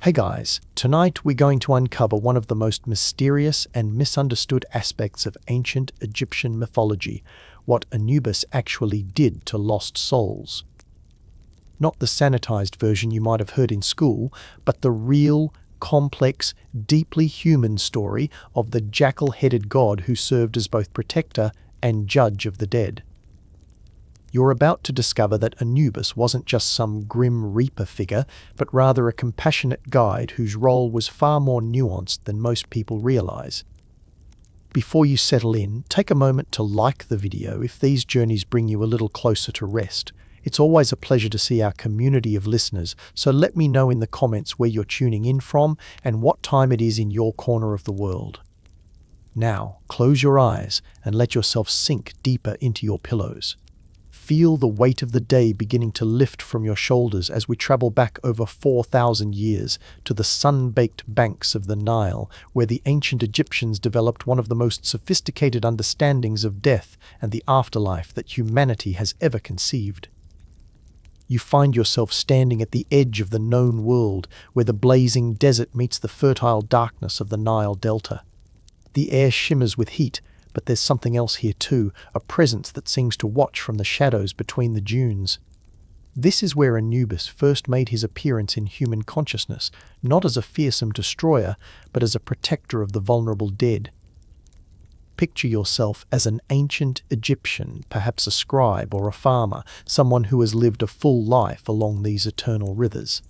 Hey guys, tonight we're going to uncover one of the most mysterious and misunderstood aspects of ancient Egyptian mythology, what Anubis actually did to lost souls. Not the sanitized version you might have heard in school, but the real, complex, deeply human story of the jackal-headed god who served as both protector and judge of the dead. You're about to discover that Anubis wasn't just some grim reaper figure, but rather a compassionate guide whose role was far more nuanced than most people realize. Before you settle in, take a moment to like the video if these journeys bring you a little closer to rest. It's always a pleasure to see our community of listeners, so let me know in the comments where you're tuning in from and what time it is in your corner of the world. Now, close your eyes and let yourself sink deeper into your pillows. Feel the weight of the day beginning to lift from your shoulders as we travel back over 4,000 years to the sun-baked banks of the Nile, where the ancient Egyptians developed one of the most sophisticated understandings of death and the afterlife that humanity has ever conceived. You find yourself standing at the edge of the known world, where the blazing desert meets the fertile darkness of the Nile Delta. The air shimmers with heat, but there's something else here too, a presence that seems to watch from the shadows between the dunes. This is where Anubis first made his appearance in human consciousness, not as a fearsome destroyer, but as a protector of the vulnerable dead. Picture yourself as an ancient Egyptian, perhaps a scribe or a farmer, someone who has lived a full life along these eternal rivers.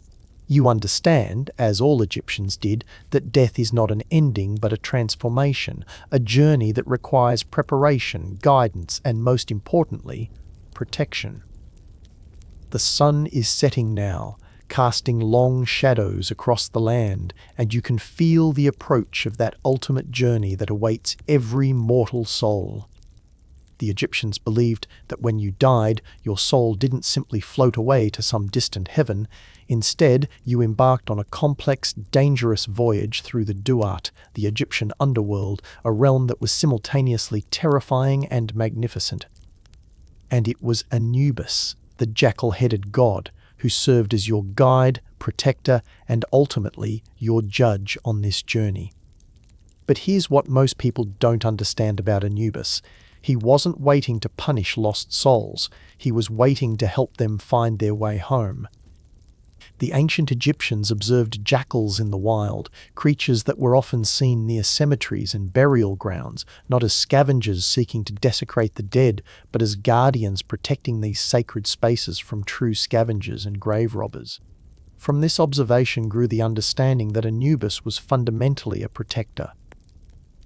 You understand, as all Egyptians did, that death is not an ending but a transformation, a journey that requires preparation, guidance, and most importantly, protection. The sun is setting now, casting long shadows across the land, and you can feel the approach of that ultimate journey that awaits every mortal soul. The Egyptians believed that when you died, your soul didn't simply float away to some distant heaven. Instead, you embarked on a complex, dangerous voyage through the Duat, the Egyptian underworld, a realm that was simultaneously terrifying and magnificent. And it was Anubis, the jackal-headed god, who served as your guide, protector, and ultimately your judge on this journey. But here's what most people don't understand about Anubis. He wasn't waiting to punish lost souls, he was waiting to help them find their way home. The ancient Egyptians observed jackals in the wild, creatures that were often seen near cemeteries and burial grounds, not as scavengers seeking to desecrate the dead, but as guardians protecting these sacred spaces from true scavengers and grave robbers. From this observation grew the understanding that Anubis was fundamentally a protector.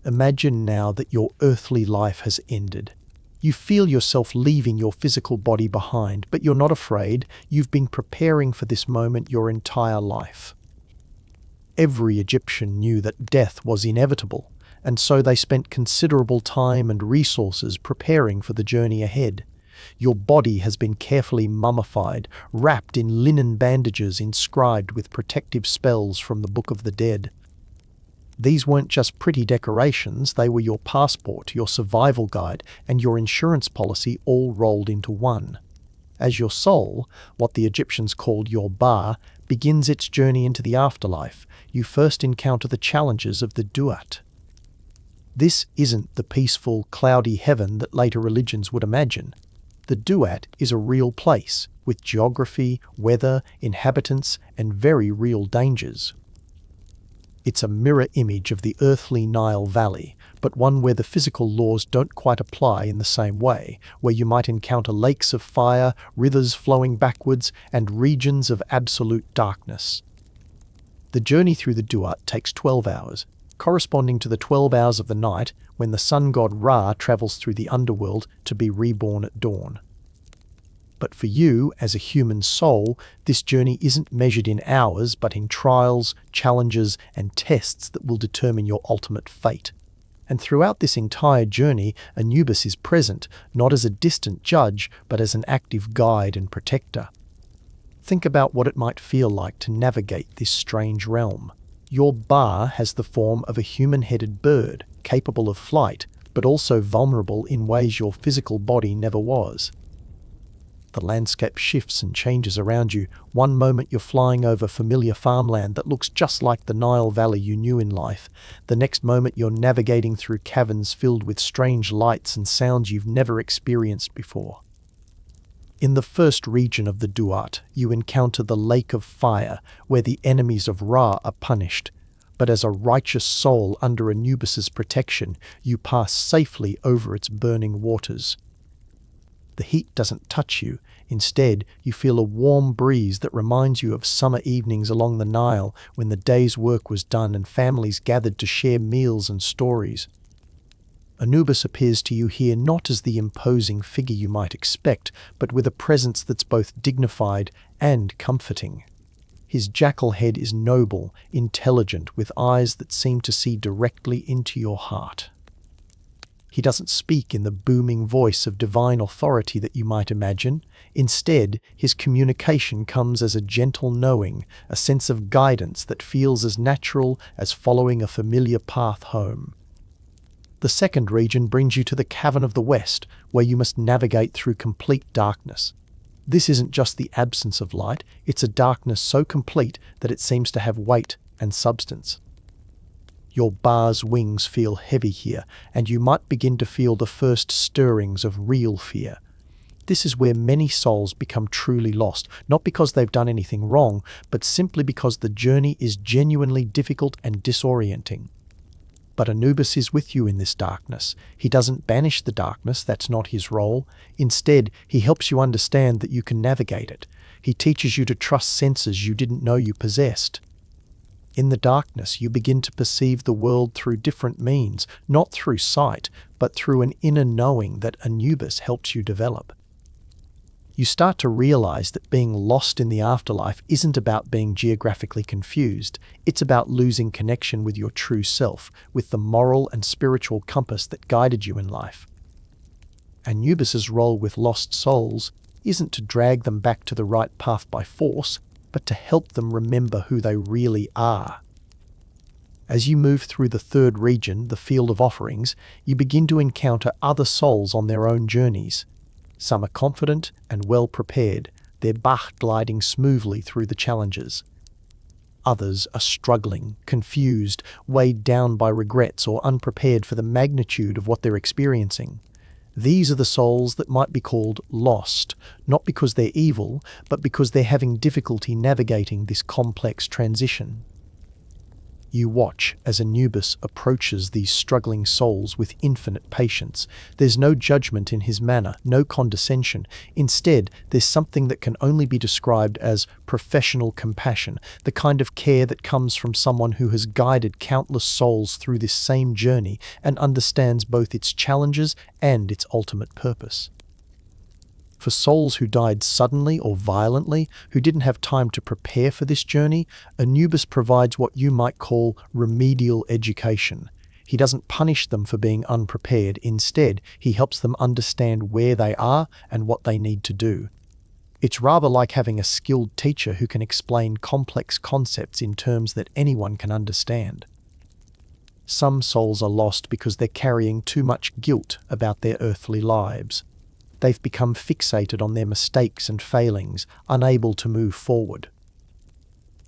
Imagine now that your earthly life has ended. You feel yourself leaving your physical body behind, but you're not afraid. You've been preparing for this moment your entire life. Every Egyptian knew that death was inevitable, and so they spent considerable time and resources preparing for the journey ahead. Your body has been carefully mummified, wrapped in linen bandages inscribed with protective spells from the Book of the Dead. These weren't just pretty decorations, they were your passport, your survival guide, and your insurance policy all rolled into one. As your soul, what the Egyptians called your ba, begins its journey into the afterlife, you first encounter the challenges of the Duat. This isn't the peaceful, cloudy heaven that later religions would imagine. The Duat is a real place, with geography, weather, inhabitants, and very real dangers. It's a mirror image of the earthly Nile Valley, but one where the physical laws don't quite apply in the same way, where you might encounter lakes of fire, rivers flowing backwards, and regions of absolute darkness. The journey through the Duat takes 12 hours, corresponding to the 12 hours of the night when the sun god Ra travels through the underworld to be reborn at dawn. But for you, as a human soul, this journey isn't measured in hours, but in trials, challenges, and tests that will determine your ultimate fate. And throughout this entire journey, Anubis is present, not as a distant judge, but as an active guide and protector. Think about what it might feel like to navigate this strange realm. Your ba has the form of a human-headed bird, capable of flight, but also vulnerable in ways your physical body never was. The landscape shifts and changes around you. One moment you're flying over familiar farmland that looks just like the Nile Valley you knew in life. The next moment you're navigating through caverns filled with strange lights and sounds you've never experienced before. In the first region of the Duat, you encounter the Lake of Fire, where the enemies of Ra are punished. But as a righteous soul under Anubis's protection, you pass safely over its burning waters. The heat doesn't touch you. Instead, you feel a warm breeze that reminds you of summer evenings along the Nile when the day's work was done and families gathered to share meals and stories. Anubis appears to you here not as the imposing figure you might expect, but with a presence that's both dignified and comforting. His jackal head is noble, intelligent, with eyes that seem to see directly into your heart. He doesn't speak in the booming voice of divine authority that you might imagine. Instead, his communication comes as a gentle knowing, a sense of guidance that feels as natural as following a familiar path home. The second region brings you to the Cavern of the West, where you must navigate through complete darkness. This isn't just the absence of light, it's a darkness so complete that it seems to have weight and substance. Your bar's wings feel heavy here, and you might begin to feel the first stirrings of real fear. This is where many souls become truly lost, not because they've done anything wrong, but simply because the journey is genuinely difficult and disorienting. But Anubis is with you in this darkness. He doesn't banish the darkness, that's not his role. Instead, he helps you understand that you can navigate it. He teaches you to trust senses you didn't know you possessed. In the darkness, you begin to perceive the world through different means, not through sight, but through an inner knowing that Anubis helps you develop. You start to realize that being lost in the afterlife isn't about being geographically confused. It's about losing connection with your true self, with the moral and spiritual compass that guided you in life. Anubis's role with lost souls isn't to drag them back to the right path by force, but to help them remember who they really are. As you move through the third region, the Field of Offerings, you begin to encounter other souls on their own journeys. Some are confident and well prepared, their Bach gliding smoothly through the challenges. Others are struggling, confused, weighed down by regrets or unprepared for the magnitude of what they're experiencing. These are the souls that might be called lost, not because they're evil, but because they're having difficulty navigating this complex transition. You watch as Anubis approaches these struggling souls with infinite patience. There's no judgment in his manner, no condescension. Instead, there's something that can only be described as professional compassion, the kind of care that comes from someone who has guided countless souls through this same journey and understands both its challenges and its ultimate purpose. For souls who died suddenly or violently, who didn't have time to prepare for this journey, Anubis provides what you might call remedial education. He doesn't punish them for being unprepared. Instead, he helps them understand where they are and what they need to do. It's rather like having a skilled teacher who can explain complex concepts in terms that anyone can understand. Some souls are lost because they're carrying too much guilt about their earthly lives. They've become fixated on their mistakes and failings, unable to move forward.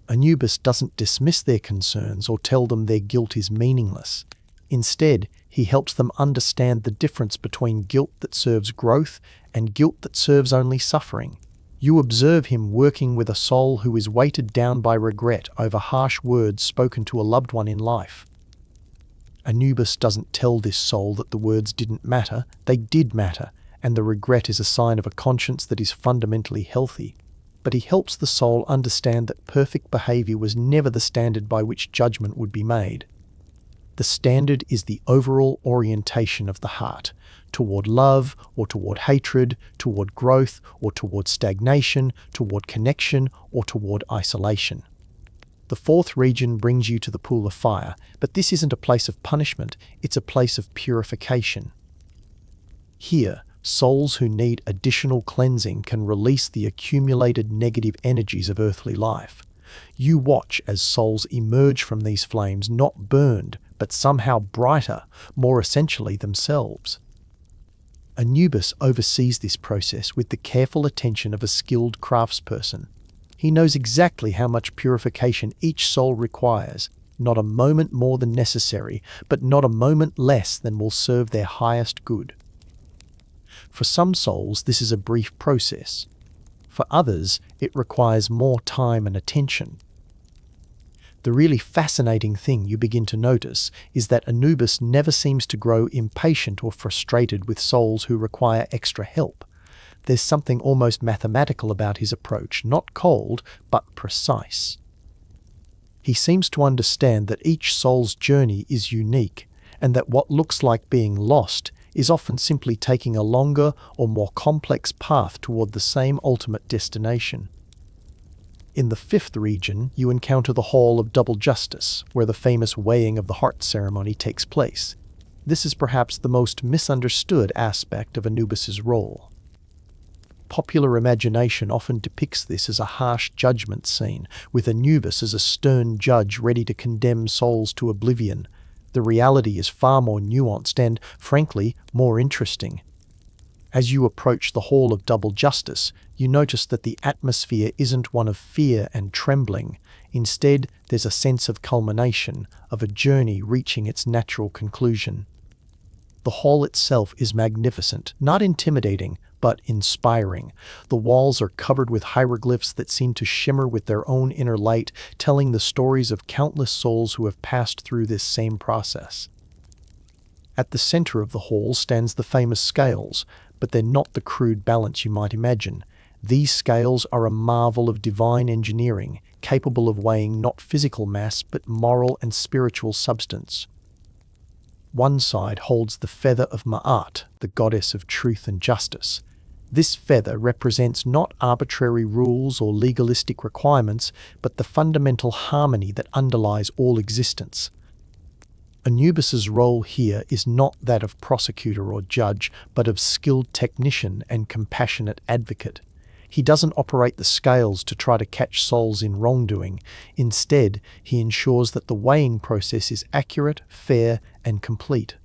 Anubis doesn't dismiss their concerns or tell them their guilt is meaningless. Instead, he helps them understand the difference between guilt that serves growth and guilt that serves only suffering. You observe him working with a soul who is weighted down by regret over harsh words spoken to a loved one in life. Anubis doesn't tell this soul that the words didn't matter, they did matter, and the regret is a sign of a conscience that is fundamentally healthy. But he helps the soul understand that perfect behavior was never the standard by which judgment would be made. The standard is the overall orientation of the heart, toward love or toward hatred, toward growth or toward stagnation, toward connection or toward isolation. The fourth region brings you to the Pool of Fire, but this isn't a place of punishment, it's a place of purification. Here, souls who need additional cleansing can release the accumulated negative energies of earthly life. You watch as souls emerge from these flames not burned, but somehow brighter, more essentially themselves. Anubis oversees this process with the careful attention of a skilled craftsperson. He knows exactly how much purification each soul requires, not a moment more than necessary, but not a moment less than will serve their highest good. For some souls, this is a brief process. For others, it requires more time and attention. The really fascinating thing you begin to notice is that Anubis never seems to grow impatient or frustrated with souls who require extra help. There's something almost mathematical about his approach, not cold, but precise. He seems to understand that each soul's journey is unique, and that what looks like being lost is often simply taking a longer or more complex path toward the same ultimate destination. In the fifth region, you encounter the Hall of Double Justice, where the famous weighing of the heart ceremony takes place. This is perhaps the most misunderstood aspect of Anubis's role. Popular imagination often depicts this as a harsh judgment scene, with Anubis as a stern judge ready to condemn souls to oblivion. The reality is far more nuanced and, frankly, more interesting. As you approach the Hall of Double Justice, you notice that the atmosphere isn't one of fear and trembling. Instead, there's a sense of culmination, of a journey reaching its natural conclusion. The hall itself is magnificent, not intimidating, but inspiring. The walls are covered with hieroglyphs that seem to shimmer with their own inner light, telling the stories of countless souls who have passed through this same process. At the center of the hall stands the famous scales, but they're not the crude balance you might imagine. These scales are a marvel of divine engineering, capable of weighing not physical mass but moral and spiritual substance. One side holds the feather of Ma'at, the goddess of truth and justice. This feather represents not arbitrary rules or legalistic requirements, but the fundamental harmony that underlies all existence. Anubis's role here is not that of prosecutor or judge, but of skilled technician and compassionate advocate. He doesn't operate the scales to try to catch souls in wrongdoing. Instead, he ensures that the weighing process is accurate, fair, and complete.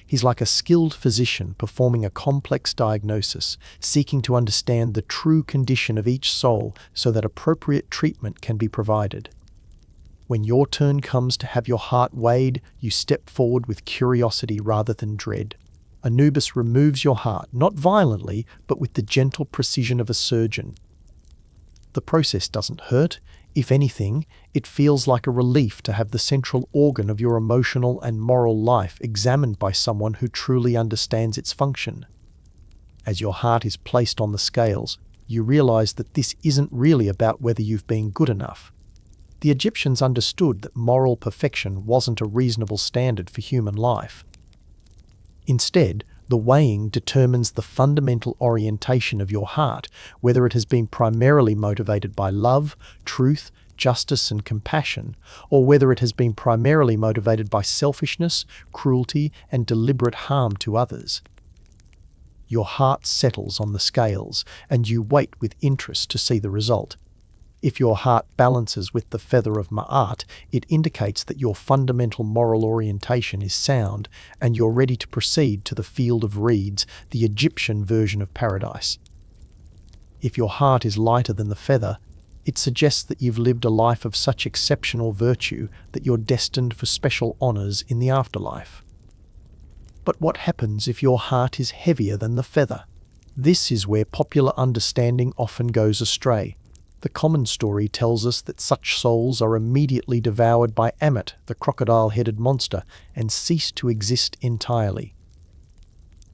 He's like a skilled physician performing a complex diagnosis, seeking to understand the true condition of each soul so that appropriate treatment can be provided. When your turn comes to have your heart weighed, you step forward with curiosity rather than dread. Anubis removes your heart, not violently, but with the gentle precision of a surgeon. The process doesn't hurt. If anything, it feels like a relief to have the central organ of your emotional and moral life examined by someone who truly understands its function. As your heart is placed on the scales, you realize that this isn't really about whether you've been good enough. The Egyptians understood that moral perfection wasn't a reasonable standard for human life. Instead, the weighing determines the fundamental orientation of your heart, whether it has been primarily motivated by love, truth, justice, and compassion, or whether it has been primarily motivated by selfishness, cruelty, and deliberate harm to others. Your heart settles on the scales, and you wait with interest to see the result. If your heart balances with the feather of Ma'at, it indicates that your fundamental moral orientation is sound and you're ready to proceed to the field of reeds, the Egyptian version of paradise. If your heart is lighter than the feather, it suggests that you've lived a life of such exceptional virtue that you're destined for special honors in the afterlife. But what happens if your heart is heavier than the feather? This is where popular understanding often goes astray. The common story tells us that such souls are immediately devoured by Ammit, the crocodile-headed monster, and cease to exist entirely.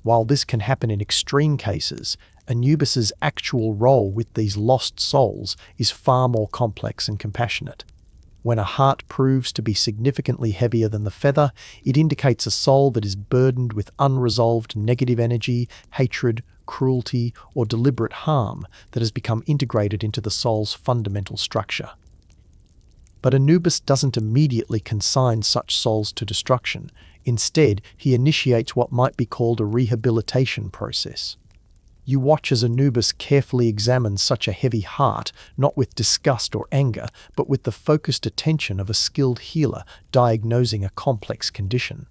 While this can happen in extreme cases, Anubis's actual role with these lost souls is far more complex and compassionate. When a heart proves to be significantly heavier than the feather, it indicates a soul that is burdened with unresolved negative energy, hatred, cruelty, or deliberate harm that has become integrated into the soul's fundamental structure. But Anubis doesn't immediately consign such souls to destruction. Instead, he initiates what might be called a rehabilitation process. You watch as Anubis carefully examines such a heavy heart, not with disgust or anger, but with the focused attention of a skilled healer diagnosing a complex condition.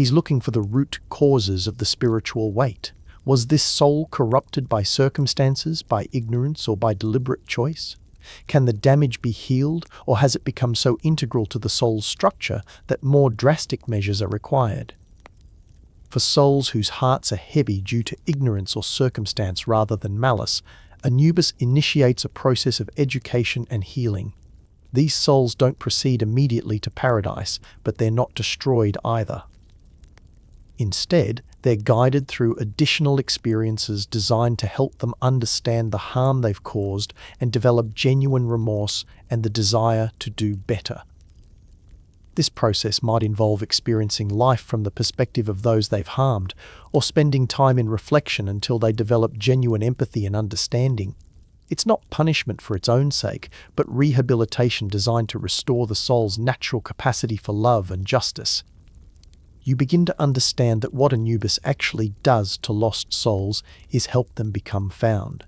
He's looking for the root causes of the spiritual weight. Was this soul corrupted by circumstances, by ignorance, or by deliberate choice? Can the damage be healed, or has it become so integral to the soul's structure that more drastic measures are required? For souls whose hearts are heavy due to ignorance or circumstance rather than malice, Anubis initiates a process of education and healing. These souls don't proceed immediately to paradise, but they're not destroyed either. Instead, they're guided through additional experiences designed to help them understand the harm they've caused and develop genuine remorse and the desire to do better. This process might involve experiencing life from the perspective of those they've harmed, or spending time in reflection until they develop genuine empathy and understanding. It's not punishment for its own sake, but rehabilitation designed to restore the soul's natural capacity for love and justice. You begin to understand that what Anubis actually does to lost souls is help them become found.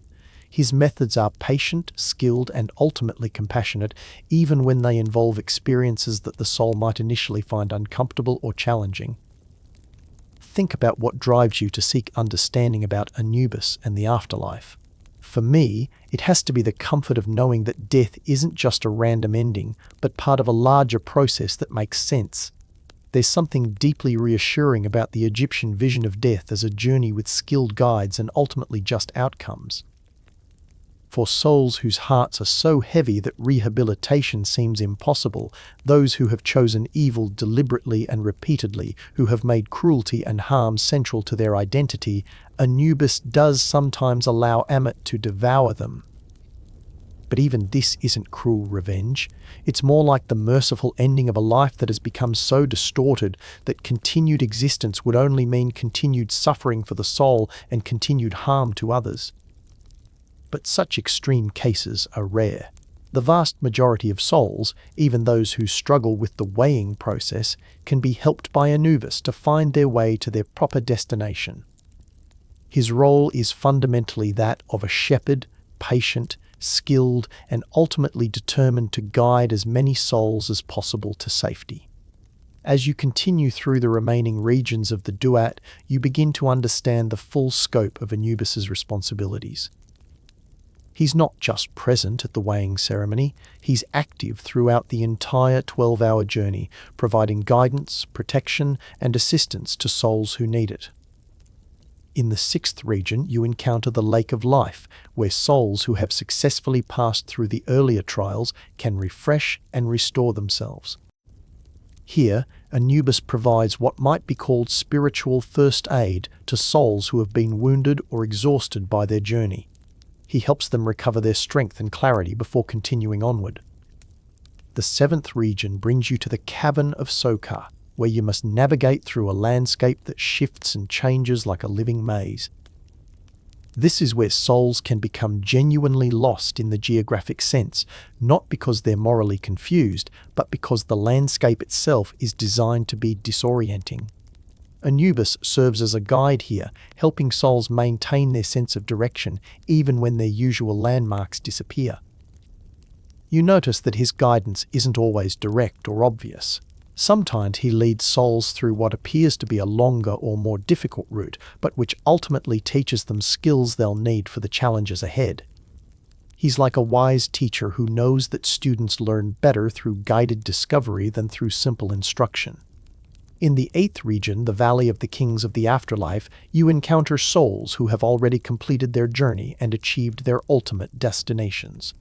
His methods are patient, skilled, and ultimately compassionate, even when they involve experiences that the soul might initially find uncomfortable or challenging. Think about what drives you to seek understanding about Anubis and the afterlife. For me, it has to be the comfort of knowing that death isn't just a random ending, but part of a larger process that makes sense. There's something deeply reassuring about the Egyptian vision of death as a journey with skilled guides and ultimately just outcomes. For souls whose hearts are so heavy that rehabilitation seems impossible, those who have chosen evil deliberately and repeatedly, who have made cruelty and harm central to their identity, Anubis does sometimes allow Ammit to devour them. But even this isn't cruel revenge. It's more like the merciful ending of a life that has become so distorted that continued existence would only mean continued suffering for the soul and continued harm to others. But such extreme cases are rare. The vast majority of souls, even those who struggle with the weighing process, can be helped by Anubis to find their way to their proper destination. His role is fundamentally that of a shepherd, patient, skilled, and ultimately determined to guide as many souls as possible to safety. As you continue through the remaining regions of the Duat, you begin to understand the full scope of Anubis's responsibilities. He's not just present at the weighing ceremony, he's active throughout the entire 12-hour journey, providing guidance, protection, and assistance to souls who need it. In the 6th region, you encounter the Lake of Life, where souls who have successfully passed through the earlier trials can refresh and restore themselves. Here, Anubis provides what might be called spiritual first aid to souls who have been wounded or exhausted by their journey. He helps them recover their strength and clarity before continuing onward. The 7th region brings you to the Cavern of Sokar, where you must navigate through a landscape that shifts and changes like a living maze. This is where souls can become genuinely lost in the geographic sense, not because they're morally confused, but because the landscape itself is designed to be disorienting. Anubis serves as a guide here, helping souls maintain their sense of direction even when their usual landmarks disappear. You notice that his guidance isn't always direct or obvious. Sometimes he leads souls through what appears to be a longer or more difficult route, but which ultimately teaches them skills they'll need for the challenges ahead. He's like a wise teacher who knows that students learn better through guided discovery than through simple instruction. In the 8th region, the Valley of the Kings of the Afterlife, you encounter souls who have already completed their journey and achieved their ultimate destinations.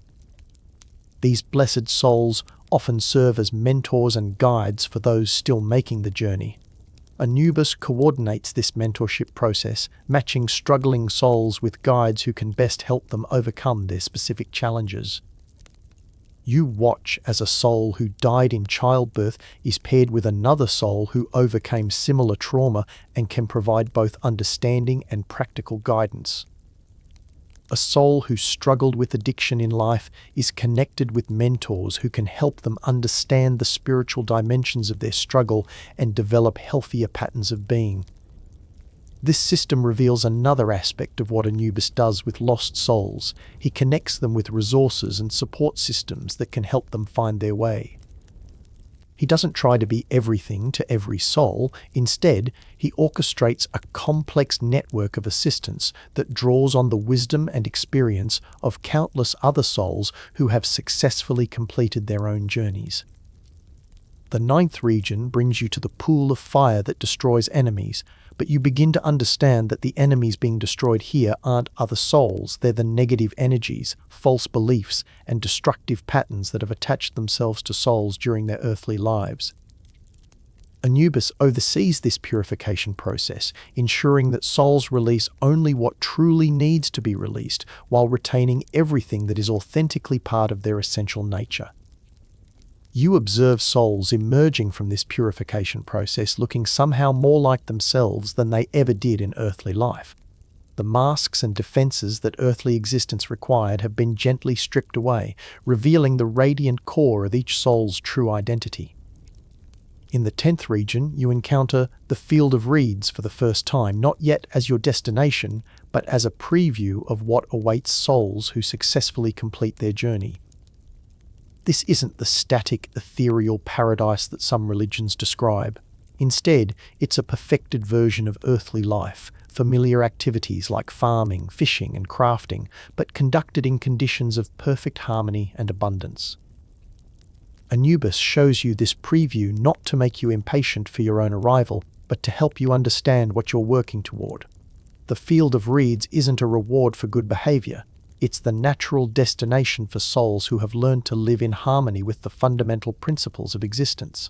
These blessed souls often serve as mentors and guides for those still making the journey. Anubis coordinates this mentorship process, matching struggling souls with guides who can best help them overcome their specific challenges. You watch as a soul who died in childbirth is paired with another soul who overcame similar trauma and can provide both understanding and practical guidance. A soul who struggled with addiction in life is connected with mentors who can help them understand the spiritual dimensions of their struggle and develop healthier patterns of being. This system reveals another aspect of what Anubis does with lost souls. He connects them with resources and support systems that can help them find their way. He doesn't try to be everything to every soul. Instead, he orchestrates a complex network of assistance that draws on the wisdom and experience of countless other souls who have successfully completed their own journeys. The ninth region brings you to the pool of fire that destroys enemies, but you begin to understand that the enemies being destroyed here aren't other souls, they're the negative energies, false beliefs, and destructive patterns that have attached themselves to souls during their earthly lives. Anubis oversees this purification process, ensuring that souls release only what truly needs to be released, while retaining everything that is authentically part of their essential nature. You observe souls emerging from this purification process looking somehow more like themselves than they ever did in earthly life. The masks and defenses that earthly existence required have been gently stripped away, revealing the radiant core of each soul's true identity. In the 10th region, you encounter the Field of Reeds for the first time, not yet as your destination, but as a preview of what awaits souls who successfully complete their journey. This isn't the static, ethereal paradise that some religions describe. Instead, it's a perfected version of earthly life, familiar activities like farming, fishing, and crafting, but conducted in conditions of perfect harmony and abundance. Anubis shows you this preview not to make you impatient for your own arrival, but to help you understand what you're working toward. The Field of Reeds isn't a reward for good behavior. It's the natural destination for souls who have learned to live in harmony with the fundamental principles of existence.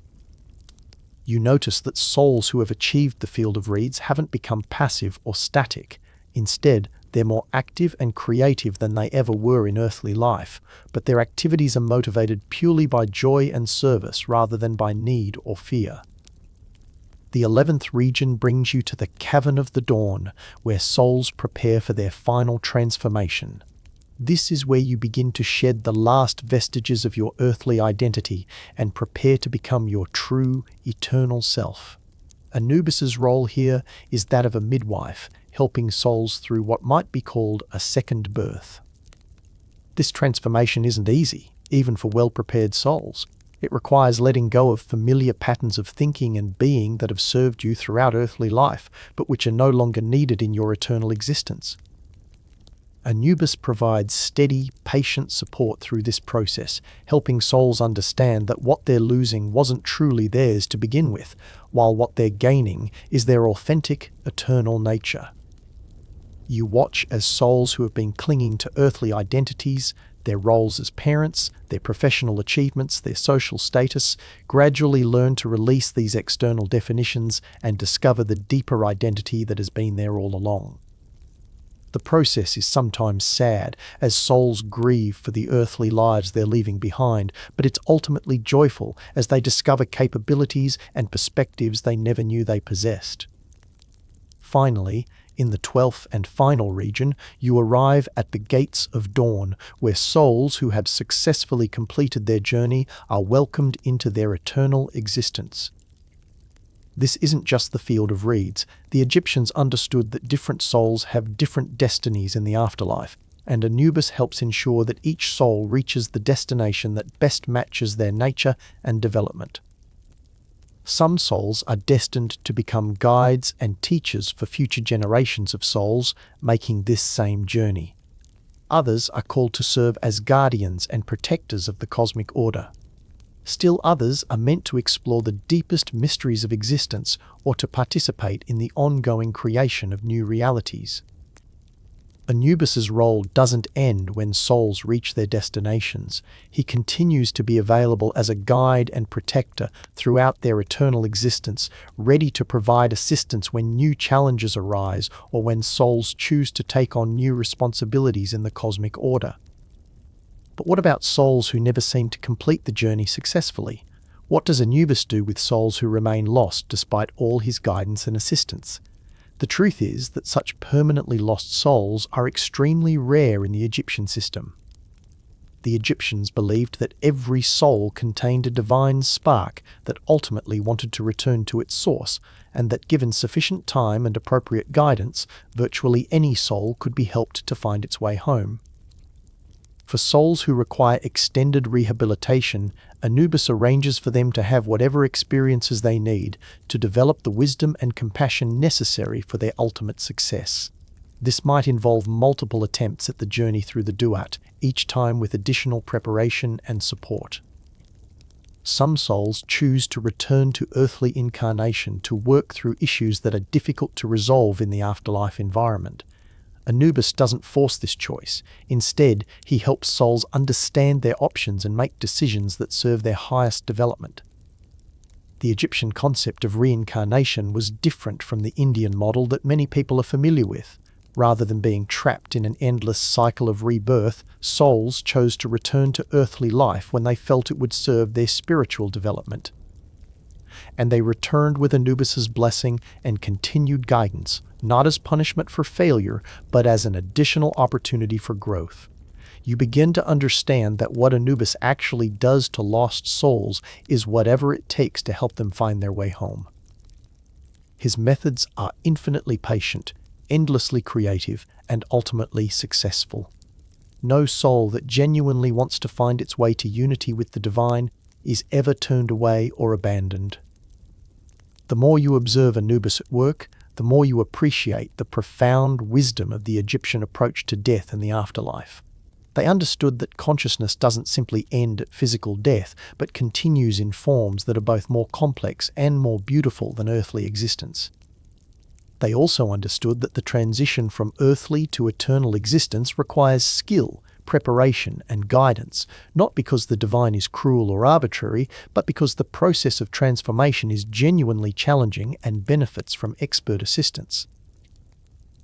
You notice that souls who have achieved the Field of Reeds haven't become passive or static. Instead, they're more active and creative than they ever were in earthly life, but their activities are motivated purely by joy and service rather than by need or fear. The 11th region brings you to the Cavern of the Dawn, where souls prepare for their final transformation. This is where you begin to shed the last vestiges of your earthly identity and prepare to become your true, eternal self. Anubis's role here is that of a midwife, helping souls through what might be called a second birth. This transformation isn't easy, even for well-prepared souls. It requires letting go of familiar patterns of thinking and being that have served you throughout earthly life, but which are no longer needed in your eternal existence. Anubis provides steady, patient support through this process, helping souls understand that what they're losing wasn't truly theirs to begin with, while what they're gaining is their authentic, eternal nature. You watch as souls who have been clinging to earthly identities, their roles as parents, their professional achievements, their social status, gradually learn to release these external definitions and discover the deeper identity that has been there all along. The process is sometimes sad, as souls grieve for the earthly lives they're leaving behind, but it's ultimately joyful as they discover capabilities and perspectives they never knew they possessed. Finally, in the 12th and final region, you arrive at the Gates of Dawn, where souls who have successfully completed their journey are welcomed into their eternal existence. This isn't just the Field of Reeds. The Egyptians understood that different souls have different destinies in the afterlife, and Anubis helps ensure that each soul reaches the destination that best matches their nature and development. Some souls are destined to become guides and teachers for future generations of souls making this same journey. Others are called to serve as guardians and protectors of the cosmic order. Still others are meant to explore the deepest mysteries of existence or to participate in the ongoing creation of new realities. Anubis's role doesn't end when souls reach their destinations. He continues to be available as a guide and protector throughout their eternal existence, ready to provide assistance when new challenges arise or when souls choose to take on new responsibilities in the cosmic order. But what about souls who never seem to complete the journey successfully? What does Anubis do with souls who remain lost despite all his guidance and assistance? The truth is that such permanently lost souls are extremely rare in the Egyptian system. The Egyptians believed that every soul contained a divine spark that ultimately wanted to return to its source, and that given sufficient time and appropriate guidance, virtually any soul could be helped to find its way home. For souls who require extended rehabilitation, Anubis arranges for them to have whatever experiences they need to develop the wisdom and compassion necessary for their ultimate success. This might involve multiple attempts at the journey through the Duat, each time with additional preparation and support. Some souls choose to return to earthly incarnation to work through issues that are difficult to resolve in the afterlife environment. Anubis doesn't force this choice. Instead, he helps souls understand their options and make decisions that serve their highest development. The Egyptian concept of reincarnation was different from the Indian model that many people are familiar with. Rather than being trapped in an endless cycle of rebirth, souls chose to return to earthly life when they felt it would serve their spiritual development. And they returned with Anubis's blessing and continued guidance, not as punishment for failure, but as an additional opportunity for growth. You begin to understand that what Anubis actually does to lost souls is whatever it takes to help them find their way home. His methods are infinitely patient, endlessly creative, and ultimately successful. No soul that genuinely wants to find its way to unity with the divine is ever turned away or abandoned. The more you observe Anubis at work, the more you appreciate the profound wisdom of the Egyptian approach to death and the afterlife. They understood that consciousness doesn't simply end at physical death, but continues in forms that are both more complex and more beautiful than earthly existence. They also understood that the transition from earthly to eternal existence requires skill, preparation, and guidance, not because the divine is cruel or arbitrary, but because the process of transformation is genuinely challenging and benefits from expert assistance.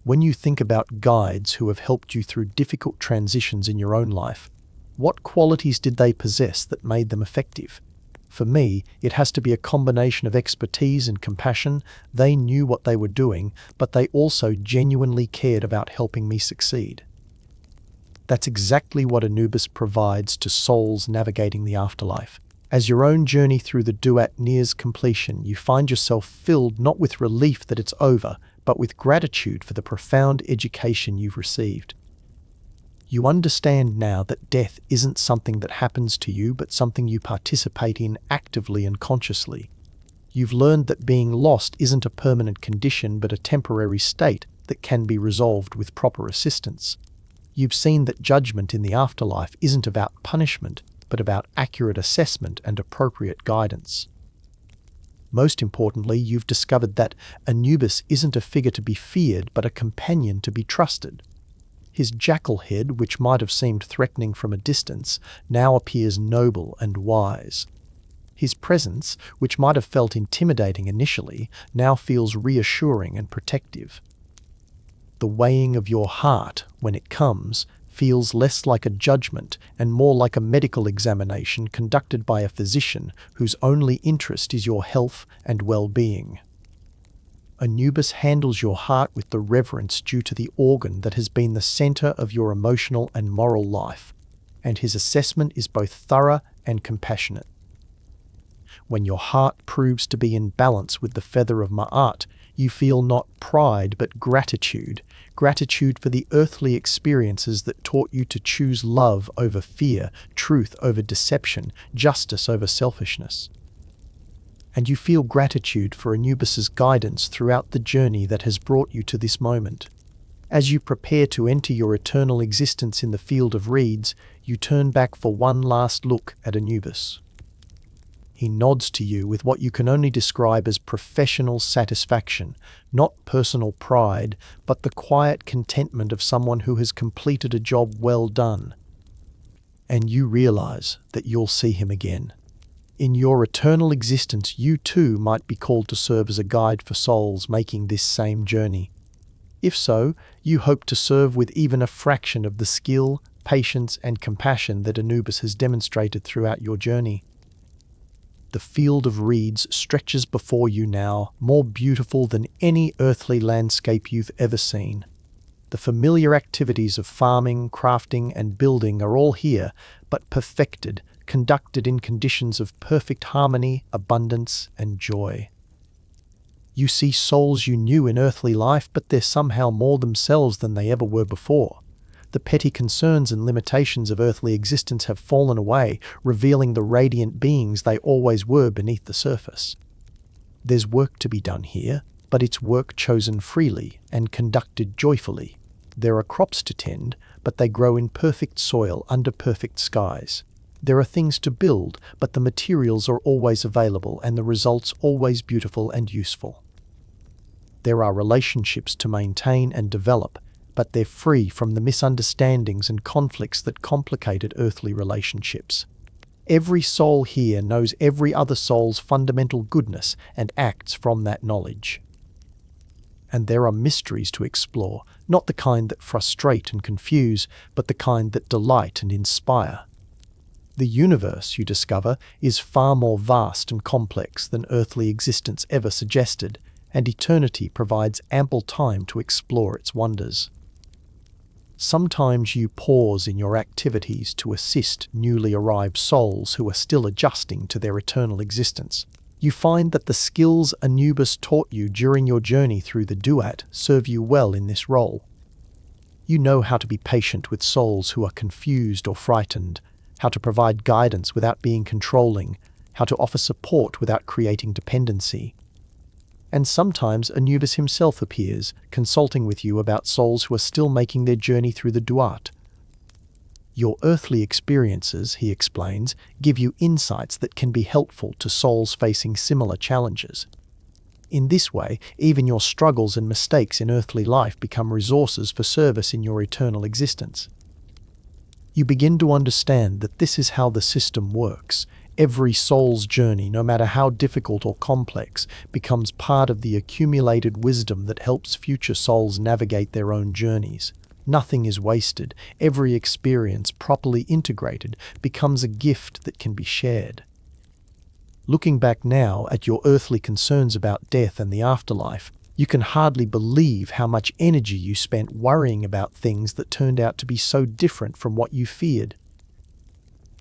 When you think about guides who have helped you through difficult transitions in your own life, what qualities did they possess that made them effective? For me, it has to be a combination of expertise and compassion. They knew what they were doing, but they also genuinely cared about helping me succeed. That's exactly what Anubis provides to souls navigating the afterlife. As your own journey through the Duat nears completion, you find yourself filled not with relief that it's over, but with gratitude for the profound education you've received. You understand now that death isn't something that happens to you, but something you participate in actively and consciously. You've learned that being lost isn't a permanent condition, but a temporary state that can be resolved with proper assistance. You've seen that judgment in the afterlife isn't about punishment, but about accurate assessment and appropriate guidance. Most importantly, you've discovered that Anubis isn't a figure to be feared, but a companion to be trusted. His jackal head, which might have seemed threatening from a distance, now appears noble and wise. His presence, which might have felt intimidating initially, now feels reassuring and protective. The weighing of your heart, when it comes, feels less like a judgment and more like a medical examination conducted by a physician whose only interest is your health and well-being. Anubis handles your heart with the reverence due to the organ that has been the center of your emotional and moral life, and his assessment is both thorough and compassionate. When your heart proves to be in balance with the feather of Ma'at, you feel not pride but gratitude for the earthly experiences that taught you to choose love over fear, truth over deception, justice over selfishness. And you feel gratitude for Anubis's guidance throughout the journey that has brought you to this moment. As you prepare to enter your eternal existence in the field of reeds, you turn back for one last look at Anubis. He nods to you with what you can only describe as professional satisfaction, not personal pride, but the quiet contentment of someone who has completed a job well done. And you realize that you'll see him again. In your eternal existence, you too might be called to serve as a guide for souls making this same journey. If so, you hope to serve with even a fraction of the skill, patience, and compassion that Anubis has demonstrated throughout your journey. The field of reeds stretches before you now, more beautiful than any earthly landscape you've ever seen. The familiar activities of farming, crafting, and building are all here, but perfected, conducted in conditions of perfect harmony, abundance, and joy. You see souls you knew in earthly life, but they're somehow more themselves than they ever were before. The The petty concerns and limitations of earthly existence have fallen away, revealing the radiant beings they always were beneath the surface. There's work to be done here, but it's work chosen freely and conducted joyfully. There are crops to tend, but they grow in perfect soil under perfect skies. There are things to build, but the materials are always available and the results always beautiful and useful. There are relationships to maintain and develop, but they're free from the misunderstandings and conflicts that complicated earthly relationships. Every soul here knows every other soul's fundamental goodness and acts from that knowledge. And there are mysteries to explore, not the kind that frustrate and confuse, but the kind that delight and inspire. The universe, you discover, is far more vast and complex than earthly existence ever suggested, and eternity provides ample time to explore its wonders. Sometimes you pause in your activities to assist newly arrived souls who are still adjusting to their eternal existence. You find that the skills Anubis taught you during your journey through the Duat serve you well in this role. You know how to be patient with souls who are confused or frightened, how to provide guidance without being controlling, how to offer support without creating dependency. And sometimes Anubis himself appears, consulting with you about souls who are still making their journey through the Duat. Your earthly experiences, he explains, give you insights that can be helpful to souls facing similar challenges. In this way, even your struggles and mistakes in earthly life become resources for service in your eternal existence. You begin to understand that this is how the system works. Every soul's journey, no matter how difficult or complex, becomes part of the accumulated wisdom that helps future souls navigate their own journeys. Nothing is wasted. Every experience, properly integrated, becomes a gift that can be shared. Looking back now at your earthly concerns about death and the afterlife, you can hardly believe how much energy you spent worrying about things that turned out to be so different from what you feared.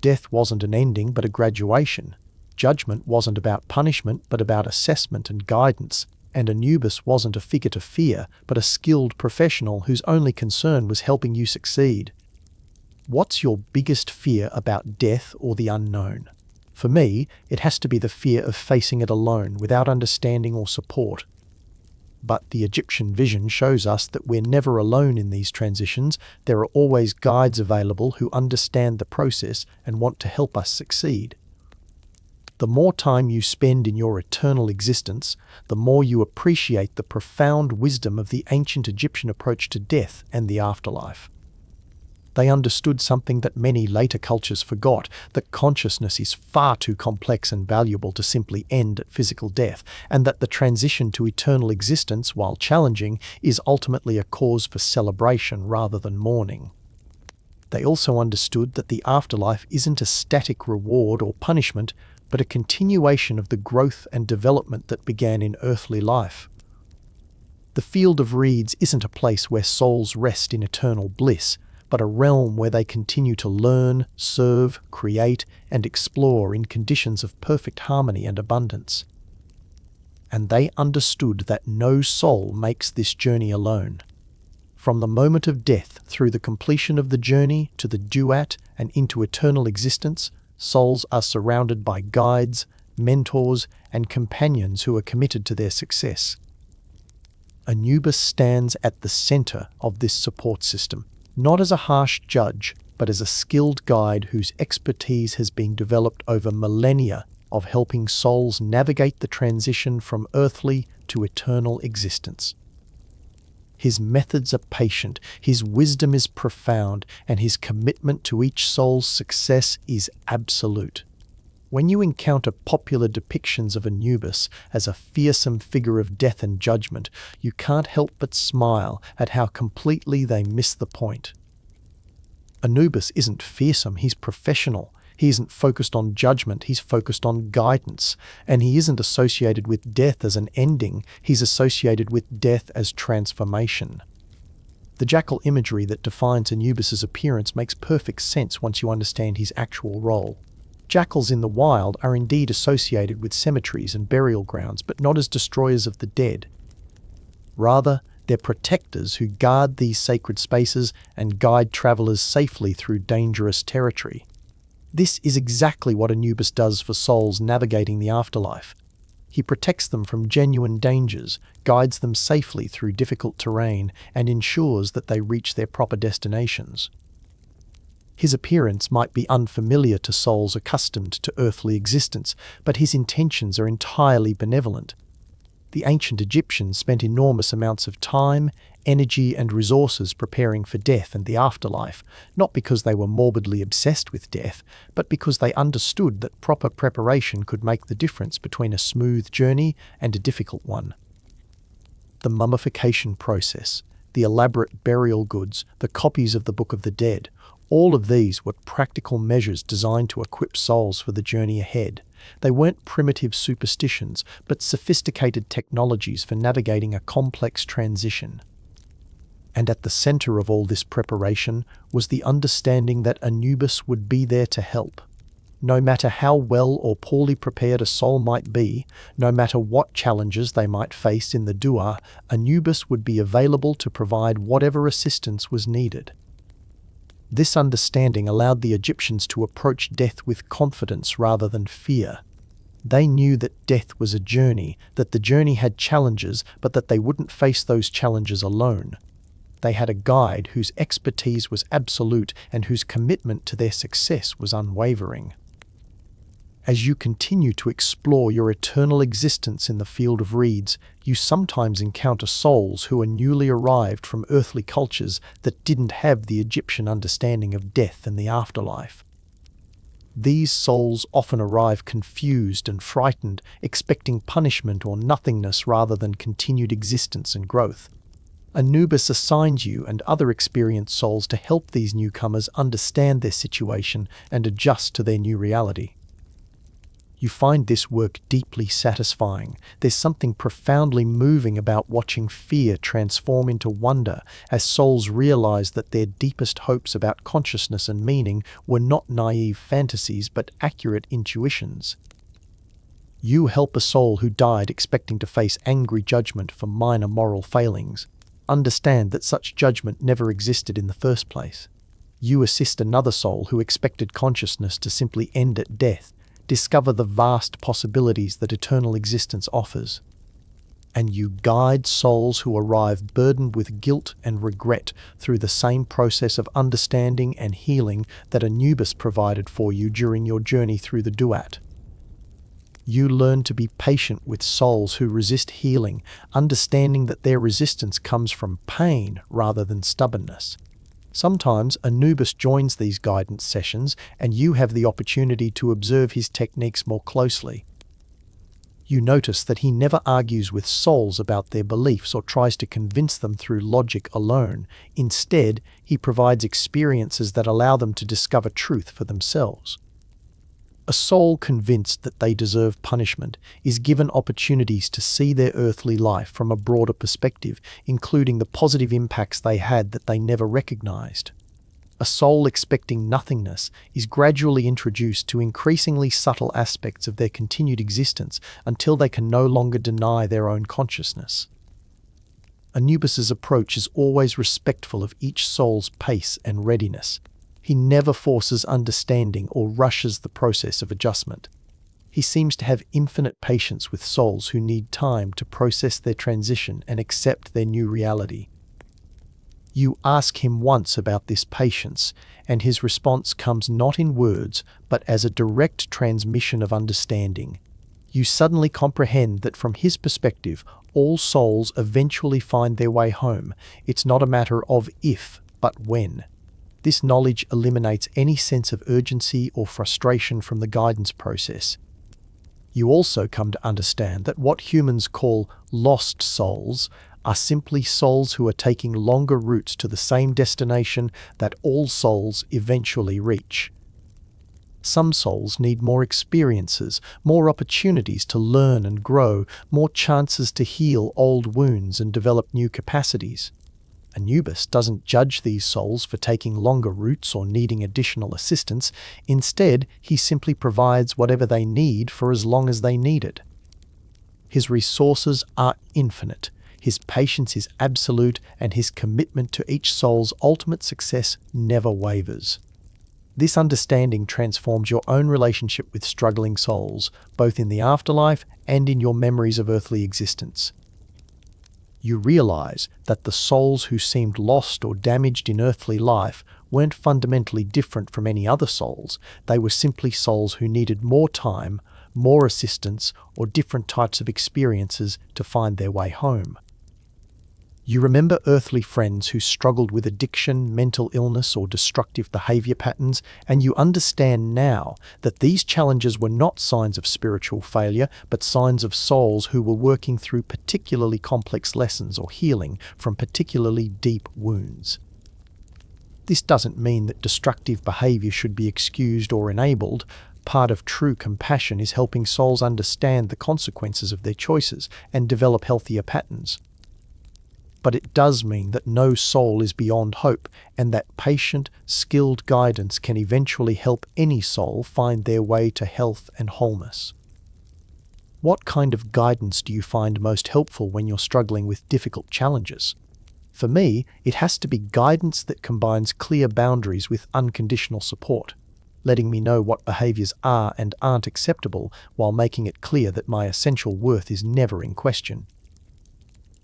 Death wasn't an ending but a graduation. Judgment wasn't about punishment but about assessment and guidance. And Anubis wasn't a figure to fear, but a skilled professional whose only concern was helping you succeed. What's your biggest fear about death or the unknown? For me, it has to be the fear of facing it alone, without understanding or support. But the Egyptian vision shows us that we're never alone in these transitions. There are always guides available who understand the process and want to help us succeed. The more time you spend in your eternal existence, the more you appreciate the profound wisdom of the ancient Egyptian approach to death and the afterlife. They understood something that many later cultures forgot, that consciousness is far too complex and valuable to simply end at physical death, and that the transition to eternal existence, while challenging, is ultimately a cause for celebration rather than mourning. They also understood that the afterlife isn't a static reward or punishment, but a continuation of the growth and development that began in earthly life. The field of reeds isn't a place where souls rest in eternal bliss, but a realm where they continue to learn, serve, create, and explore in conditions of perfect harmony and abundance. And they understood that no soul makes this journey alone. From the moment of death through the completion of the journey to the Duat and into eternal existence, souls are surrounded by guides, mentors, and companions who are committed to their success. Anubis stands at the center of this support system, not as a harsh judge, but as a skilled guide whose expertise has been developed over millennia of helping souls navigate the transition from earthly to eternal existence. His methods are patient, his wisdom is profound, and his commitment to each soul's success is absolute. When you encounter popular depictions of Anubis as a fearsome figure of death and judgment, you can't help but smile at how completely they miss the point. Anubis isn't fearsome, he's professional. He isn't focused on judgment, he's focused on guidance. And he isn't associated with death as an ending, he's associated with death as transformation. The jackal imagery that defines Anubis's appearance makes perfect sense once you understand his actual role. Jackals in the wild are indeed associated with cemeteries and burial grounds, but not as destroyers of the dead. Rather, They're protectors who guard these sacred spaces and guide travelers safely through dangerous territory. This is exactly what Anubis does for souls navigating the afterlife. He protects them from genuine dangers, guides them safely through difficult terrain, and ensures that they reach their proper destinations. His appearance might be unfamiliar to souls accustomed to earthly existence, but his intentions are entirely benevolent. The ancient Egyptians spent enormous amounts of time, energy, and resources preparing for death and the afterlife, not because they were morbidly obsessed with death, but because they understood that proper preparation could make the difference between a smooth journey and a difficult one. The mummification process, the elaborate burial goods, the copies of the Book of the Dead, all of these were practical measures designed to equip souls for the journey ahead. They weren't primitive superstitions, but sophisticated technologies for navigating a complex transition. And at the center of all this preparation was the understanding that Anubis would be there to help. No matter how well or poorly prepared a soul might be, no matter what challenges they might face in the Duat, Anubis would be available to provide whatever assistance was needed. This understanding allowed the Egyptians to approach death with confidence rather than fear. They knew that death was a journey, that the journey had challenges, but that they wouldn't face those challenges alone. They had a guide whose expertise was absolute and whose commitment to their success was unwavering. As you continue to explore your eternal existence in the field of reeds, you sometimes encounter souls who are newly arrived from earthly cultures that didn't have the Egyptian understanding of death and the afterlife. These souls often arrive confused and frightened, expecting punishment or nothingness rather than continued existence and growth. Anubis assigns you and other experienced souls to help these newcomers understand their situation and adjust to their new reality. You find this work deeply satisfying. There's something profoundly moving about watching fear transform into wonder as souls realize that their deepest hopes about consciousness and meaning were not naive fantasies but accurate intuitions. You help a soul who died expecting to face angry judgment for minor moral failings. Understand that such judgment never existed in the first place. You assist another soul who expected consciousness to simply end at death. Discover the vast possibilities that eternal existence offers. And you guide souls who arrive burdened with guilt and regret through the same process of understanding and healing that Anubis provided for you during your journey through the Duat. You learn to be patient with souls who resist healing, understanding that their resistance comes from pain rather than stubbornness. Sometimes Anubis joins these guidance sessions and you have the opportunity to observe his techniques more closely. You notice that he never argues with souls about their beliefs or tries to convince them through logic alone. Instead, he provides experiences that allow them to discover truth for themselves. A soul convinced that they deserve punishment is given opportunities to see their earthly life from a broader perspective, including the positive impacts they had that they never recognized. A soul expecting nothingness is gradually introduced to increasingly subtle aspects of their continued existence until they can no longer deny their own consciousness. Anubis's approach is always respectful of each soul's pace and readiness. He never forces understanding or rushes the process of adjustment. He seems to have infinite patience with souls who need time to process their transition and accept their new reality. You ask him once about this patience, and his response comes not in words, but as a direct transmission of understanding. You suddenly comprehend that from his perspective, all souls eventually find their way home. It's not a matter of if, but when. This knowledge eliminates any sense of urgency or frustration from the guidance process. You also come to understand that what humans call lost souls are simply souls who are taking longer routes to the same destination that all souls eventually reach. Some souls need more experiences, more opportunities to learn and grow, more chances to heal old wounds and develop new capacities. Anubis doesn't judge these souls for taking longer routes or needing additional assistance. Instead, he simply provides whatever they need for as long as they need it. His resources are infinite. His patience is absolute, and his commitment to each soul's ultimate success never wavers. This understanding transforms your own relationship with struggling souls, both in the afterlife and in your memories of earthly existence. You realize that the souls who seemed lost or damaged in earthly life weren't fundamentally different from any other souls. They were simply souls who needed more time, more assistance, or different types of experiences to find their way home. You remember earthly friends who struggled with addiction, mental illness, or destructive behavior patterns, and you understand now that these challenges were not signs of spiritual failure, but signs of souls who were working through particularly complex lessons or healing from particularly deep wounds. This doesn't mean that destructive behavior should be excused or enabled. Part of true compassion is helping souls understand the consequences of their choices and develop healthier patterns. But it does mean that no soul is beyond hope, and that patient, skilled guidance can eventually help any soul find their way to health and wholeness. What kind of guidance do you find most helpful when you're struggling with difficult challenges? For me, it has to be guidance that combines clear boundaries with unconditional support, letting me know what behaviors are and aren't acceptable while making it clear that my essential worth is never in question.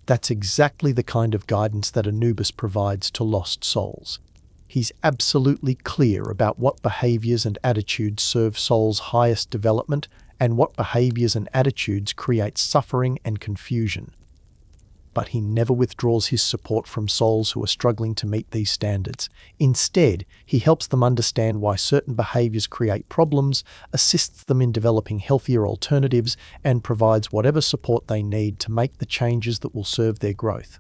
That's exactly the kind of guidance that Anubis provides to lost souls. He's absolutely clear about what behaviors and attitudes serve souls' highest development and what behaviors and attitudes create suffering and confusion. But he never withdraws his support from souls who are struggling to meet these standards. Instead, he helps them understand why certain behaviors create problems, assists them in developing healthier alternatives, and provides whatever support they need to make the changes that will serve their growth.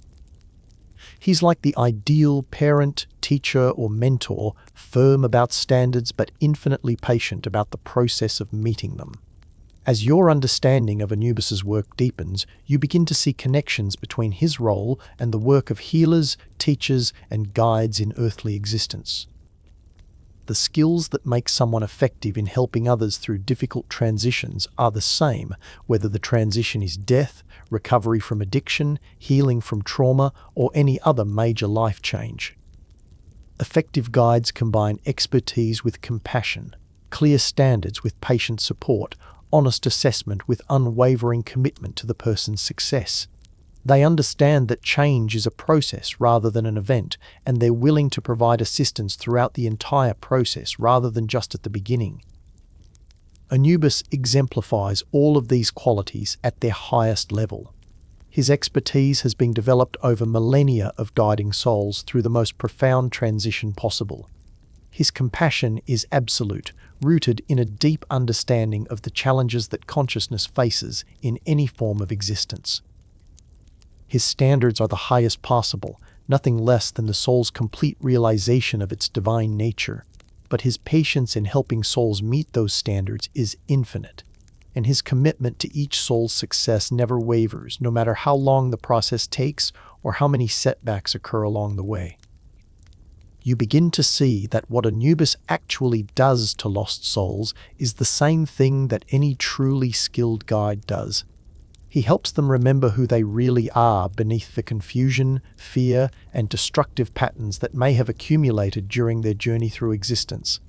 He's like the ideal parent, teacher, or mentor, firm about standards but infinitely patient about the process of meeting them. As your understanding of Anubis's work deepens, you begin to see connections between his role and the work of healers, teachers, and guides in earthly existence. The skills that make someone effective in helping others through difficult transitions are the same, whether the transition is death, recovery from addiction, healing from trauma, or any other major life change. Effective guides combine expertise with compassion, clear standards with patient support, honest assessment with unwavering commitment to the person's success. They understand that change is a process rather than an event, and they're willing to provide assistance throughout the entire process rather than just at the beginning. Anubis exemplifies all of these qualities at their highest level. His expertise has been developed over millennia of guiding souls through the most profound transition possible. His compassion is absolute, rooted in a deep understanding of the challenges that consciousness faces in any form of existence. His standards are the highest possible, nothing less than the soul's complete realization of its divine nature. But his patience in helping souls meet those standards is infinite, and his commitment to each soul's success never wavers, no matter how long the process takes or how many setbacks occur along the way. You begin to see that what Anubis actually does to lost souls is the same thing that any truly skilled guide does. He helps them remember who they really are beneath the confusion, fear, and destructive patterns that may have accumulated during their journey through existence.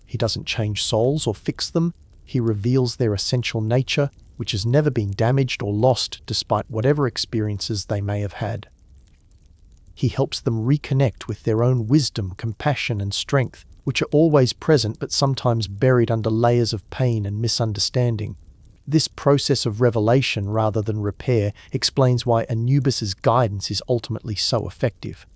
He doesn't change souls or fix them. He reveals their essential nature, which has never been damaged or lost despite whatever experiences they may have had. He helps them reconnect with their own wisdom, compassion, and strength, which are always present but sometimes buried under layers of pain and misunderstanding. This process of revelation rather than repair explains why Anubis's guidance is ultimately so effective.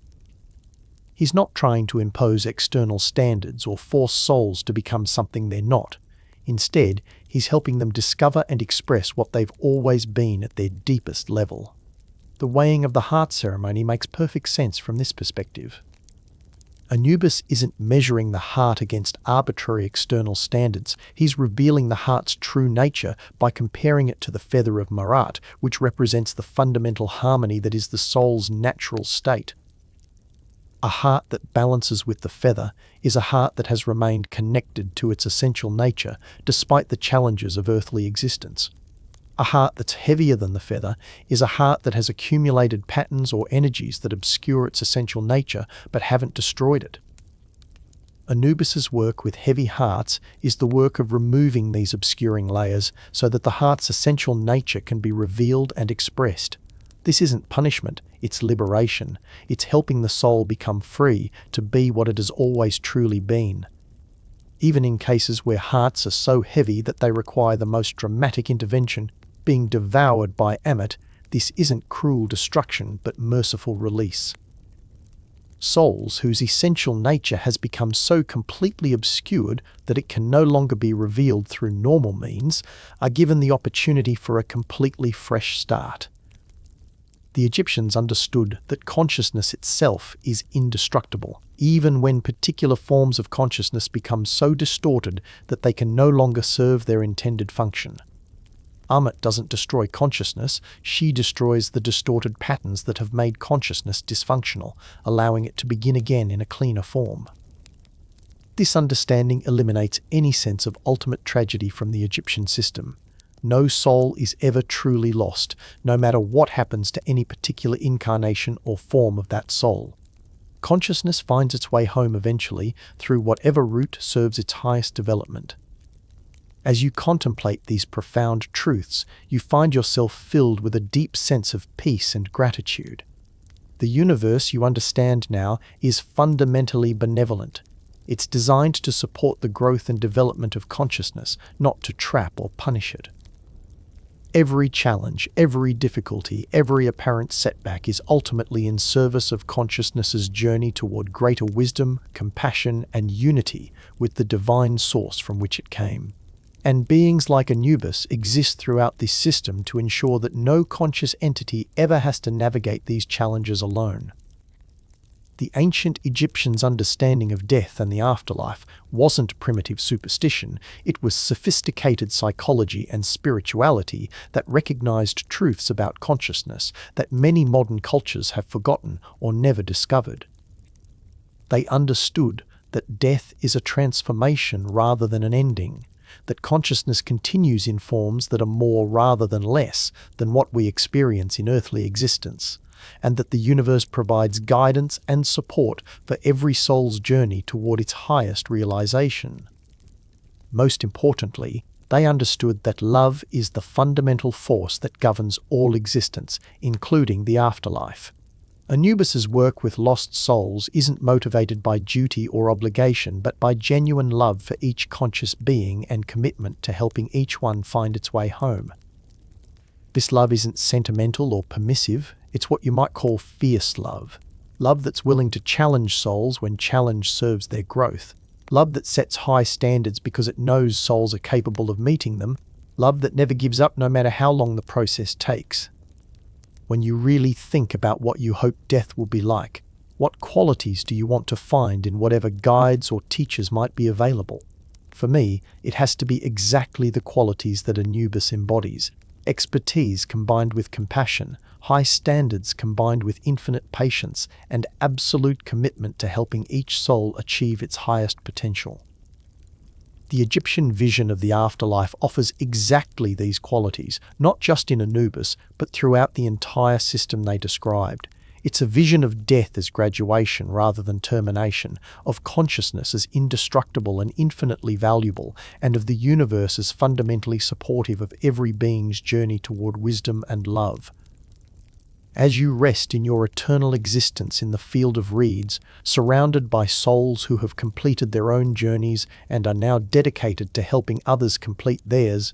He's not trying to impose external standards or force souls to become something they're not. Instead, he's helping them discover and express what they've always been at their deepest level. The weighing of the heart ceremony makes perfect sense from this perspective. Anubis isn't measuring the heart against arbitrary external standards. He's revealing the heart's true nature by comparing it to the feather of Marat, which represents the fundamental harmony that is the soul's natural state. A heart that balances with the feather is a heart that has remained connected to its essential nature despite the challenges of earthly existence. A heart that's heavier than the feather is a heart that has accumulated patterns or energies that obscure its essential nature but haven't destroyed it. Anubis's work with heavy hearts is the work of removing these obscuring layers so that the heart's essential nature can be revealed and expressed. This isn't punishment, it's liberation. It's helping the soul become free to be what it has always truly been. Even in cases where hearts are so heavy that they require the most dramatic intervention, being devoured by Ammit, this isn't cruel destruction but merciful release. Souls whose essential nature has become so completely obscured that it can no longer be revealed through normal means are given the opportunity for a completely fresh start. The Egyptians understood that consciousness itself is indestructible, even when particular forms of consciousness become so distorted that they can no longer serve their intended function. Ammit doesn't destroy consciousness, she destroys the distorted patterns that have made consciousness dysfunctional, allowing it to begin again in a cleaner form. This understanding eliminates any sense of ultimate tragedy from the Egyptian system. No soul is ever truly lost, no matter what happens to any particular incarnation or form of that soul. Consciousness finds its way home eventually through whatever route serves its highest development. As you contemplate these profound truths, you find yourself filled with a deep sense of peace and gratitude. The universe, you understand now, is fundamentally benevolent. It's designed to support the growth and development of consciousness, not to trap or punish it. Every challenge, every difficulty, every apparent setback is ultimately in service of consciousness's journey toward greater wisdom, compassion, and unity with the divine source from which it came. And beings like Anubis exist throughout this system to ensure that no conscious entity ever has to navigate these challenges alone. The ancient Egyptians' understanding of death and the afterlife wasn't primitive superstition, it was sophisticated psychology and spirituality that recognized truths about consciousness that many modern cultures have forgotten or never discovered. They understood that death is a transformation rather than an ending, that consciousness continues in forms that are more rather than less than what we experience in earthly existence, and that the universe provides guidance and support for every soul's journey toward its highest realization. Most importantly, they understood that love is the fundamental force that governs all existence, including the afterlife. Anubis's work with lost souls isn't motivated by duty or obligation, but by genuine love for each conscious being and commitment to helping each one find its way home. This love isn't sentimental or permissive, it's what you might call fierce love. Love that's willing to challenge souls when challenge serves their growth. Love that sets high standards because it knows souls are capable of meeting them. Love that never gives up no matter how long the process takes. When you really think about what you hope death will be like, what qualities do you want to find in whatever guides or teachers might be available? For me, it has to be exactly the qualities that Anubis embodies. Expertise combined with compassion, high standards combined with infinite patience, and absolute commitment to helping each soul achieve its highest potential. The Egyptian vision of the afterlife offers exactly these qualities, not just in Anubis, but throughout the entire system they described. It's a vision of death as graduation rather than termination, of consciousness as indestructible and infinitely valuable, and of the universe as fundamentally supportive of every being's journey toward wisdom and love. As you rest in your eternal existence in the field of reeds, surrounded by souls who have completed their own journeys and are now dedicated to helping others complete theirs,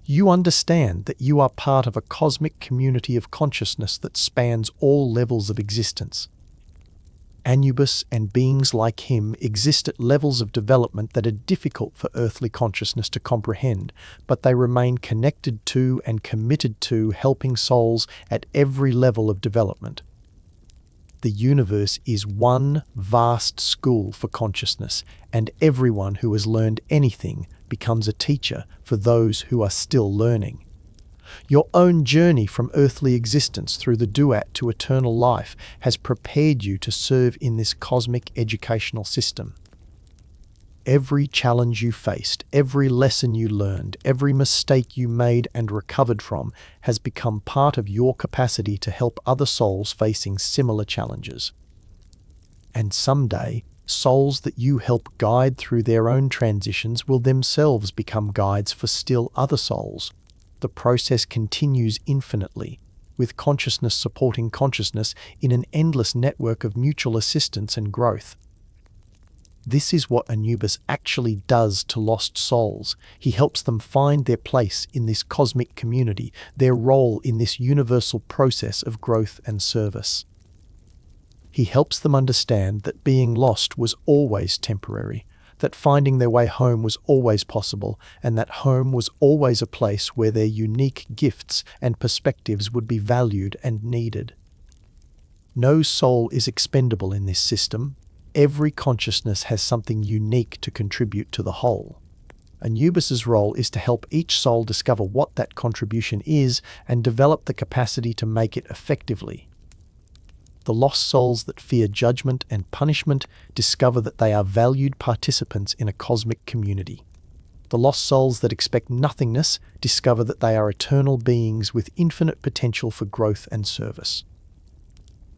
you understand that you are part of a cosmic community of consciousness that spans all levels of existence. Anubis and beings like him exist at levels of development that are difficult for earthly consciousness to comprehend, but they remain connected to and committed to helping souls at every level of development. The universe is one vast school for consciousness, and everyone who has learned anything becomes a teacher for those who are still learning. Your own journey from earthly existence through the Duat to eternal life has prepared you to serve in this cosmic educational system. Every challenge you faced, every lesson you learned, every mistake you made and recovered from has become part of your capacity to help other souls facing similar challenges. And someday, souls that you help guide through their own transitions will themselves become guides for still other souls. The process continues infinitely, with consciousness supporting consciousness in an endless network of mutual assistance and growth. This is what Anubis actually does to lost souls. He helps them find their place in this cosmic community, their role in this universal process of growth and service. He helps them understand that being lost was always temporary, that finding their way home was always possible, and that home was always a place where their unique gifts and perspectives would be valued and needed. No soul is expendable in this system. Every consciousness has something unique to contribute to the whole. Anubis's role is to help each soul discover what that contribution is and develop the capacity to make it effectively. The lost souls that fear judgment and punishment discover that they are valued participants in a cosmic community. The lost souls that expect nothingness discover that they are eternal beings with infinite potential for growth and service.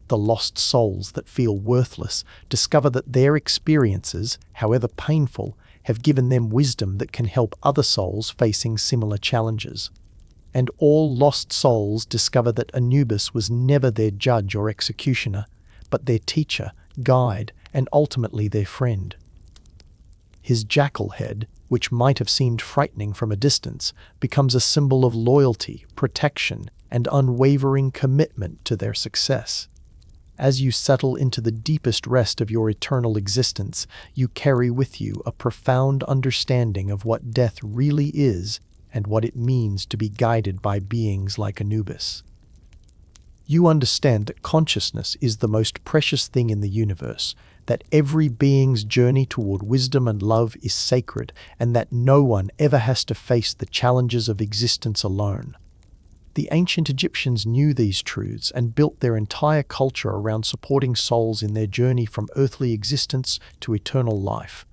The lost souls that feel worthless discover that their experiences, however painful, have given them wisdom that can help other souls facing similar challenges. And all lost souls discover that Anubis was never their judge or executioner, but their teacher, guide, and ultimately their friend. His jackal head, which might have seemed frightening from a distance, becomes a symbol of loyalty, protection, and unwavering commitment to their success. As you settle into the deepest rest of your eternal existence, you carry with you a profound understanding of what death really is and what it means to be guided by beings like Anubis. You understand that consciousness is the most precious thing in the universe, that every being's journey toward wisdom and love is sacred, and that no one ever has to face the challenges of existence alone. The ancient Egyptians knew these truths and built their entire culture around supporting souls in their journey from earthly existence to eternal life.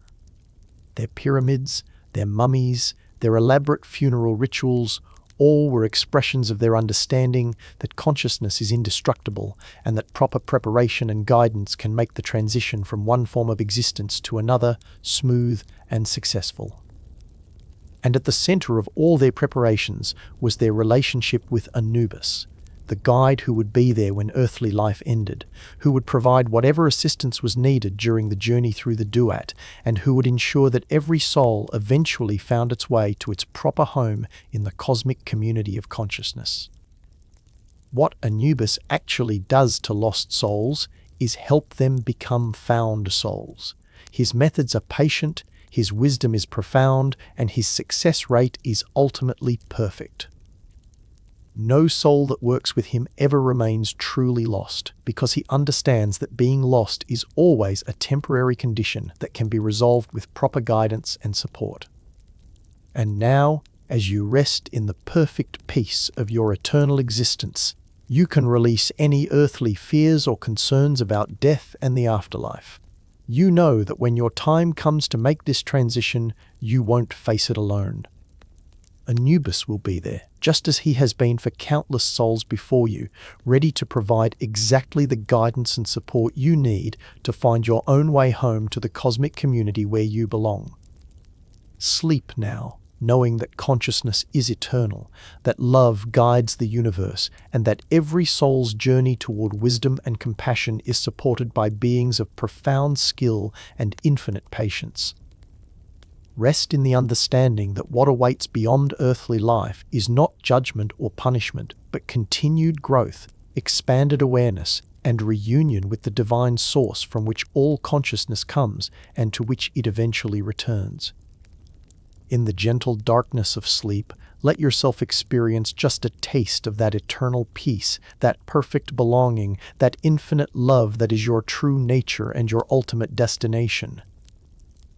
Their pyramids, their mummies, their elaborate funeral rituals, all were expressions of their understanding that consciousness is indestructible and that proper preparation and guidance can make the transition from one form of existence to another smooth and successful. And at the center of all their preparations was their relationship with Anubis, the guide who would be there when earthly life ended, who would provide whatever assistance was needed during the journey through the Duat, and who would ensure that every soul eventually found its way to its proper home in the cosmic community of consciousness. What Anubis actually does to lost souls is help them become found souls. His methods are patient, his wisdom is profound, and his success rate is ultimately perfect. No soul that works with him ever remains truly lost, because he understands that being lost is always a temporary condition that can be resolved with proper guidance and support. And now, as you rest in the perfect peace of your eternal existence, you can release any earthly fears or concerns about death and the afterlife. You know that when your time comes to make this transition, you won't face it alone. Anubis will be there, just as he has been for countless souls before you, ready to provide exactly the guidance and support you need to find your own way home to the cosmic community where you belong. Sleep now, knowing that consciousness is eternal, that love guides the universe, and that every soul's journey toward wisdom and compassion is supported by beings of profound skill and infinite patience. Rest in the understanding that what awaits beyond earthly life is not judgment or punishment, but continued growth, expanded awareness, and reunion with the divine source from which all consciousness comes and to which it eventually returns. In the gentle darkness of sleep, let yourself experience just a taste of that eternal peace, that perfect belonging, that infinite love that is your true nature and your ultimate destination.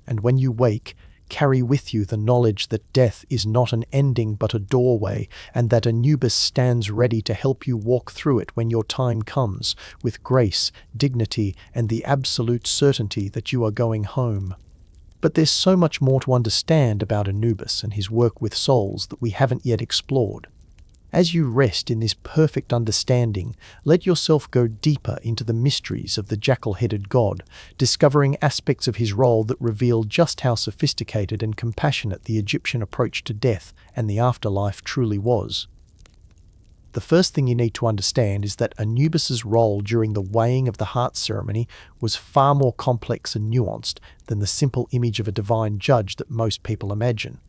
And when you wake, carry with you the knowledge that death is not an ending but a doorway, and that Anubis stands ready to help you walk through it when your time comes, with grace, dignity, and the absolute certainty that you are going home. But there's so much more to understand about Anubis and his work with souls that we haven't yet explored. As you rest in this perfect understanding, let yourself go deeper into the mysteries of the jackal-headed god, discovering aspects of his role that reveal just how sophisticated and compassionate the Egyptian approach to death and the afterlife truly was. The first thing you need to understand is that Anubis's role during the weighing of the heart ceremony was far more complex and nuanced than the simple image of a divine judge that most people imagine.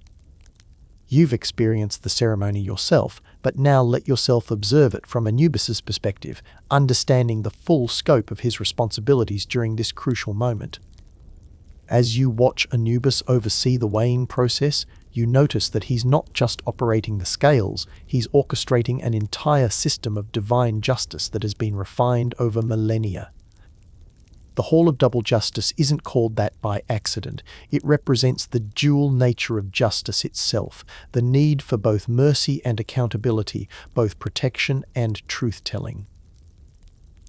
You've experienced the ceremony yourself, but now let yourself observe it from Anubis's perspective, understanding the full scope of his responsibilities during this crucial moment. As you watch Anubis oversee the weighing process, you notice that he's not just operating the scales, he's orchestrating an entire system of divine justice that has been refined over millennia. The Hall of Double Justice isn't called that by accident. It represents the dual nature of justice itself, the need for both mercy and accountability, both protection and truth-telling.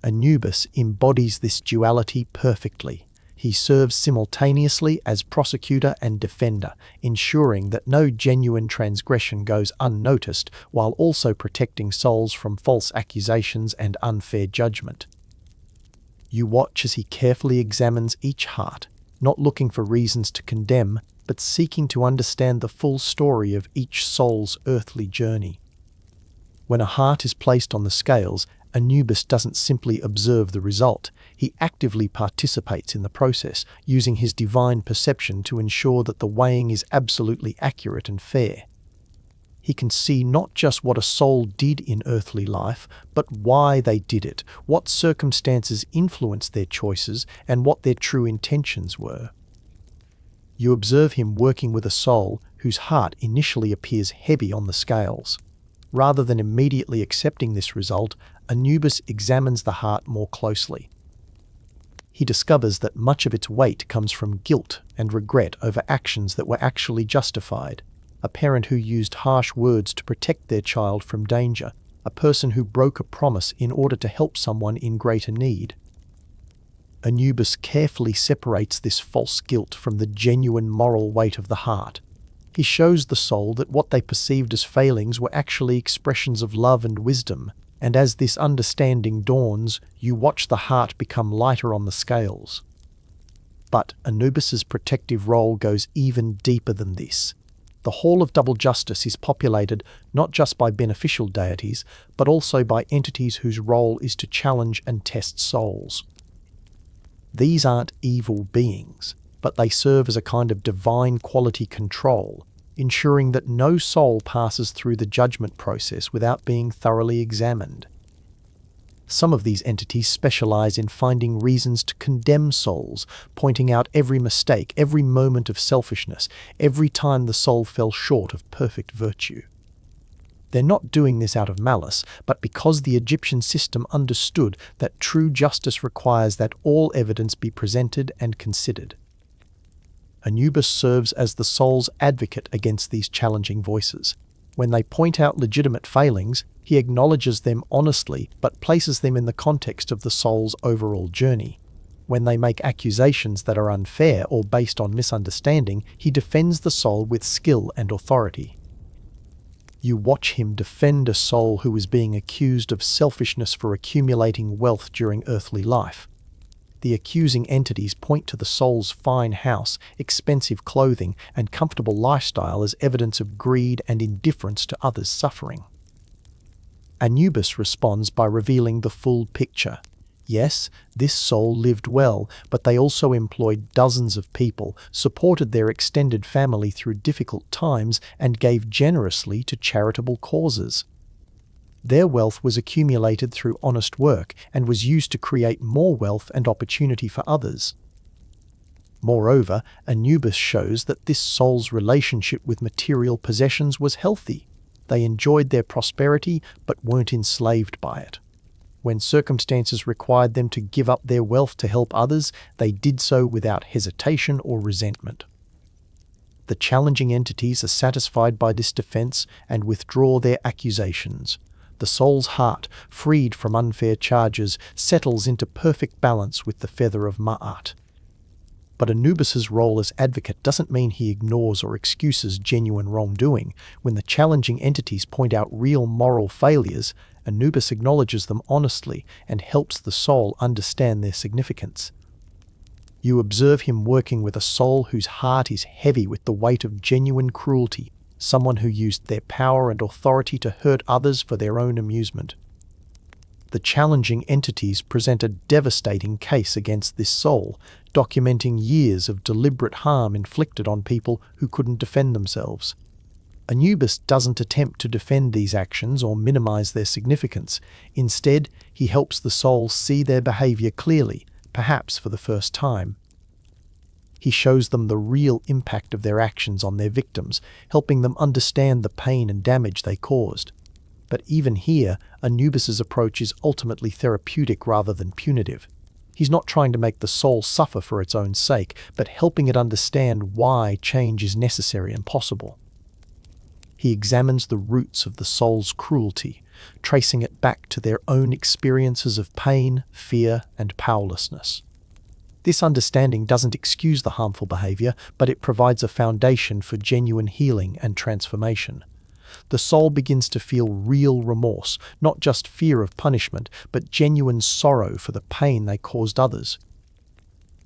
Anubis embodies this duality perfectly. He serves simultaneously as prosecutor and defender, ensuring that no genuine transgression goes unnoticed, while also protecting souls from false accusations and unfair judgment. You watch as he carefully examines each heart, not looking for reasons to condemn, but seeking to understand the full story of each soul's earthly journey. When a heart is placed on the scales, Anubis doesn't simply observe the result, he actively participates in the process, using his divine perception to ensure that the weighing is absolutely accurate and fair. He can see not just what a soul did in earthly life, but why they did it, what circumstances influenced their choices, and what their true intentions were. You observe him working with a soul whose heart initially appears heavy on the scales. Rather than immediately accepting this result, Anubis examines the heart more closely. He discovers that much of its weight comes from guilt and regret over actions that were actually justified. A parent who used harsh words to protect their child from danger, a person who broke a promise in order to help someone in greater need. Anubis carefully separates this false guilt from the genuine moral weight of the heart. He shows the soul that what they perceived as failings were actually expressions of love and wisdom, and as this understanding dawns, you watch the heart become lighter on the scales. But Anubis's protective role goes even deeper than this. The Hall of Double Justice is populated not just by beneficial deities, but also by entities whose role is to challenge and test souls. These aren't evil beings, but they serve as a kind of divine quality control, ensuring that no soul passes through the judgment process without being thoroughly examined. Some of these entities specialize in finding reasons to condemn souls, pointing out every mistake, every moment of selfishness, every time the soul fell short of perfect virtue. They're not doing this out of malice, but because the Egyptian system understood that true justice requires that all evidence be presented and considered. Anubis serves as the soul's advocate against these challenging voices. When they point out legitimate failings, he acknowledges them honestly but places them in the context of the soul's overall journey. When they make accusations that are unfair or based on misunderstanding, he defends the soul with skill and authority. You watch him defend a soul who is being accused of selfishness for accumulating wealth during earthly life. The accusing entities point to the soul's fine house, expensive clothing, and comfortable lifestyle as evidence of greed and indifference to others' suffering. Anubis responds by revealing the full picture. Yes, this soul lived well, but they also employed dozens of people, supported their extended family through difficult times, and gave generously to charitable causes. Their wealth was accumulated through honest work and was used to create more wealth and opportunity for others. Moreover, Anubis shows that this soul's relationship with material possessions was healthy. They enjoyed their prosperity but weren't enslaved by it. When circumstances required them to give up their wealth to help others, they did so without hesitation or resentment. The challenging entities are satisfied by this defense and withdraw their accusations. The soul's heart, freed from unfair charges, settles into perfect balance with the feather of Ma'at. But Anubis's role as advocate doesn't mean he ignores or excuses genuine wrongdoing. When the challenging entities point out real moral failures, Anubis acknowledges them honestly and helps the soul understand their significance. You observe him working with a soul whose heart is heavy with the weight of genuine cruelty, someone who used their power and authority to hurt others for their own amusement. The challenging entities present a devastating case against this soul, documenting years of deliberate harm inflicted on people who couldn't defend themselves. Anubis doesn't attempt to defend these actions or minimize their significance. Instead, he helps the soul see their behavior clearly, perhaps for the first time. He shows them the real impact of their actions on their victims, helping them understand the pain and damage they caused. But even here, Anubis's approach is ultimately therapeutic rather than punitive. He's not trying to make the soul suffer for its own sake, but helping it understand why change is necessary and possible. He examines the roots of the soul's cruelty, tracing it back to their own experiences of pain, fear, and powerlessness. This understanding doesn't excuse the harmful behavior, but it provides a foundation for genuine healing and transformation. The soul begins to feel real remorse, not just fear of punishment, but genuine sorrow for the pain they caused others.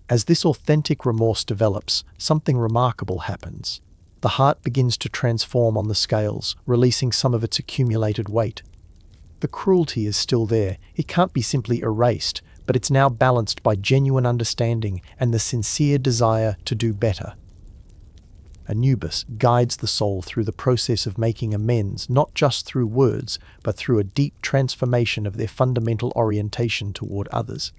As this authentic remorse develops, something remarkable happens. The heart begins to transform on the scales, releasing some of its accumulated weight. The cruelty is still there. It can't be simply erased, but it's now balanced by genuine understanding and the sincere desire to do better. Anubis guides the soul through the process of making amends, not just through words, but through a deep transformation of their fundamental orientation toward others.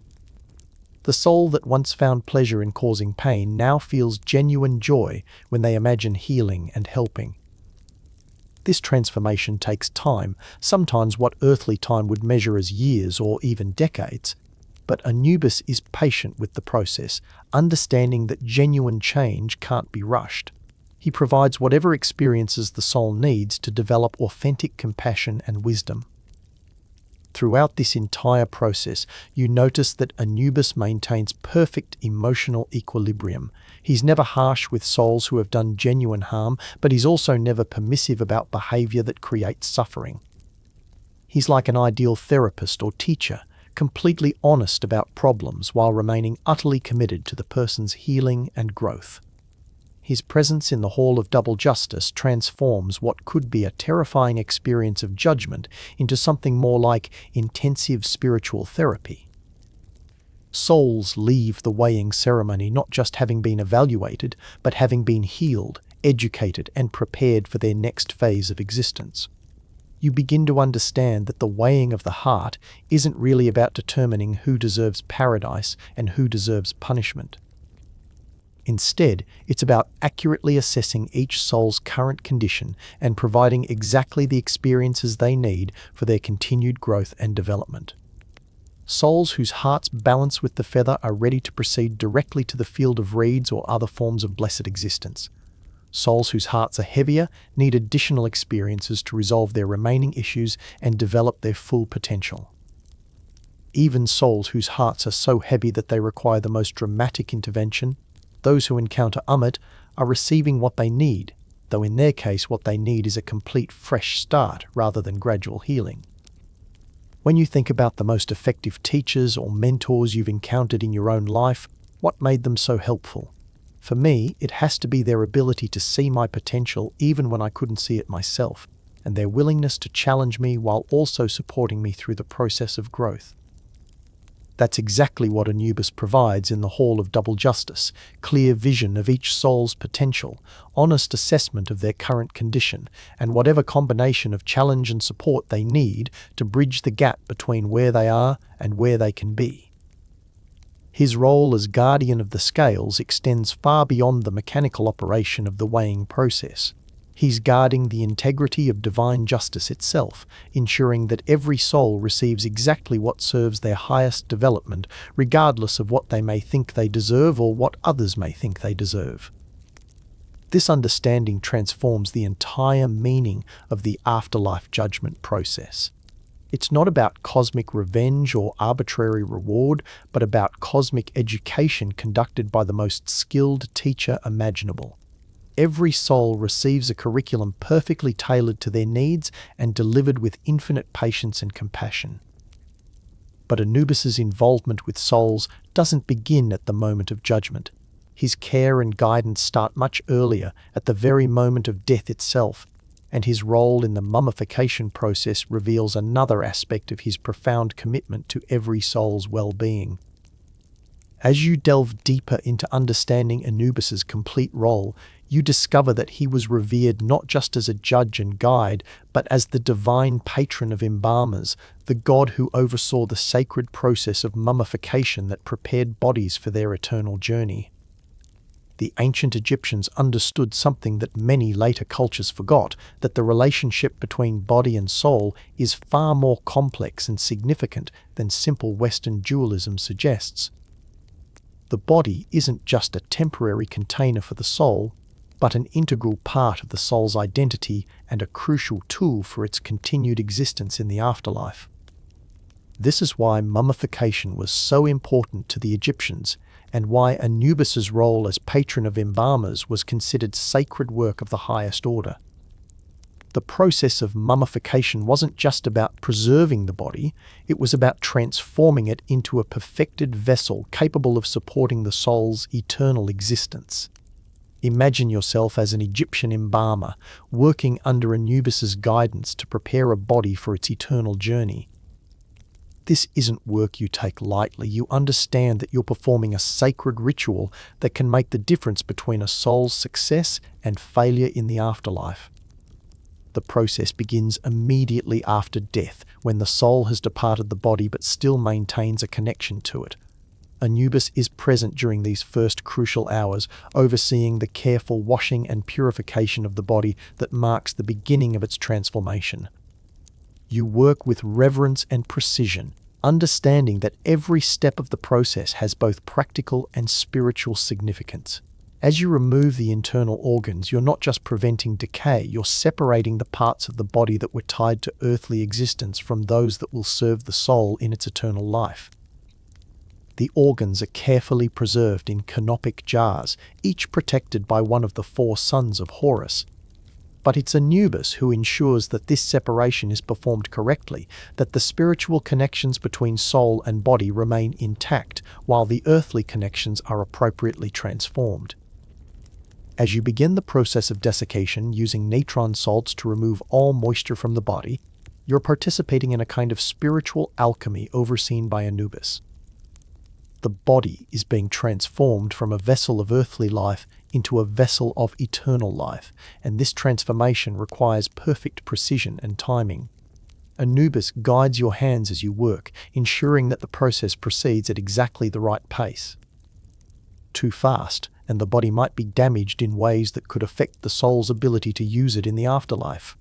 The soul that once found pleasure in causing pain now feels genuine joy when they imagine healing and helping. This transformation takes time, sometimes what earthly time would measure as years or even decades. But Anubis is patient with the process, understanding that genuine change can't be rushed. He provides whatever experiences the soul needs to develop authentic compassion and wisdom. Throughout this entire process, you notice that Anubis maintains perfect emotional equilibrium. He's never harsh with souls who have done genuine harm, but he's also never permissive about behavior that creates suffering. He's like an ideal therapist or teacher, completely honest about problems while remaining utterly committed to the person's healing and growth. His presence in the Hall of Double Justice transforms what could be a terrifying experience of judgment into something more like intensive spiritual therapy. Souls leave the weighing ceremony not just having been evaluated, but having been healed, educated, and prepared for their next phase of existence. You begin to understand that the weighing of the heart isn't really about determining who deserves paradise and who deserves punishment. Instead, it's about accurately assessing each soul's current condition and providing exactly the experiences they need for their continued growth and development. Souls whose hearts balance with the feather are ready to proceed directly to the field of reeds or other forms of blessed existence. Souls whose hearts are heavier need additional experiences to resolve their remaining issues and develop their full potential. Even souls whose hearts are so heavy that they require the most dramatic intervention, those who encounter Ammit, are receiving what they need, though in their case what they need is a complete fresh start rather than gradual healing. When you think about the most effective teachers or mentors you've encountered in your own life, what made them so helpful? For me, it has to be their ability to see my potential even when I couldn't see it myself, and their willingness to challenge me while also supporting me through the process of growth. That's exactly what Anubis provides in the Hall of Double Justice: clear vision of each soul's potential, honest assessment of their current condition, and whatever combination of challenge and support they need to bridge the gap between where they are and where they can be. His role as guardian of the scales extends far beyond the mechanical operation of the weighing process. He's guarding the integrity of divine justice itself, ensuring that every soul receives exactly what serves their highest development, regardless of what they may think they deserve or what others may think they deserve. This understanding transforms the entire meaning of the afterlife judgment process. It's not about cosmic revenge or arbitrary reward, but about cosmic education conducted by the most skilled teacher imaginable. Every soul receives a curriculum perfectly tailored to their needs and delivered with infinite patience and compassion. But Anubis's involvement with souls doesn't begin at the moment of judgment. His care and guidance start much earlier, at the very moment of death itself, and his role in the mummification process reveals another aspect of his profound commitment to every soul's well-being. As you delve deeper into understanding Anubis's complete role, you discover that he was revered not just as a judge and guide, but as the divine patron of embalmers, the god who oversaw the sacred process of mummification that prepared bodies for their eternal journey. The ancient Egyptians understood something that many later cultures forgot, that the relationship between body and soul is far more complex and significant than simple Western dualism suggests. The body isn't just a temporary container for the soul, but an integral part of the soul's identity and a crucial tool for its continued existence in the afterlife. This is why mummification was so important to the Egyptians, and why Anubis's role as patron of embalmers was considered sacred work of the highest order. The process of mummification wasn't just about preserving the body, it was about transforming it into a perfected vessel capable of supporting the soul's eternal existence. Imagine yourself as an Egyptian embalmer, working under Anubis's guidance to prepare a body for its eternal journey. This isn't work you take lightly. You understand that you're performing a sacred ritual that can make the difference between a soul's success and failure in the afterlife. The process begins immediately after death, when the soul has departed the body but still maintains a connection to it. Anubis is present during these first crucial hours, overseeing the careful washing and purification of the body that marks the beginning of its transformation. You work with reverence and precision, understanding that every step of the process has both practical and spiritual significance. As you remove the internal organs, you're not just preventing decay, you're separating the parts of the body that were tied to earthly existence from those that will serve the soul in its eternal life. The organs are carefully preserved in canopic jars, each protected by one of the 4 sons of Horus. But it's Anubis who ensures that this separation is performed correctly, that the spiritual connections between soul and body remain intact, while the earthly connections are appropriately transformed. As you begin the process of desiccation using natron salts to remove all moisture from the body, you're participating in a kind of spiritual alchemy overseen by Anubis. The body is being transformed from a vessel of earthly life into a vessel of eternal life, and this transformation requires perfect precision and timing. Anubis guides your hands as you work, ensuring that the process proceeds at exactly the right pace. Too fast, and the body might be damaged in ways that could affect the soul's ability to use it in the afterlife.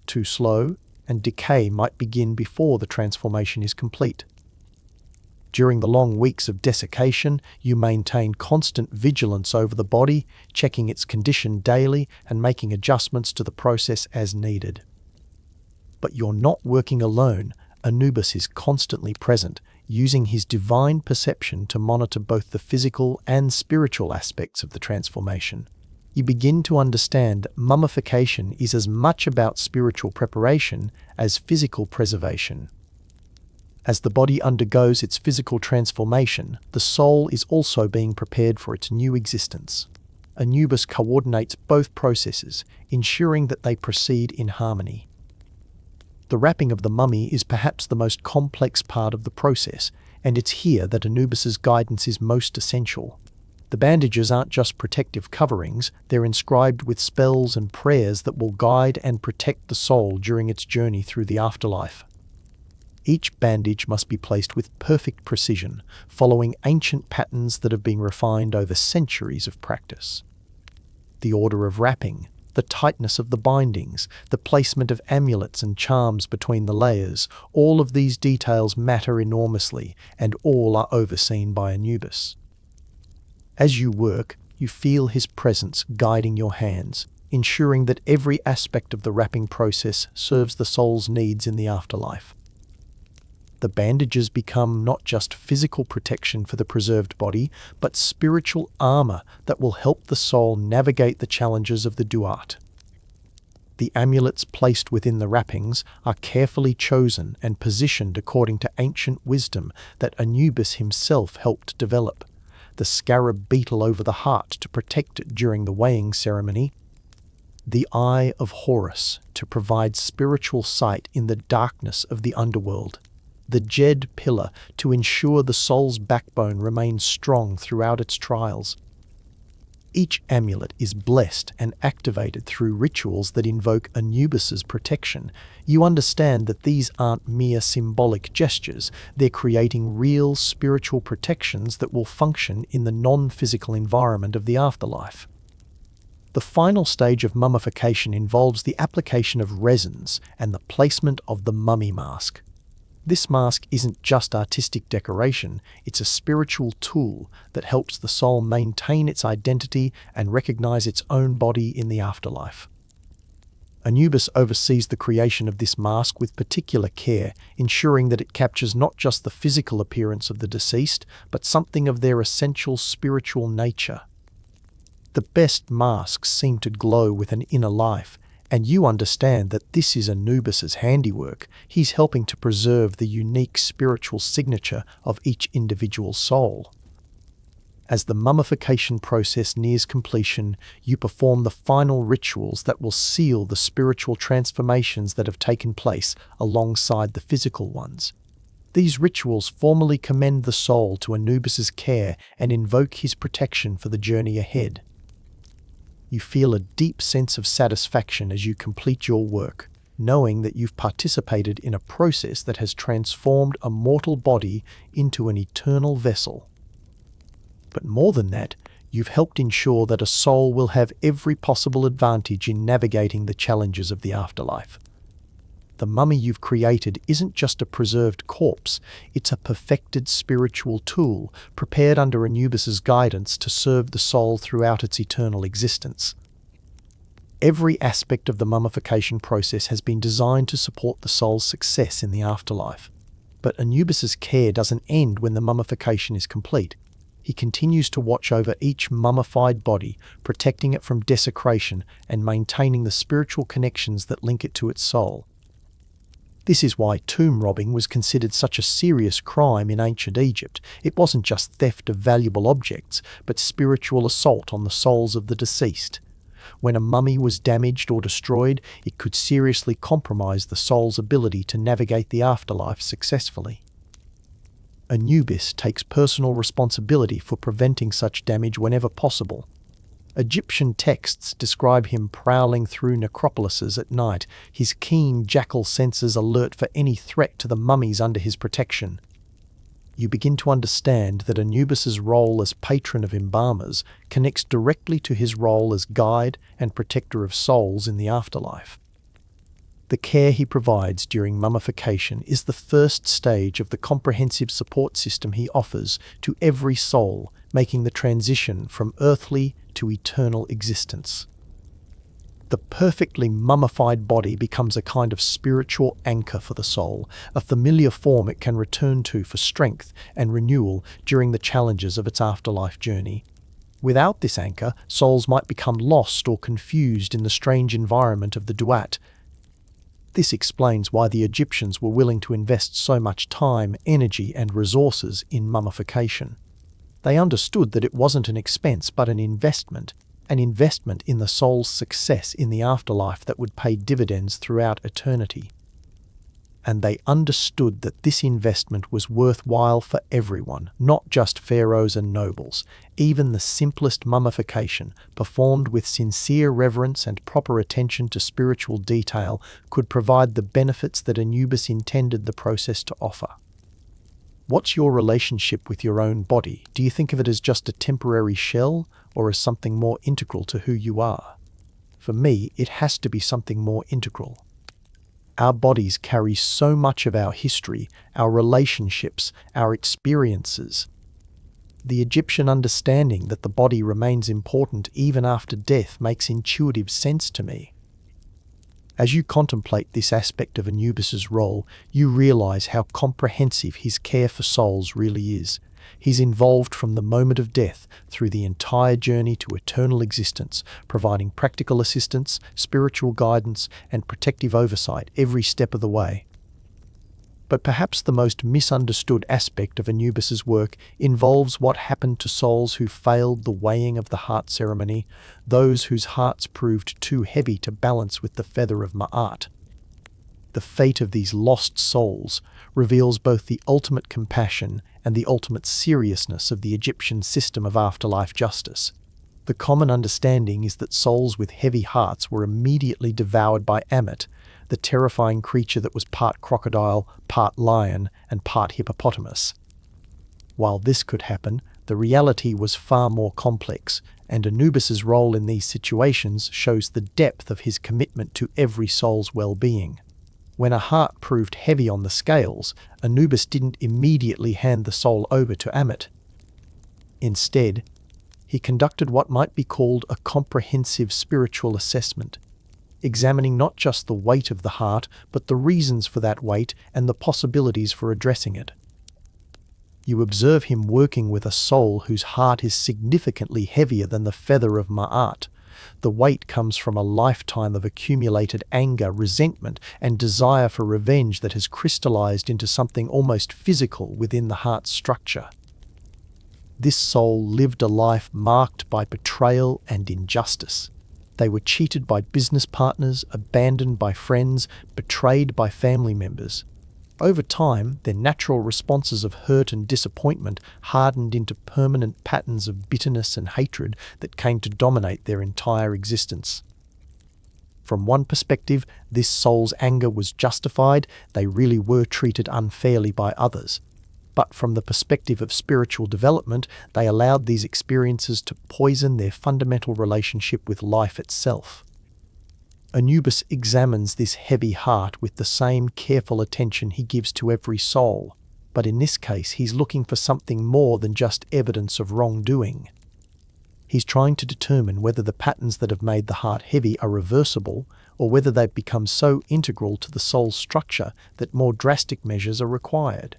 Too slow, and decay might begin before the transformation is complete. During the long weeks of desiccation, you maintain constant vigilance over the body, checking its condition daily and making adjustments to the process as needed. But you're not working alone. Anubis is constantly present, using his divine perception to monitor both the physical and spiritual aspects of the transformation. You begin to understand that mummification is as much about spiritual preparation as physical preservation. As the body undergoes its physical transformation, the soul is also being prepared for its new existence. Anubis coordinates both processes, ensuring that they proceed in harmony. The wrapping of the mummy is perhaps the most complex part of the process, and it's here that Anubis's guidance is most essential. The bandages aren't just protective coverings, they're inscribed with spells and prayers that will guide and protect the soul during its journey through the afterlife. Each bandage must be placed with perfect precision, following ancient patterns that have been refined over centuries of practice. The order of wrapping, the tightness of the bindings, the placement of amulets and charms between the layers, all of these details matter enormously, and all are overseen by Anubis. As you work, you feel his presence guiding your hands, ensuring that every aspect of the wrapping process serves the soul's needs in the afterlife. The bandages become not just physical protection for the preserved body, but spiritual armor that will help the soul navigate the challenges of the Duat. The amulets placed within the wrappings are carefully chosen and positioned according to ancient wisdom that Anubis himself helped develop. The scarab beetle over the heart to protect it during the weighing ceremony. The eye of Horus to provide spiritual sight in the darkness of the underworld. The Jed pillar to ensure the soul's backbone remains strong throughout its trials. Each amulet is blessed and activated through rituals that invoke Anubis's protection. You understand that these aren't mere symbolic gestures, they're creating real spiritual protections that will function in the non-physical environment of the afterlife. The final stage of mummification involves the application of resins and the placement of the mummy mask. This mask isn't just artistic decoration, it's a spiritual tool that helps the soul maintain its identity and recognize its own body in the afterlife. Anubis oversees the creation of this mask with particular care, ensuring that it captures not just the physical appearance of the deceased, but something of their essential spiritual nature. The best masks seem to glow with an inner life, and you understand that this is Anubis's handiwork. He's helping to preserve the unique spiritual signature of each individual soul. As the mummification process nears completion, you perform the final rituals that will seal the spiritual transformations that have taken place alongside the physical ones. These rituals formally commend the soul to Anubis's care and invoke his protection for the journey ahead. You feel a deep sense of satisfaction as you complete your work, knowing that you've participated in a process that has transformed a mortal body into an eternal vessel. But more than that, you've helped ensure that a soul will have every possible advantage in navigating the challenges of the afterlife. The mummy you've created isn't just a preserved corpse, it's a perfected spiritual tool, prepared under Anubis's guidance to serve the soul throughout its eternal existence. Every aspect of the mummification process has been designed to support the soul's success in the afterlife. But Anubis's care doesn't end when the mummification is complete. He continues to watch over each mummified body, protecting it from desecration and maintaining the spiritual connections that link it to its soul. This is why tomb robbing was considered such a serious crime in ancient Egypt. It wasn't just theft of valuable objects, but spiritual assault on the souls of the deceased. When a mummy was damaged or destroyed, it could seriously compromise the soul's ability to navigate the afterlife successfully. Anubis takes personal responsibility for preventing such damage whenever possible. Egyptian texts describe him prowling through necropolises at night, his keen jackal senses alert for any threat to the mummies under his protection. You begin to understand that Anubis's role as patron of embalmers connects directly to his role as guide and protector of souls in the afterlife. The care he provides during mummification is the first stage of the comprehensive support system he offers to every soul, making the transition from earthly to eternal existence. The perfectly mummified body becomes a kind of spiritual anchor for the soul, a familiar form it can return to for strength and renewal during the challenges of its afterlife journey. Without this anchor, souls might become lost or confused in the strange environment of the Duat. This explains why the Egyptians were willing to invest so much time, energy, and resources in mummification. They understood that it wasn't an expense but an investment in the soul's success in the afterlife that would pay dividends throughout eternity. And they understood that this investment was worthwhile for everyone, not just pharaohs and nobles. Even the simplest mummification, performed with sincere reverence and proper attention to spiritual detail, could provide the benefits that Anubis intended the process to offer. What's your relationship with your own body? Do you think of it as just a temporary shell, or as something more integral to who you are? For me, it has to be something more integral. Our bodies carry so much of our history, our relationships, our experiences. The Egyptian understanding that the body remains important even after death makes intuitive sense to me. As you contemplate this aspect of Anubis's role, you realize how comprehensive his care for souls really is. He's involved from the moment of death through the entire journey to eternal existence, providing practical assistance, spiritual guidance, and protective oversight every step of the way. But perhaps the most misunderstood aspect of Anubis's work involves what happened to souls who failed the weighing of the heart ceremony, those whose hearts proved too heavy to balance with the feather of Ma'at. The fate of these lost souls reveals both the ultimate compassion and the ultimate seriousness of the Egyptian system of afterlife justice. The common understanding is that souls with heavy hearts were immediately devoured by Ammit, the terrifying creature that was part crocodile, part lion, and part hippopotamus. While this could happen, the reality was far more complex, and Anubis's role in these situations shows the depth of his commitment to every soul's well-being. When a heart proved heavy on the scales, Anubis didn't immediately hand the soul over to Ammit. Instead, he conducted what might be called a comprehensive spiritual assessment, examining not just the weight of the heart, but the reasons for that weight and the possibilities for addressing it. You observe him working with a soul whose heart is significantly heavier than the feather of Ma'at. The weight comes from a lifetime of accumulated anger, resentment, and desire for revenge that has crystallized into something almost physical within the heart's structure. This soul lived a life marked by betrayal and injustice. They were cheated by business partners, abandoned by friends, betrayed by family members. Over time, their natural responses of hurt and disappointment hardened into permanent patterns of bitterness and hatred that came to dominate their entire existence. From one perspective, this soul's anger was justified. They really were treated unfairly by others. But from the perspective of spiritual development, they allowed these experiences to poison their fundamental relationship with life itself. Anubis examines this heavy heart with the same careful attention he gives to every soul, but in this case he's looking for something more than just evidence of wrongdoing. He's trying to determine whether the patterns that have made the heart heavy are reversible, or whether they've become so integral to the soul's structure that more drastic measures are required.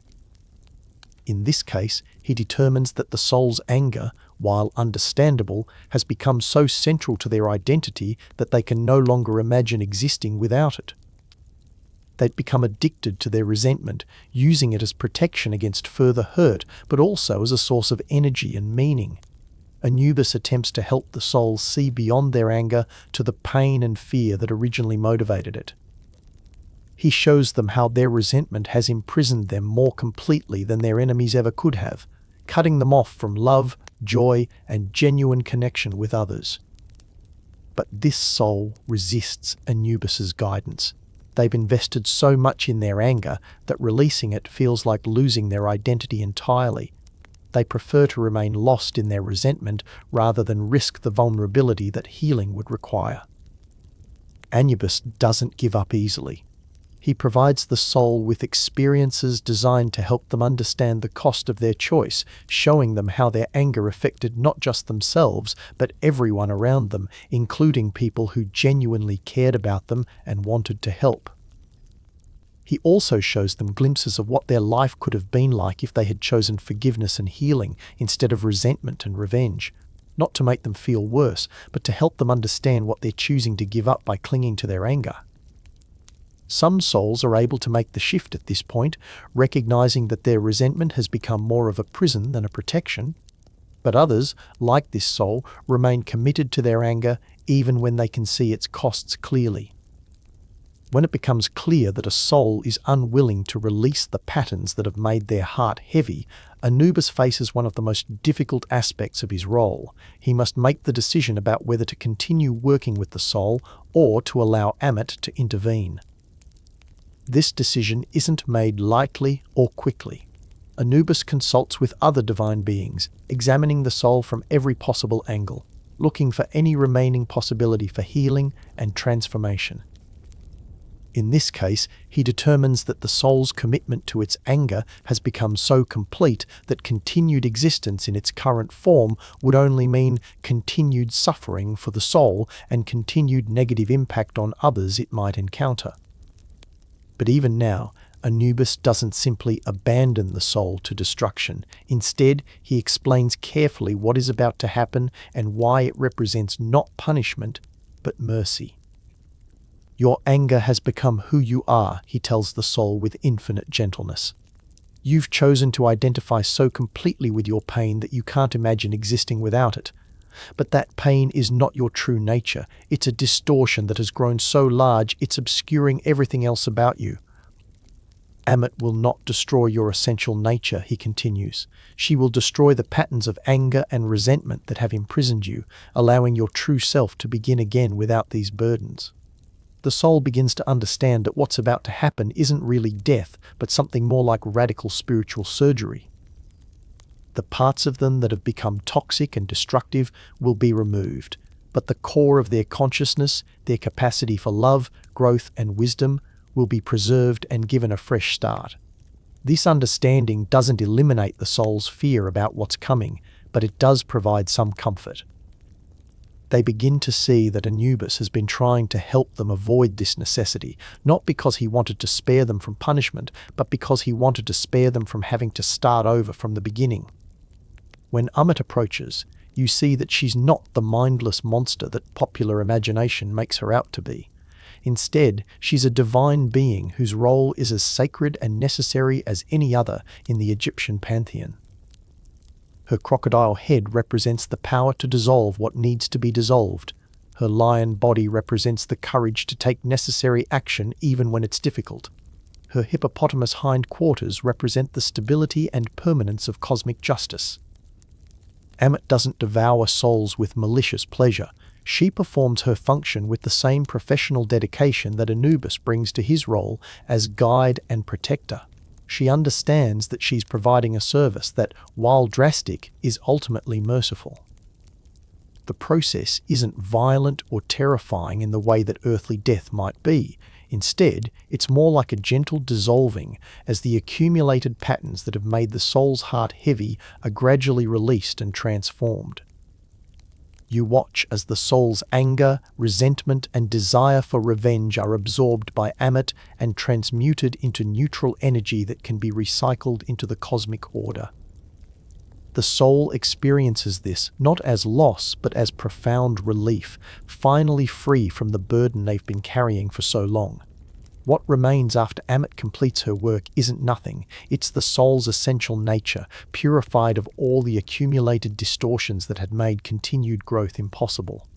In this case, he determines that the soul's anger, while understandable, has become so central to their identity that they can no longer imagine existing without it. They'd become addicted to their resentment, using it as protection against further hurt, but also as a source of energy and meaning. Anubis attempts to help the soul see beyond their anger to the pain and fear that originally motivated it. He shows them how their resentment has imprisoned them more completely than their enemies ever could have, cutting them off from love, joy, and genuine connection with others. But this soul resists Anubis's guidance. They've invested so much in their anger that releasing it feels like losing their identity entirely. They prefer to remain lost in their resentment rather than risk the vulnerability that healing would require. Anubis doesn't give up easily. He provides the soul with experiences designed to help them understand the cost of their choice, showing them how their anger affected not just themselves, but everyone around them, including people who genuinely cared about them and wanted to help. He also shows them glimpses of what their life could have been like if they had chosen forgiveness and healing instead of resentment and revenge, not to make them feel worse, but to help them understand what they're choosing to give up by clinging to their anger. Some souls are able to make the shift at this point, recognizing that their resentment has become more of a prison than a protection. But others, like this soul, remain committed to their anger even when they can see its costs clearly. When it becomes clear that a soul is unwilling to release the patterns that have made their heart heavy, Anubis faces one of the most difficult aspects of his role. He must make the decision about whether to continue working with the soul or to allow Ammit to intervene. This decision isn't made lightly or quickly. Anubis consults with other divine beings, examining the soul from every possible angle, looking for any remaining possibility for healing and transformation. In this case, he determines that the soul's commitment to its anger has become so complete that continued existence in its current form would only mean continued suffering for the soul and continued negative impact on others it might encounter. But even now, Anubis doesn't simply abandon the soul to destruction. Instead, he explains carefully what is about to happen and why it represents not punishment, but mercy. Your anger has become who you are, he tells the soul with infinite gentleness. You've chosen to identify so completely with your pain that you can't imagine existing without it. But that pain is not your true nature. It's a distortion that has grown so large it's obscuring everything else about you. Ammit will not destroy your essential nature, he continues. She will destroy the patterns of anger and resentment that have imprisoned you, allowing your true self to begin again without these burdens. The soul begins to understand that what's about to happen isn't really death, but something more like radical spiritual surgery. The parts of them that have become toxic and destructive will be removed, but the core of their consciousness, their capacity for love, growth, and wisdom, will be preserved and given a fresh start. This understanding doesn't eliminate the soul's fear about what's coming, but it does provide some comfort. They begin to see that Anubis has been trying to help them avoid this necessity, not because he wanted to spare them from punishment, but because he wanted to spare them from having to start over from the beginning. When Ammit approaches, you see that she's not the mindless monster that popular imagination makes her out to be. Instead, she's a divine being whose role is as sacred and necessary as any other in the Egyptian pantheon. Her crocodile head represents the power to dissolve what needs to be dissolved. Her lion body represents the courage to take necessary action even when it's difficult. Her hippopotamus hindquarters represent the stability and permanence of cosmic justice. Ammit doesn't devour souls with malicious pleasure. She performs her function with the same professional dedication that Anubis brings to his role as guide and protector. She understands that she's providing a service that, while drastic, is ultimately merciful. The process isn't violent or terrifying in the way that earthly death might be. Instead, it's more like a gentle dissolving as the accumulated patterns that have made the soul's heart heavy are gradually released and transformed. You watch as the soul's anger, resentment, and desire for revenge are absorbed by Ammit and transmuted into neutral energy that can be recycled into the cosmic order. The soul experiences this not as loss but as profound relief, finally free from the burden they've been carrying for so long. What remains after Ammit completes her work isn't nothing. It's the soul's essential nature, purified of all the accumulated distortions that had made continued growth impossible.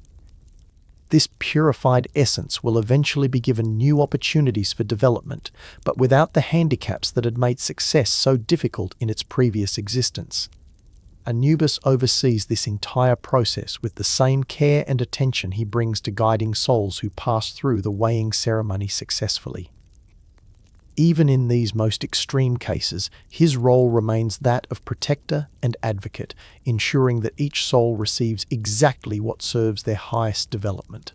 This purified essence will eventually be given new opportunities for development, but without the handicaps that had made success so difficult in its previous existence. Anubis oversees this entire process with the same care and attention he brings to guiding souls who pass through the weighing ceremony successfully. Even in these most extreme cases, his role remains that of protector and advocate, ensuring that each soul receives exactly what serves their highest development.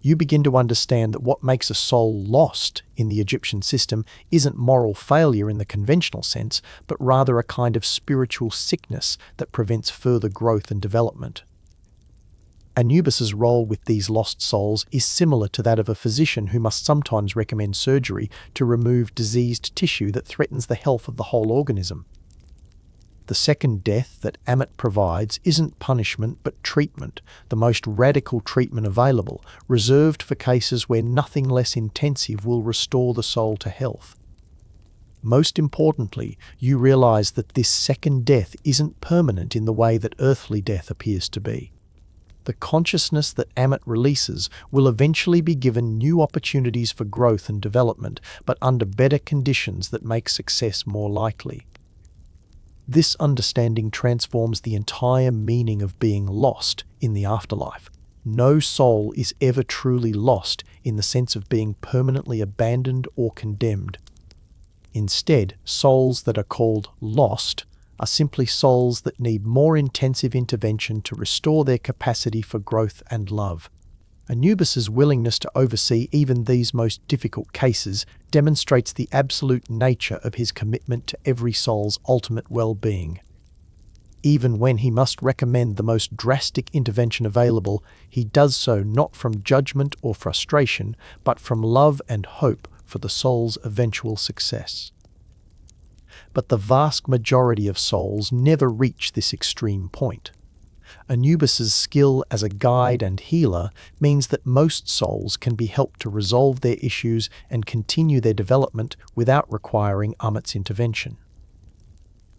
You begin to understand that what makes a soul lost in the Egyptian system isn't moral failure in the conventional sense, but rather a kind of spiritual sickness that prevents further growth and development. Anubis's role with these lost souls is similar to that of a physician who must sometimes recommend surgery to remove diseased tissue that threatens the health of the whole organism. The second death that Ammit provides isn't punishment but treatment, the most radical treatment available, reserved for cases where nothing less intensive will restore the soul to health. Most importantly, you realize that this second death isn't permanent in the way that earthly death appears to be. The consciousness that Ammit releases will eventually be given new opportunities for growth and development, but under better conditions that make success more likely. This understanding transforms the entire meaning of being lost in the afterlife. No soul is ever truly lost in the sense of being permanently abandoned or condemned. Instead, souls that are called lost are simply souls that need more intensive intervention to restore their capacity for growth and love. Anubis's willingness to oversee even these most difficult cases demonstrates the absolute nature of his commitment to every soul's ultimate well-being. Even when he must recommend the most drastic intervention available, he does so not from judgment or frustration, but from love and hope for the soul's eventual success. But the vast majority of souls never reach this extreme point. Anubis's skill as a guide and healer means that most souls can be helped to resolve their issues and continue their development without requiring Ammit's intervention.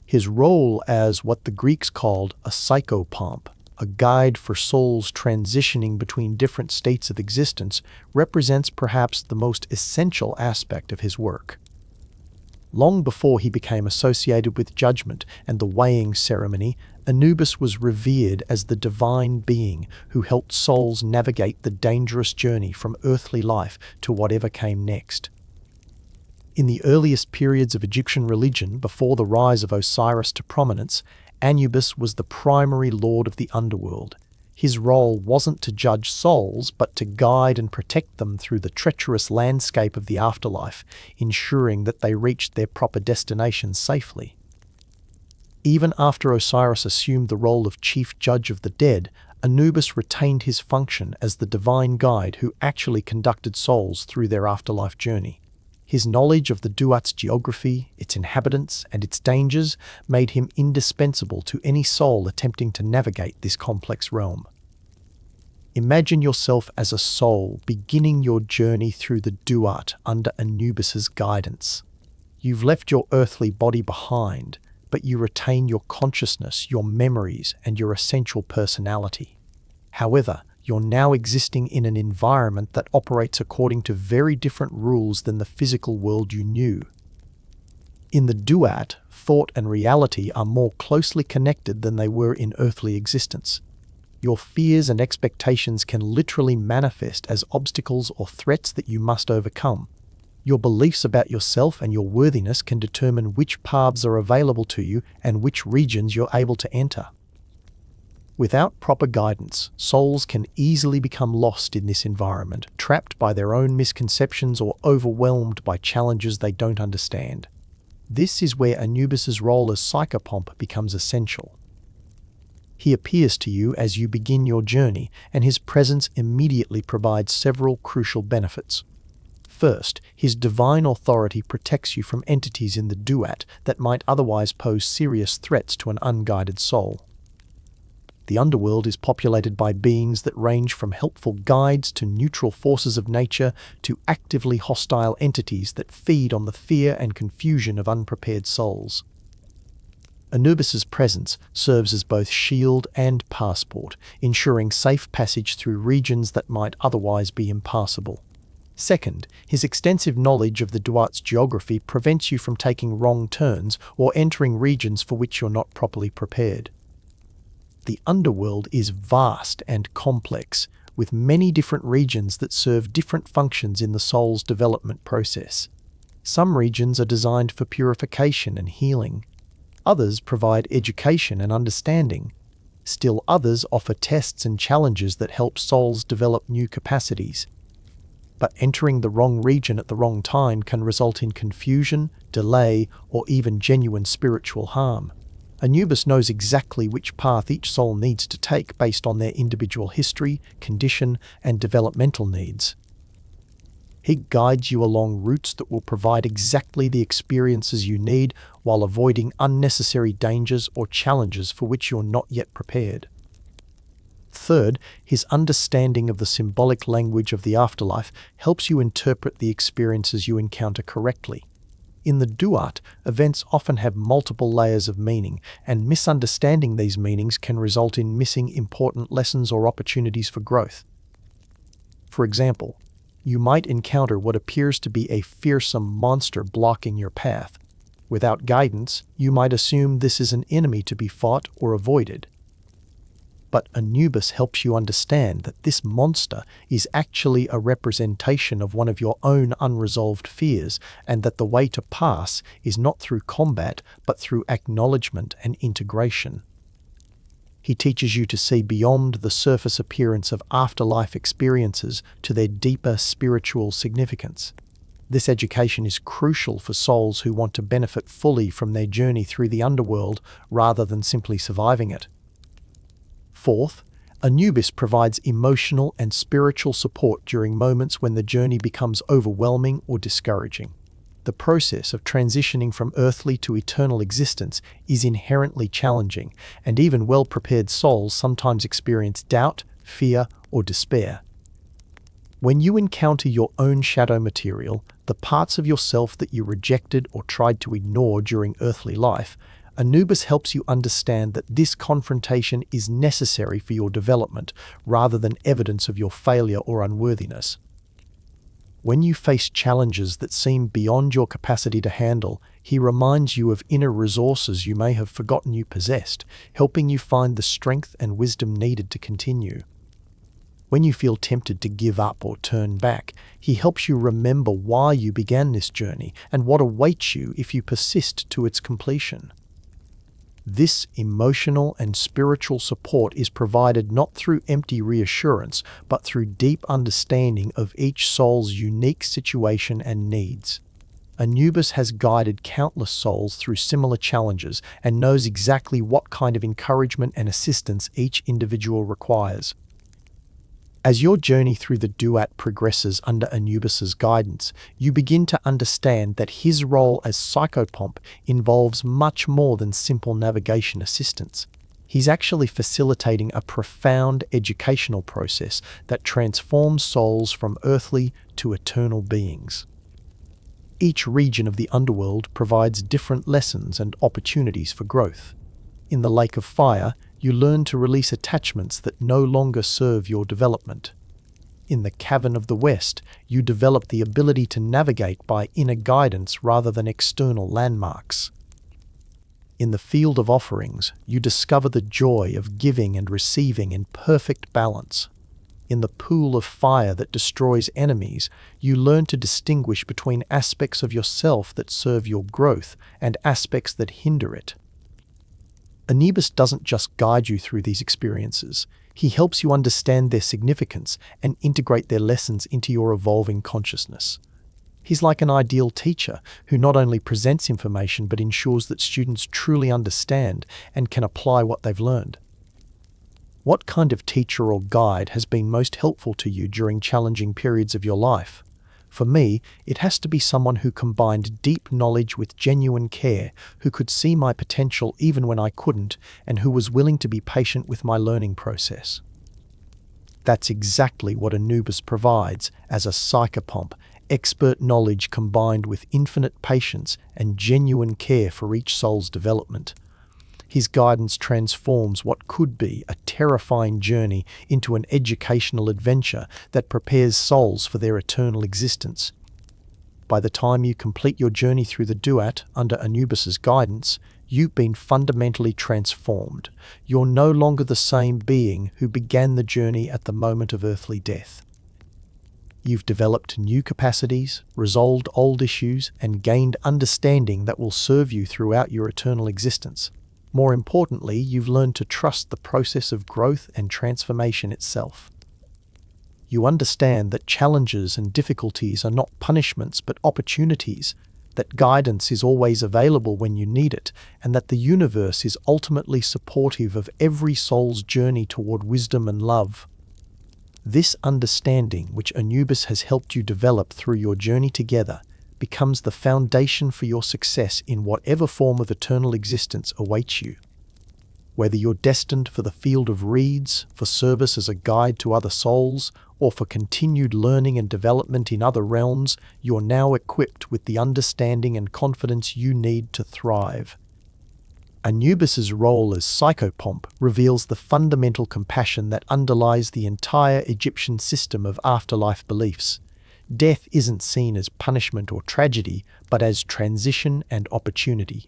His role as what the Greeks called a psychopomp, a guide for souls transitioning between different states of existence, represents perhaps the most essential aspect of his work. Long before he became associated with judgment and the weighing ceremony, Anubis was revered as the divine being who helped souls navigate the dangerous journey from earthly life to whatever came next. In the earliest periods of Egyptian religion, before the rise of Osiris to prominence, Anubis was the primary lord of the underworld. His role wasn't to judge souls, but to guide and protect them through the treacherous landscape of the afterlife, ensuring that they reached their proper destination safely. Even after Osiris assumed the role of chief judge of the dead, Anubis retained his function as the divine guide who actually conducted souls through their afterlife journey. His knowledge of the Duat's geography, its inhabitants, and its dangers made him indispensable to any soul attempting to navigate this complex realm. Imagine yourself as a soul beginning your journey through the Duat under Anubis's guidance. You've left your earthly body behind, but you retain your consciousness, your memories, and your essential personality. However, you're now existing in an environment that operates according to very different rules than the physical world you knew. In the Duat, thought and reality are more closely connected than they were in earthly existence. Your fears and expectations can literally manifest as obstacles or threats that you must overcome. Your beliefs about yourself and your worthiness can determine which paths are available to you and which regions you're able to enter. Without proper guidance, souls can easily become lost in this environment, trapped by their own misconceptions or overwhelmed by challenges they don't understand. This is where Anubis's role as psychopomp becomes essential. He appears to you as you begin your journey, and his presence immediately provides several crucial benefits. First, his divine authority protects you from entities in the Duat that might otherwise pose serious threats to an unguided soul. The underworld is populated by beings that range from helpful guides to neutral forces of nature to actively hostile entities that feed on the fear and confusion of unprepared souls. Anubis's presence serves as both shield and passport, ensuring safe passage through regions that might otherwise be impassable. Second, his extensive knowledge of the Duat's geography prevents you from taking wrong turns or entering regions for which you're not properly prepared. The underworld is vast and complex, with many different regions that serve different functions in the soul's development process. Some regions are designed for purification and healing. Others provide education and understanding. Still others offer tests and challenges that help souls develop new capacities. But entering the wrong region at the wrong time can result in confusion, delay, or even genuine spiritual harm. Anubis knows exactly which path each soul needs to take based on their individual history, condition, and developmental needs. He guides you along routes that will provide exactly the experiences you need while avoiding unnecessary dangers or challenges for which you're not yet prepared. Third, his understanding of the symbolic language of the afterlife helps you interpret the experiences you encounter correctly. In the Duat, events often have multiple layers of meaning, and misunderstanding these meanings can result in missing important lessons or opportunities for growth. For example, you might encounter what appears to be a fearsome monster blocking your path. Without guidance, you might assume this is an enemy to be fought or avoided. But Anubis helps you understand that this monster is actually a representation of one of your own unresolved fears, and that the way to pass is not through combat, but through acknowledgement and integration. He teaches you to see beyond the surface appearance of afterlife experiences to their deeper spiritual significance. This education is crucial for souls who want to benefit fully from their journey through the underworld rather than simply surviving it. Fourth, Anubis provides emotional and spiritual support during moments when the journey becomes overwhelming or discouraging. The process of transitioning from earthly to eternal existence is inherently challenging, and even well-prepared souls sometimes experience doubt, fear, or despair. When you encounter your own shadow material, the parts of yourself that you rejected or tried to ignore during earthly life, Anubis helps you understand that this confrontation is necessary for your development rather than evidence of your failure or unworthiness. When you face challenges that seem beyond your capacity to handle, he reminds you of inner resources you may have forgotten you possessed, helping you find the strength and wisdom needed to continue. When you feel tempted to give up or turn back, he helps you remember why you began this journey and what awaits you if you persist to its completion. This emotional and spiritual support is provided not through empty reassurance, but through deep understanding of each soul's unique situation and needs. Anubis has guided countless souls through similar challenges and knows exactly what kind of encouragement and assistance each individual requires. As your journey through the Duat progresses under Anubis's guidance, you begin to understand that his role as psychopomp involves much more than simple navigation assistance. He's actually facilitating a profound educational process that transforms souls from earthly to eternal beings. Each region of the underworld provides different lessons and opportunities for growth. In the Lake of Fire, you learn to release attachments that no longer serve your development. In the Cavern of the West, you develop the ability to navigate by inner guidance rather than external landmarks. In the Field of Offerings, you discover the joy of giving and receiving in perfect balance. In the Pool of Fire that destroys enemies, you learn to distinguish between aspects of yourself that serve your growth and aspects that hinder it. Anubis doesn't just guide you through these experiences, he helps you understand their significance and integrate their lessons into your evolving consciousness. He's like an ideal teacher who not only presents information but ensures that students truly understand and can apply what they've learned. What kind of teacher or guide has been most helpful to you during challenging periods of your life? For me, it has to be someone who combined deep knowledge with genuine care, who could see my potential even when I couldn't, and who was willing to be patient with my learning process. That's exactly what Anubis provides as a psychopomp, expert knowledge combined with infinite patience and genuine care for each soul's development. His guidance transforms what could be a terrifying journey into an educational adventure that prepares souls for their eternal existence. By the time you complete your journey through the Duat under Anubis's guidance, you've been fundamentally transformed. You're no longer the same being who began the journey at the moment of earthly death. You've developed new capacities, resolved old issues, and gained understanding that will serve you throughout your eternal existence. More importantly, you've learned to trust the process of growth and transformation itself. You understand that challenges and difficulties are not punishments but opportunities, that guidance is always available when you need it, and that the universe is ultimately supportive of every soul's journey toward wisdom and love. This understanding, which Anubis has helped you develop through your journey together, becomes the foundation for your success in whatever form of eternal existence awaits you. Whether you're destined for the field of reeds, for service as a guide to other souls, or for continued learning and development in other realms, you're now equipped with the understanding and confidence you need to thrive. Anubis's role as psychopomp reveals the fundamental compassion that underlies the entire Egyptian system of afterlife beliefs. Death isn't seen as punishment or tragedy, but as transition and opportunity.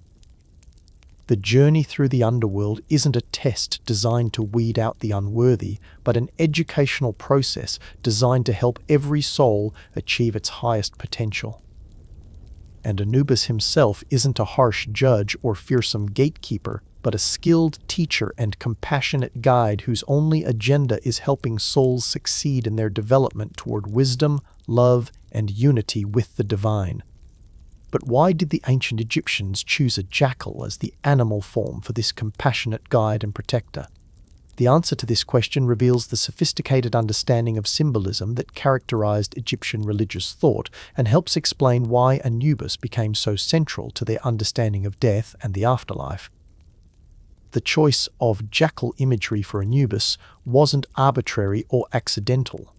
The journey through the underworld isn't a test designed to weed out the unworthy, but an educational process designed to help every soul achieve its highest potential. And Anubis himself isn't a harsh judge or fearsome gatekeeper. but a skilled teacher and compassionate guide whose only agenda is helping souls succeed in their development toward wisdom, love, and unity with the divine. But why did the ancient Egyptians choose a jackal as the animal form for this compassionate guide and protector? The answer to this question reveals the sophisticated understanding of symbolism that characterized Egyptian religious thought and helps explain why Anubis became so central to their understanding of death and the afterlife. The choice of jackal imagery for Anubis wasn't arbitrary or accidental.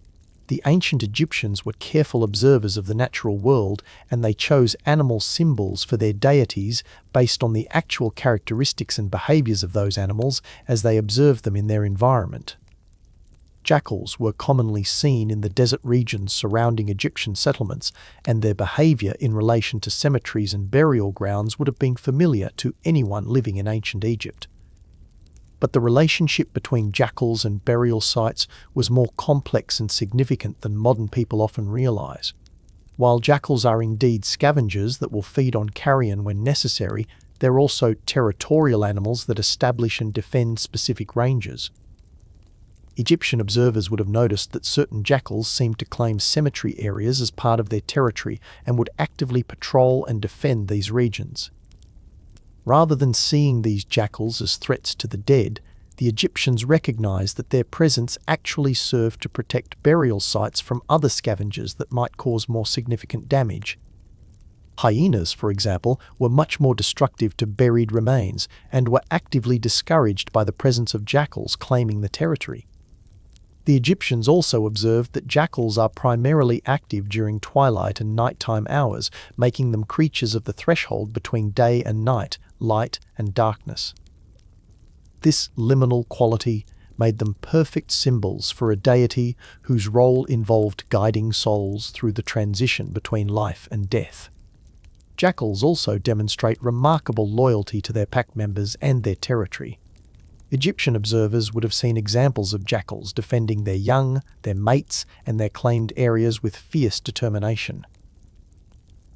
The ancient Egyptians were careful observers of the natural world, and they chose animal symbols for their deities based on the actual characteristics and behaviors of those animals as they observed them in their environment. Jackals were commonly seen in the desert regions surrounding Egyptian settlements, and their behavior in relation to cemeteries and burial grounds would have been familiar to anyone living in ancient Egypt. But the relationship between jackals and burial sites was more complex and significant than modern people often realize. While jackals are indeed scavengers that will feed on carrion when necessary, they're also territorial animals that establish and defend specific ranges. Egyptian observers would have noticed that certain jackals seemed to claim cemetery areas as part of their territory and would actively patrol and defend these regions. Rather than seeing these jackals as threats to the dead, the Egyptians recognized that their presence actually served to protect burial sites from other scavengers that might cause more significant damage. Hyenas, for example, were much more destructive to buried remains and were actively discouraged by the presence of jackals claiming the territory. The Egyptians also observed that jackals are primarily active during twilight and nighttime hours, making them creatures of the threshold between day and night, light and darkness. This liminal quality made them perfect symbols for a deity whose role involved guiding souls through the transition between life and death. Jackals also demonstrate remarkable loyalty to their pack members and their territory. Egyptian observers would have seen examples of jackals defending their young, their mates, and their claimed areas with fierce determination.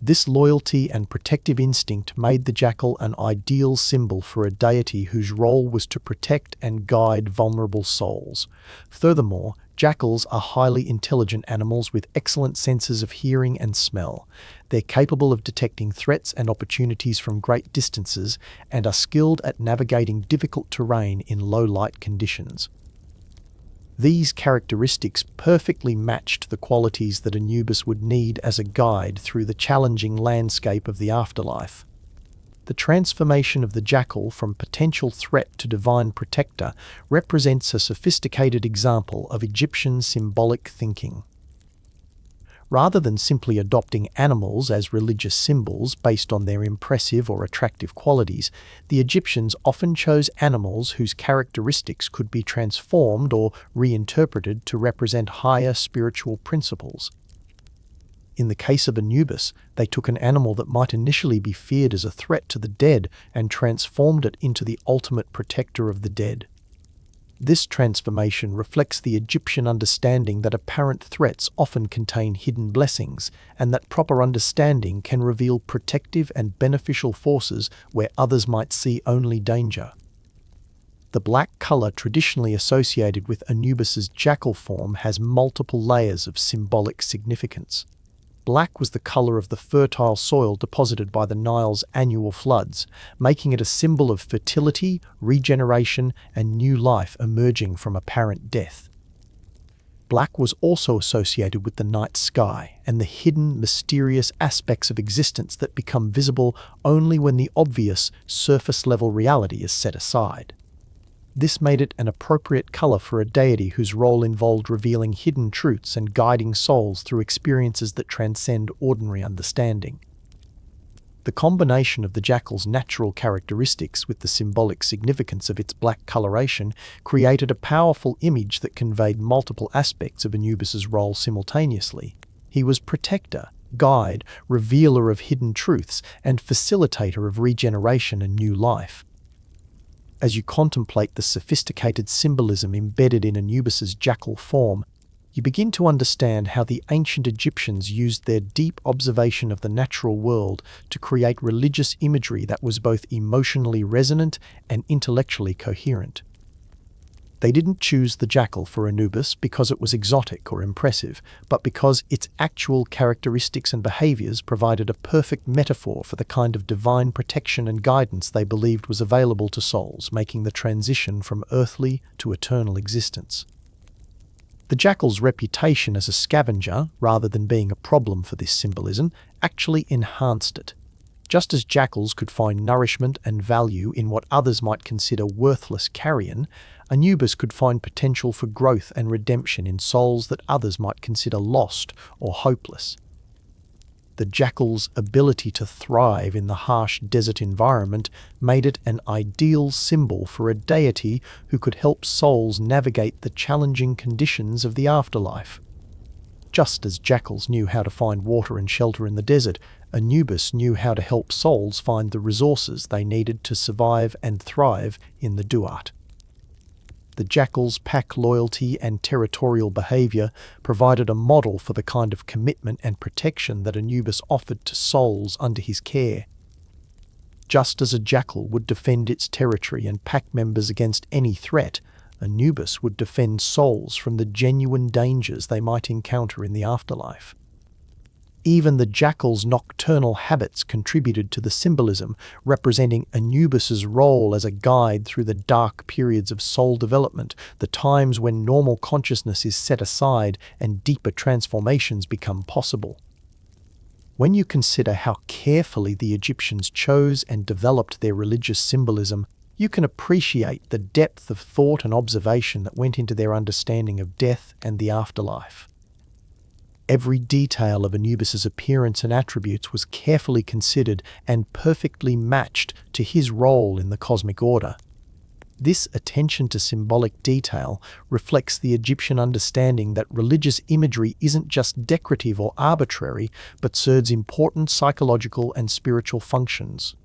This loyalty and protective instinct made the jackal an ideal symbol for a deity whose role was to protect and guide vulnerable souls. Furthermore, jackals are highly intelligent animals with excellent senses of hearing and smell. They're capable of detecting threats and opportunities from great distances and are skilled at navigating difficult terrain in low-light conditions. These characteristics perfectly matched the qualities that Anubis would need as a guide through the challenging landscape of the afterlife. The transformation of the jackal from potential threat to divine protector represents a sophisticated example of Egyptian symbolic thinking. Rather than simply adopting animals as religious symbols based on their impressive or attractive qualities, the Egyptians often chose animals whose characteristics could be transformed or reinterpreted to represent higher spiritual principles. In the case of Anubis, they took an animal that might initially be feared as a threat to the dead and transformed it into the ultimate protector of the dead. This transformation reflects the Egyptian understanding that apparent threats often contain hidden blessings, and that proper understanding can reveal protective and beneficial forces where others might see only danger. The black color traditionally associated with Anubis's jackal form has multiple layers of symbolic significance. Black was the color of the fertile soil deposited by the Nile's annual floods, making it a symbol of fertility, regeneration, and new life emerging from apparent death. Black was also associated with the night sky and the hidden, mysterious aspects of existence that become visible only when the obvious, surface-level reality is set aside. This made it an appropriate color for a deity whose role involved revealing hidden truths and guiding souls through experiences that transcend ordinary understanding. The combination of the jackal's natural characteristics with the symbolic significance of its black coloration created a powerful image that conveyed multiple aspects of Anubis's role simultaneously. He was protector, guide, revealer of hidden truths, and facilitator of regeneration and new life. As you contemplate the sophisticated symbolism embedded in Anubis's jackal form, you begin to understand how the ancient Egyptians used their deep observation of the natural world to create religious imagery that was both emotionally resonant and intellectually coherent. They didn't choose the jackal for Anubis because it was exotic or impressive, but because its actual characteristics and behaviors provided a perfect metaphor for the kind of divine protection and guidance they believed was available to souls making the transition from earthly to eternal existence. The jackal's reputation as a scavenger, rather than being a problem for this symbolism, actually enhanced it. Just as jackals could find nourishment and value in what others might consider worthless carrion, Anubis could find potential for growth and redemption in souls that others might consider lost or hopeless. The jackal's ability to thrive in the harsh desert environment made it an ideal symbol for a deity who could help souls navigate the challenging conditions of the afterlife. Just as jackals knew how to find water and shelter in the desert, Anubis knew how to help souls find the resources they needed to survive and thrive in the Duat. The jackal's pack loyalty and territorial behavior provided a model for the kind of commitment and protection that Anubis offered to souls under his care. Just as a jackal would defend its territory and pack members against any threat, Anubis would defend souls from the genuine dangers they might encounter in the afterlife. Even the jackal's nocturnal habits contributed to the symbolism, representing Anubis's role as a guide through the dark periods of soul development, the times when normal consciousness is set aside and deeper transformations become possible. When you consider how carefully the Egyptians chose and developed their religious symbolism, you can appreciate the depth of thought and observation that went into their understanding of death and the afterlife. Every detail of Anubis's appearance and attributes was carefully considered and perfectly matched to his role in the cosmic order. This attention to symbolic detail reflects the Egyptian understanding that religious imagery isn't just decorative or arbitrary, but serves important psychological and spiritual functions.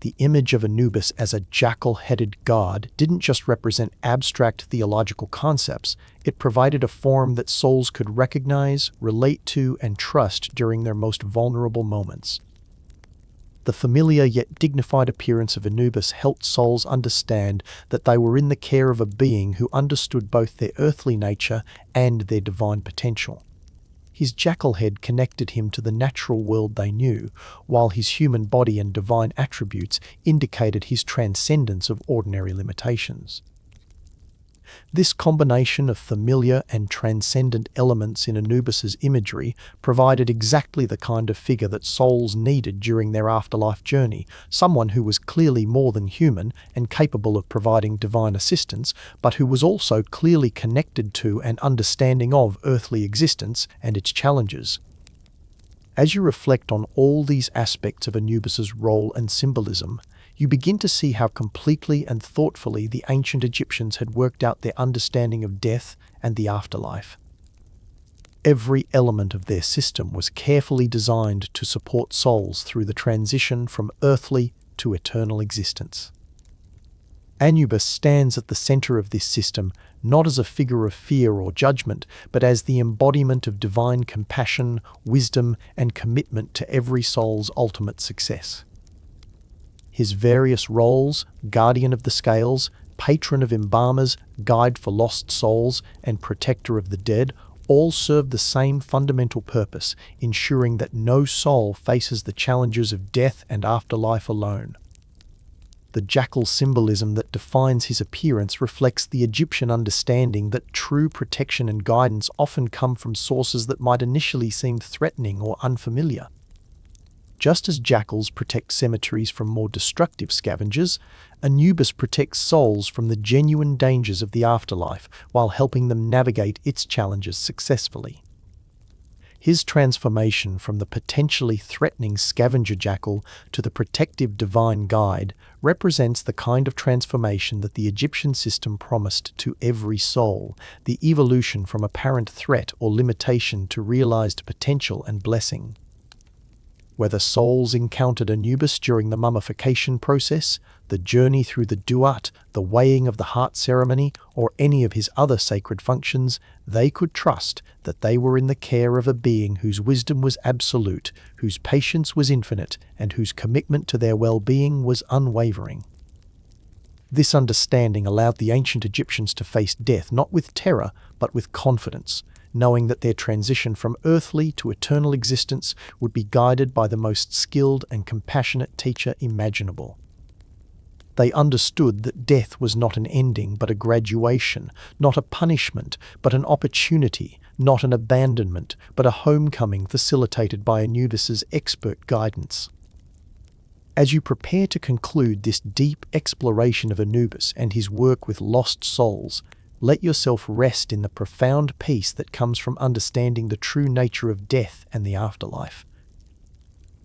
The image of Anubis as a jackal-headed god didn't just represent abstract theological concepts, it provided a form that souls could recognize, relate to, and trust during their most vulnerable moments. The familiar yet dignified appearance of Anubis helped souls understand that they were in the care of a being who understood both their earthly nature and their divine potential. His jackal head connected him to the natural world they knew, while his human body and divine attributes indicated his transcendence of ordinary limitations. This combination of familiar and transcendent elements in Anubis's imagery provided exactly the kind of figure that souls needed during their afterlife journey, someone who was clearly more than human and capable of providing divine assistance, but who was also clearly connected to and understanding of earthly existence and its challenges. As you reflect on all these aspects of Anubis's role and symbolism, you begin to see how completely and thoughtfully the ancient Egyptians had worked out their understanding of death and the afterlife. Every element of their system was carefully designed to support souls through the transition from earthly to eternal existence. Anubis stands at the center of this system, not as a figure of fear or judgment, but as the embodiment of divine compassion, wisdom, and commitment to every soul's ultimate success. His various roles, guardian of the scales, patron of embalmers, guide for lost souls, and protector of the dead, all serve the same fundamental purpose, ensuring that no soul faces the challenges of death and afterlife alone. The jackal symbolism that defines his appearance reflects the Egyptian understanding that true protection and guidance often come from sources that might initially seem threatening or unfamiliar. Just as jackals protect cemeteries from more destructive scavengers, Anubis protects souls from the genuine dangers of the afterlife while helping them navigate its challenges successfully. His transformation from the potentially threatening scavenger jackal to the protective divine guide represents the kind of transformation that the Egyptian system promised to every soul, the evolution from apparent threat or limitation to realized potential and blessing. Whether souls encountered Anubis during the mummification process, the journey through the Duat, the weighing of the heart ceremony, or any of his other sacred functions, they could trust that they were in the care of a being whose wisdom was absolute, whose patience was infinite, and whose commitment to their well-being was unwavering. This understanding allowed the ancient Egyptians to face death not with terror, but with confidence, knowing that their transition from earthly to eternal existence would be guided by the most skilled and compassionate teacher imaginable. They understood that death was not an ending but a graduation, not a punishment but an opportunity, not an abandonment but a homecoming facilitated by Anubis's expert guidance. As you prepare to conclude this deep exploration of Anubis and his work with lost souls, let yourself rest in the profound peace that comes from understanding the true nature of death and the afterlife.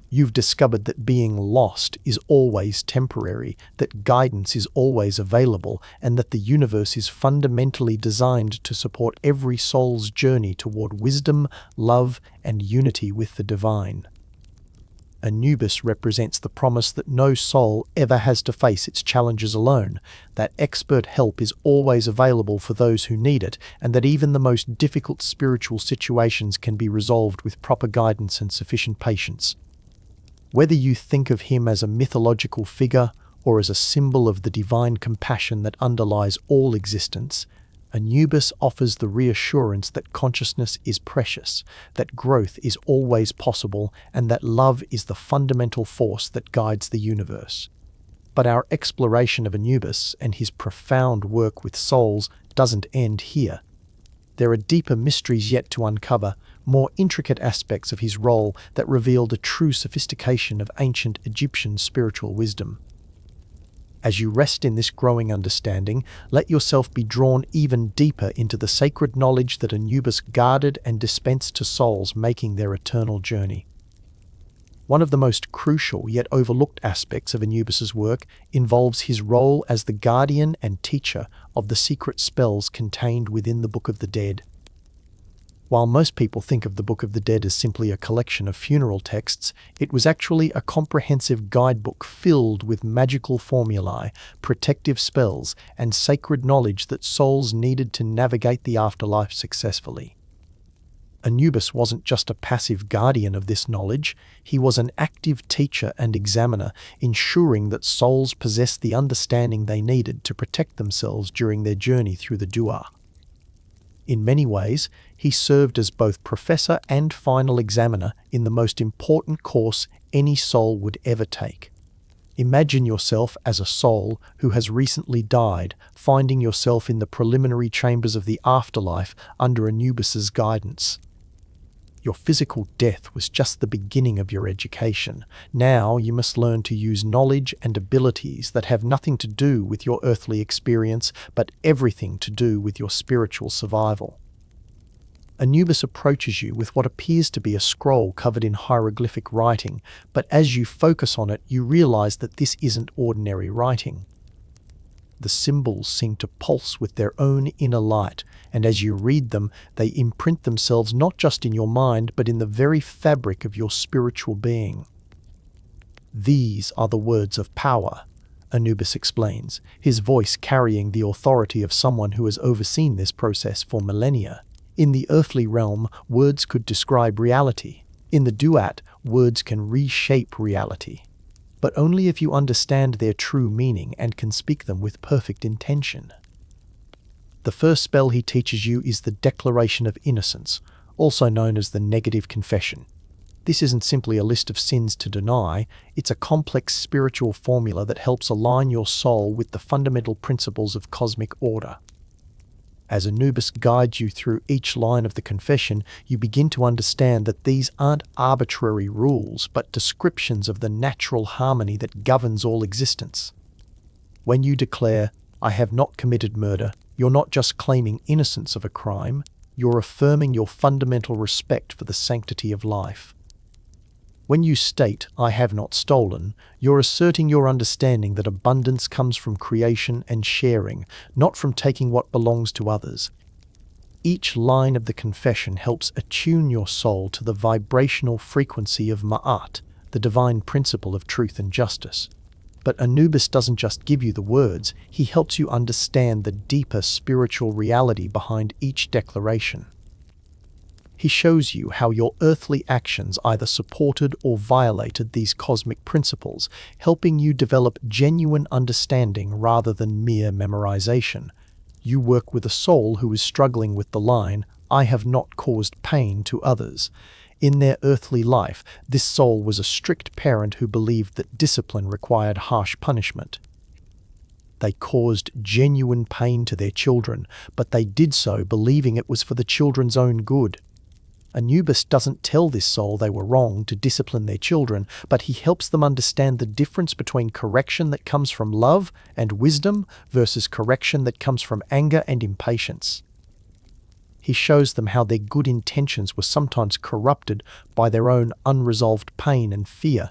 You've discovered that being lost is always temporary, that guidance is always available, and that the universe is fundamentally designed to support every soul's journey toward wisdom, love, and unity with the divine. Anubis represents the promise that no soul ever has to face its challenges alone, that expert help is always available for those who need it, and that even the most difficult spiritual situations can be resolved with proper guidance and sufficient patience. Whether you think of him as a mythological figure or as a symbol of the divine compassion that underlies all existence, Anubis offers the reassurance that consciousness is precious, that growth is always possible, and that love is the fundamental force that guides the universe. But our exploration of Anubis and his profound work with souls doesn't end here. There are deeper mysteries yet to uncover, more intricate aspects of his role that reveal the true sophistication of ancient Egyptian spiritual wisdom. As you rest in this growing understanding, let yourself be drawn even deeper into the sacred knowledge that Anubis guarded and dispensed to souls making their eternal journey. One of the most crucial yet overlooked aspects of Anubis's work involves his role as the guardian and teacher of the secret spells contained within the Book of the Dead. While most people think of the Book of the Dead as simply a collection of funeral texts, it was actually a comprehensive guidebook filled with magical formulae, protective spells, and sacred knowledge that souls needed to navigate the afterlife successfully. Anubis wasn't just a passive guardian of this knowledge, he was an active teacher and examiner, ensuring that souls possessed the understanding they needed to protect themselves during their journey through the Duat. In many ways, he served as both professor and final examiner in the most important course any soul would ever take. Imagine yourself as a soul who has recently died, finding yourself in the preliminary chambers of the afterlife under Anubis's guidance. Your physical death was just the beginning of your education. Now you must learn to use knowledge and abilities that have nothing to do with your earthly experience, but everything to do with your spiritual survival. Anubis approaches you with what appears to be a scroll covered in hieroglyphic writing, but as you focus on it, you realize that this isn't ordinary writing. The symbols seem to pulse with their own inner light, and as you read them, they imprint themselves not just in your mind, but in the very fabric of your spiritual being. These are the words of power, Anubis explains, his voice carrying the authority of someone who has overseen this process for millennia. In the earthly realm, words could describe reality. In the Duat, words can reshape reality. But only if you understand their true meaning and can speak them with perfect intention. The first spell he teaches you is the Declaration of Innocence, also known as the Negative Confession. This isn't simply a list of sins to deny, it's a complex spiritual formula that helps align your soul with the fundamental principles of cosmic order. As Anubis guides you through each line of the confession, you begin to understand that these aren't arbitrary rules, but descriptions of the natural harmony that governs all existence. When you declare, "I have not committed murder," you're not just claiming innocence of a crime, you're affirming your fundamental respect for the sanctity of life. When you state, "I have not stolen," you're asserting your understanding that abundance comes from creation and sharing, not from taking what belongs to others. Each line of the confession helps attune your soul to the vibrational frequency of Ma'at, the divine principle of truth and justice. But Anubis doesn't just give you the words, he helps you understand the deeper spiritual reality behind each declaration. He shows you how your earthly actions either supported or violated these cosmic principles, helping you develop genuine understanding rather than mere memorization. You work with a soul who is struggling with the line, "I have not caused pain to others." In their earthly life, this soul was a strict parent who believed that discipline required harsh punishment. They caused genuine pain to their children, but they did so believing it was for the children's own good. Anubis doesn't tell this soul they were wrong to discipline their children, but he helps them understand the difference between correction that comes from love and wisdom versus correction that comes from anger and impatience. He shows them how their good intentions were sometimes corrupted by their own unresolved pain and fear.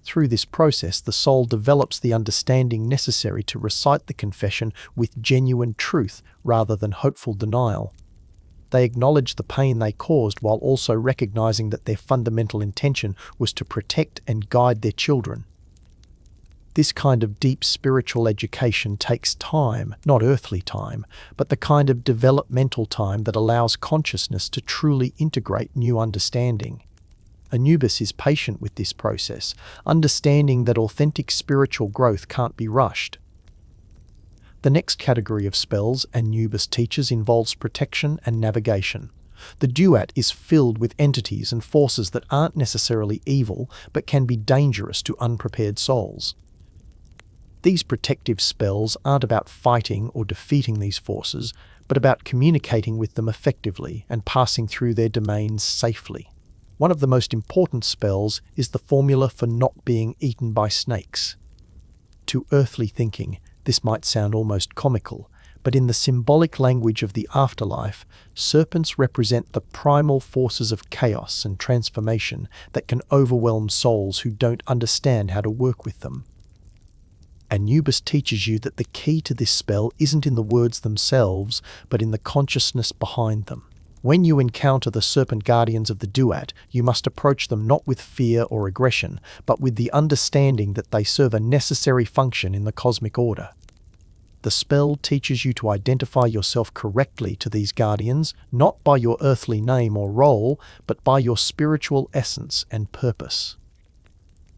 Through this process, the soul develops the understanding necessary to recite the confession with genuine truth rather than hopeful denial. They acknowledge the pain they caused while also recognizing that their fundamental intention was to protect and guide their children. This kind of deep spiritual education takes time, not earthly time, but the kind of developmental time that allows consciousness to truly integrate new understanding. Anubis is patient with this process, understanding that authentic spiritual growth can't be rushed. The next category of spells Anubis teaches involves protection and navigation. The Duat is filled with entities and forces that aren't necessarily evil, but can be dangerous to unprepared souls. These protective spells aren't about fighting or defeating these forces, but about communicating with them effectively and passing through their domains safely. One of the most important spells is the formula for not being eaten by snakes. To earthly thinking, this might sound almost comical, but in the symbolic language of the afterlife, serpents represent the primal forces of chaos and transformation that can overwhelm souls who don't understand how to work with them. Anubis teaches you that the key to this spell isn't in the words themselves, but in the consciousness behind them. When you encounter the serpent guardians of the Duat, you must approach them not with fear or aggression, but with the understanding that they serve a necessary function in the cosmic order. The spell teaches you to identify yourself correctly to these guardians, not by your earthly name or role, but by your spiritual essence and purpose.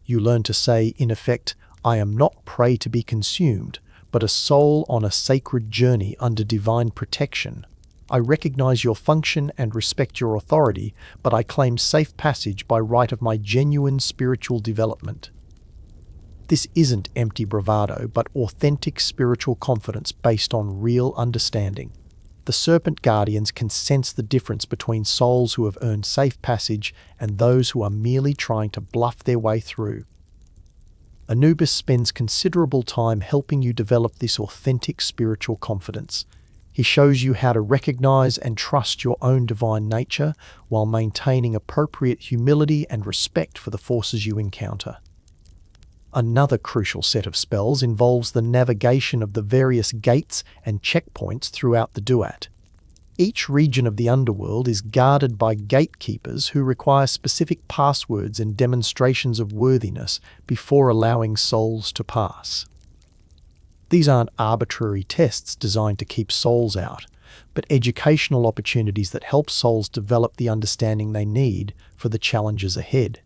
You learn to say, in effect, "I am not prey to be consumed, but a soul on a sacred journey under divine protection. I recognize your function and respect your authority, but I claim safe passage by right of my genuine spiritual development." This isn't empty bravado, but authentic spiritual confidence based on real understanding. The serpent guardians can sense the difference between souls who have earned safe passage and those who are merely trying to bluff their way through. Anubis spends considerable time helping you develop this authentic spiritual confidence. He shows you how to recognize and trust your own divine nature while maintaining appropriate humility and respect for the forces you encounter. Another crucial set of spells involves the navigation of the various gates and checkpoints throughout the Duat. Each region of the underworld is guarded by gatekeepers who require specific passwords and demonstrations of worthiness before allowing souls to pass. These aren't arbitrary tests designed to keep souls out, but educational opportunities that help souls develop the understanding they need for the challenges ahead.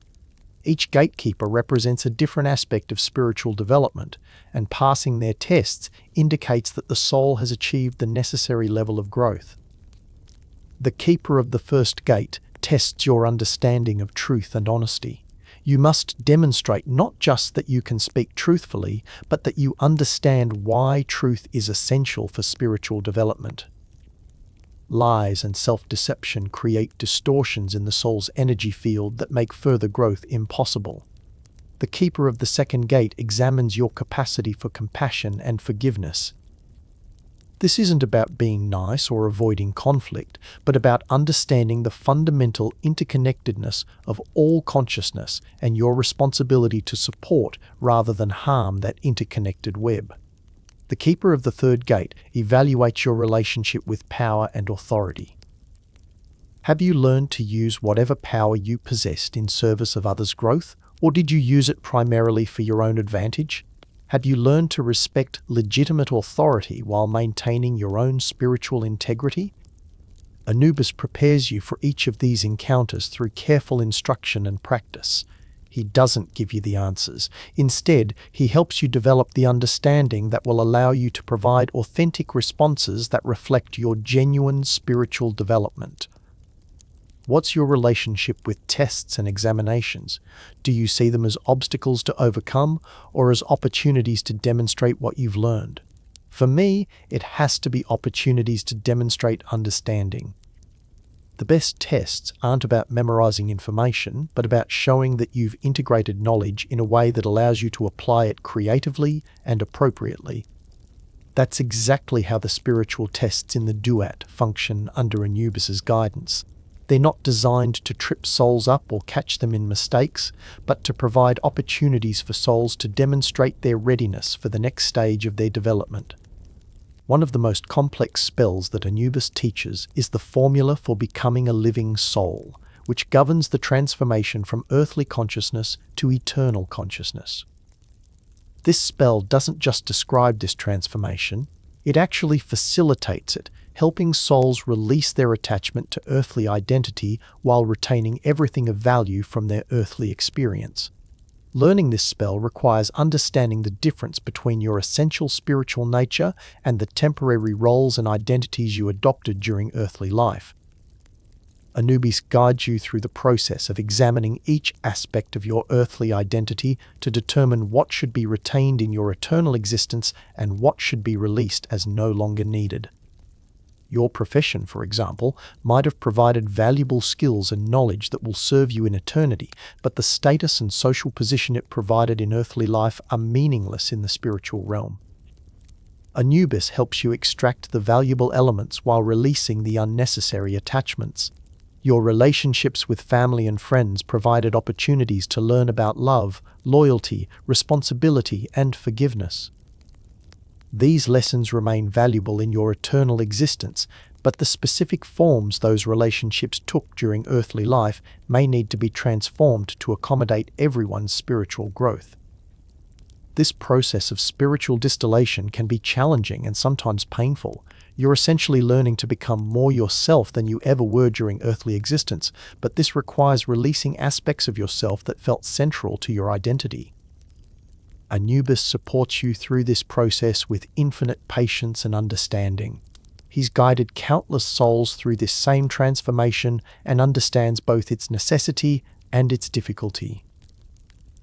Each gatekeeper represents a different aspect of spiritual development, and passing their tests indicates that the soul has achieved the necessary level of growth. The keeper of the first gate tests your understanding of truth and honesty. You must demonstrate not just that you can speak truthfully, but that you understand why truth is essential for spiritual development. Lies and self-deception create distortions in the soul's energy field that make further growth impossible. The keeper of the second gate examines your capacity for compassion and forgiveness. This isn't about being nice or avoiding conflict, but about understanding the fundamental interconnectedness of all consciousness and your responsibility to support rather than harm that interconnected web. The keeper of the third gate evaluates your relationship with power and authority. Have you learned to use whatever power you possessed in service of others' growth, Or did you use it primarily for your own advantage? Have you learned to respect legitimate authority while maintaining your own spiritual integrity? Anubis prepares you for each of these encounters through careful instruction and practice. He doesn't give you the answers. Instead, he helps you develop the understanding that will allow you to provide authentic responses that reflect your genuine spiritual development. What's your relationship with tests and examinations? Do you see them as obstacles to overcome or as opportunities to demonstrate what you've learned? For me, it has to be opportunities to demonstrate understanding. The best tests aren't about memorizing information, but about showing that you've integrated knowledge in a way that allows you to apply it creatively and appropriately. That's exactly how the spiritual tests in the Duat function under Anubis's guidance. They're not designed to trip souls up or catch them in mistakes, but to provide opportunities for souls to demonstrate their readiness for the next stage of their development. One of the most complex spells that Anubis teaches is the formula for becoming a living soul, which governs the transformation from earthly consciousness to eternal consciousness. This spell doesn't just describe this transformation, it actually facilitates it, helping souls release their attachment to earthly identity while retaining everything of value from their earthly experience. Learning this spell requires understanding the difference between your essential spiritual nature and the temporary roles and identities you adopted during earthly life. Anubis guides you through the process of examining each aspect of your earthly identity to determine what should be retained in your eternal existence and what should be released as no longer needed. Your profession, for example, might have provided valuable skills and knowledge that will serve you in eternity, but the status and social position it provided in earthly life are meaningless in the spiritual realm. Anubis helps you extract the valuable elements while releasing the unnecessary attachments. Your relationships with family and friends provided opportunities to learn about love, loyalty, responsibility, and forgiveness. These lessons remain valuable in your eternal existence, but the specific forms those relationships took during earthly life may need to be transformed to accommodate everyone's spiritual growth. This process of spiritual distillation can be challenging and sometimes painful. You're essentially learning to become more yourself than you ever were during earthly existence, but this requires releasing aspects of yourself that felt central to your identity. Anubis supports you through this process with infinite patience and understanding. He's guided countless souls through this same transformation and understands both its necessity and its difficulty.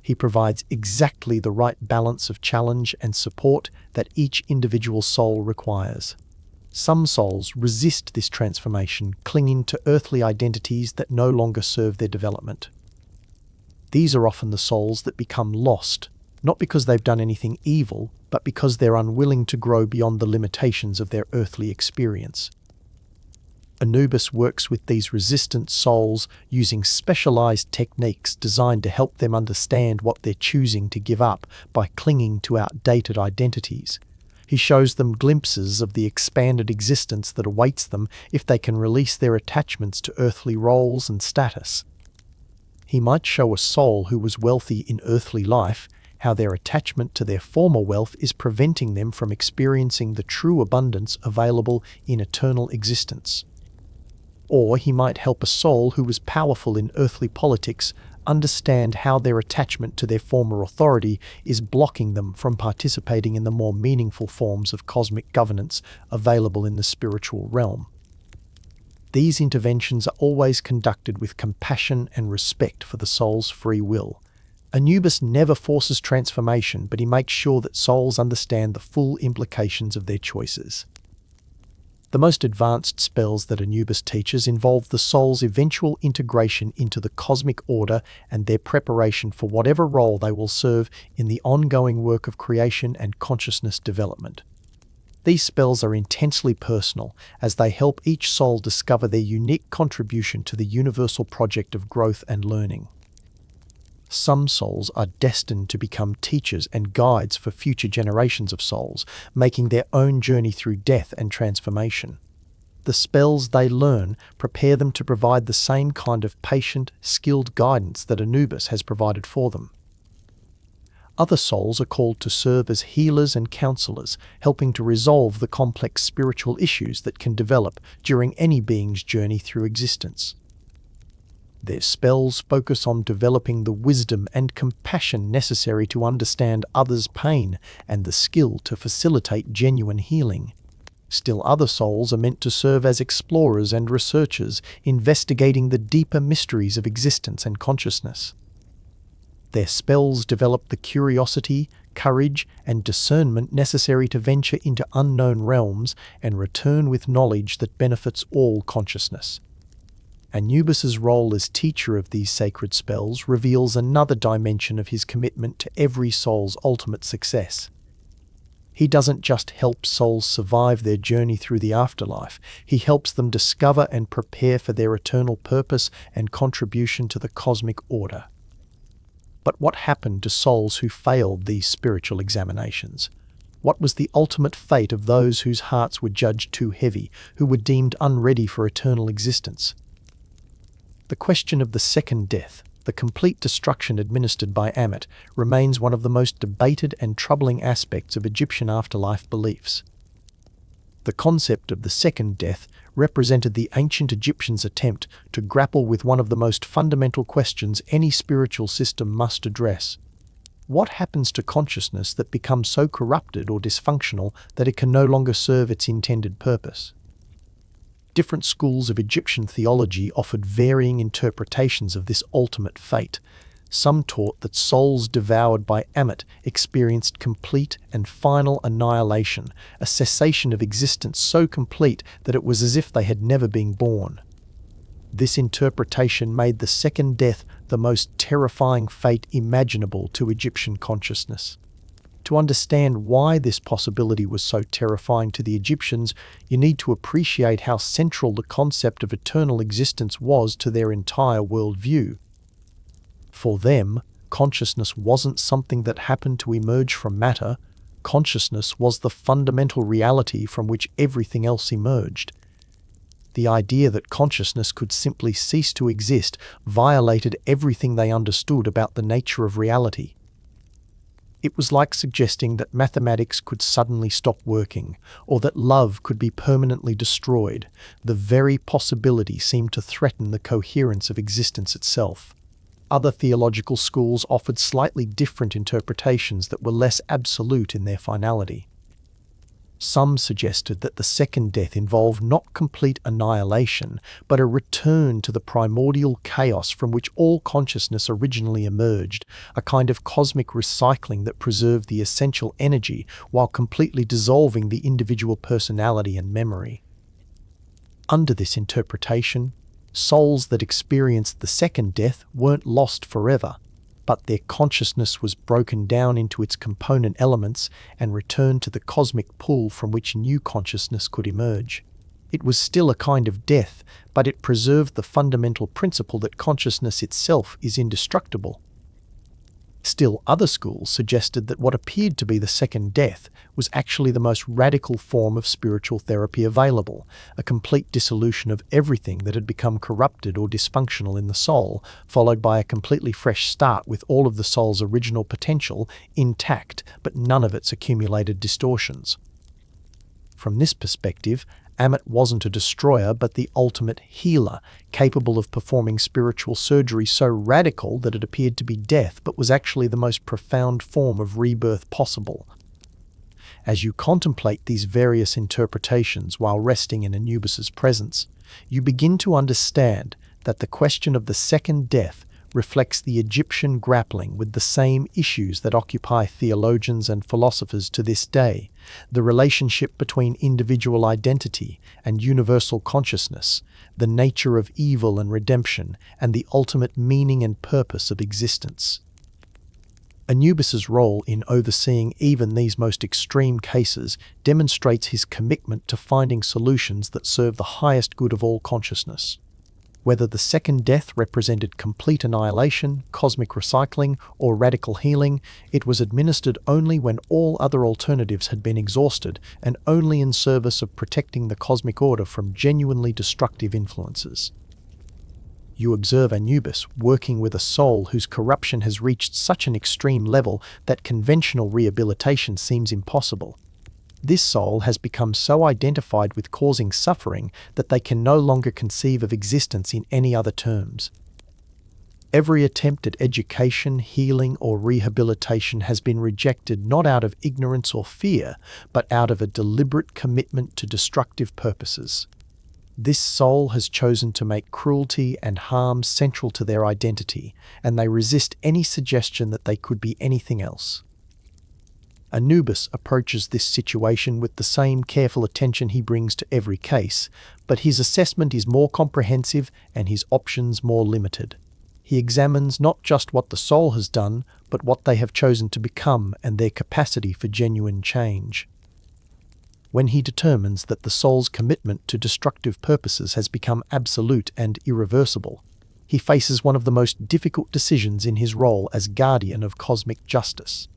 He provides exactly the right balance of challenge and support that each individual soul requires. Some souls resist this transformation, clinging to earthly identities that no longer serve their development. These are often the souls that become lost, not because they've done anything evil, but because they're unwilling to grow beyond the limitations of their earthly experience. Anubis works with these resistant souls using specialized techniques designed to help them understand what they're choosing to give up by clinging to outdated identities. He shows them glimpses of the expanded existence that awaits them if they can release their attachments to earthly roles and status. He might show a soul who was wealthy in earthly life how their attachment to their former wealth is preventing them from experiencing the true abundance available in eternal existence. Or he might help a soul who was powerful in earthly politics understand how their attachment to their former authority is blocking them from participating in the more meaningful forms of cosmic governance available in the spiritual realm. These interventions are always conducted with compassion and respect for the soul's free will. Anubis never forces transformation, but he makes sure that souls understand the full implications of their choices. The most advanced spells that Anubis teaches involve the soul's eventual integration into the cosmic order and their preparation for whatever role they will serve in the ongoing work of creation and consciousness development. These spells are intensely personal, as they help each soul discover their unique contribution to the universal project of growth and learning. Some souls are destined to become teachers and guides for future generations of souls, making their own journey through death and transformation. The spells they learn prepare them to provide the same kind of patient, skilled guidance that Anubis has provided for them. Other souls are called to serve as healers and counselors, helping to resolve the complex spiritual issues that can develop during any being's journey through existence. Their spells focus on developing the wisdom and compassion necessary to understand others' pain and the skill to facilitate genuine healing. Still, other souls are meant to serve as explorers and researchers, investigating the deeper mysteries of existence and consciousness. Their spells develop the curiosity, courage, and discernment necessary to venture into unknown realms and return with knowledge that benefits all consciousness. Anubis's role as teacher of these sacred spells reveals another dimension of his commitment to every soul's ultimate success. He doesn't just help souls survive their journey through the afterlife, he helps them discover and prepare for their eternal purpose and contribution to the cosmic order. But what happened to souls who failed these spiritual examinations? What was the ultimate fate of those whose hearts were judged too heavy, who were deemed unready for eternal existence? The question of the second death, the complete destruction administered by Ammit, remains one of the most debated and troubling aspects of Egyptian afterlife beliefs. The concept of the second death represented the ancient Egyptians' attempt to grapple with one of the most fundamental questions any spiritual system must address. What happens to consciousness that becomes so corrupted or dysfunctional that it can no longer serve its intended purpose? Different schools of Egyptian theology offered varying interpretations of this ultimate fate. Some taught that souls devoured by Ammit experienced complete and final annihilation, a cessation of existence so complete that it was as if they had never been born. This interpretation made the second death the most terrifying fate imaginable to Egyptian consciousness. To understand why this possibility was so terrifying to the Egyptians, you need to appreciate how central the concept of eternal existence was to their entire worldview. For them, consciousness wasn't something that happened to emerge from matter. Consciousness was the fundamental reality from which everything else emerged. The idea that consciousness could simply cease to exist violated everything they understood about the nature of reality. It was like suggesting that mathematics could suddenly stop working, or that love could be permanently destroyed. The very possibility seemed to threaten the coherence of existence itself. Other theological schools offered slightly different interpretations that were less absolute in their finality. Some suggested that the second death involved not complete annihilation, but a return to the primordial chaos from which all consciousness originally emerged, a kind of cosmic recycling that preserved the essential energy while completely dissolving the individual personality and memory. Under this interpretation, souls that experienced the second death weren't lost forever, but their consciousness was broken down into its component elements and returned to the cosmic pool from which new consciousness could emerge. It was still a kind of death, but it preserved the fundamental principle that consciousness itself is indestructible. Still, other schools suggested that what appeared to be the second death was actually the most radical form of spiritual therapy available, a complete dissolution of everything that had become corrupted or dysfunctional in the soul, followed by a completely fresh start with all of the soul's original potential intact, but none of its accumulated distortions. From this perspective, Ammit wasn't a destroyer but the ultimate healer, capable of performing spiritual surgery so radical that it appeared to be death but was actually the most profound form of rebirth possible. As you contemplate these various interpretations while resting in Anubis's presence, you begin to understand that the question of the second death reflects the Egyptian grappling with the same issues that occupy theologians and philosophers to this day: the relationship between individual identity and universal consciousness, the nature of evil and redemption, and the ultimate meaning and purpose of existence. Anubis's role in overseeing even these most extreme cases demonstrates his commitment to finding solutions that serve the highest good of all consciousness. Whether the second death represented complete annihilation, cosmic recycling, or radical healing, it was administered only when all other alternatives had been exhausted and only in service of protecting the cosmic order from genuinely destructive influences. You observe Anubis working with a soul whose corruption has reached such an extreme level that conventional rehabilitation seems impossible. This soul has become so identified with causing suffering that they can no longer conceive of existence in any other terms. Every attempt at education, healing, or rehabilitation has been rejected not out of ignorance or fear, but out of a deliberate commitment to destructive purposes. This soul has chosen to make cruelty and harm central to their identity, and they resist any suggestion that they could be anything else. Anubis approaches this situation with the same careful attention he brings to every case, but his assessment is more comprehensive and his options more limited. He examines not just what the soul has done, but what they have chosen to become and their capacity for genuine change. When he determines that the soul's commitment to destructive purposes has become absolute and irreversible, he faces one of the most difficult decisions in his role as guardian of cosmic justice.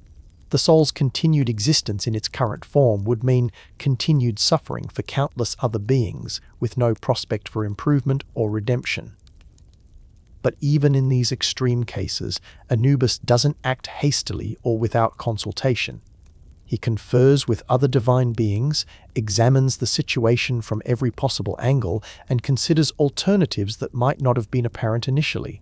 The soul's continued existence in its current form would mean continued suffering for countless other beings, with no prospect for improvement or redemption. But even in these extreme cases, Anubis doesn't act hastily or without consultation. He confers with other divine beings, examines the situation from every possible angle, and considers alternatives that might not have been apparent initially.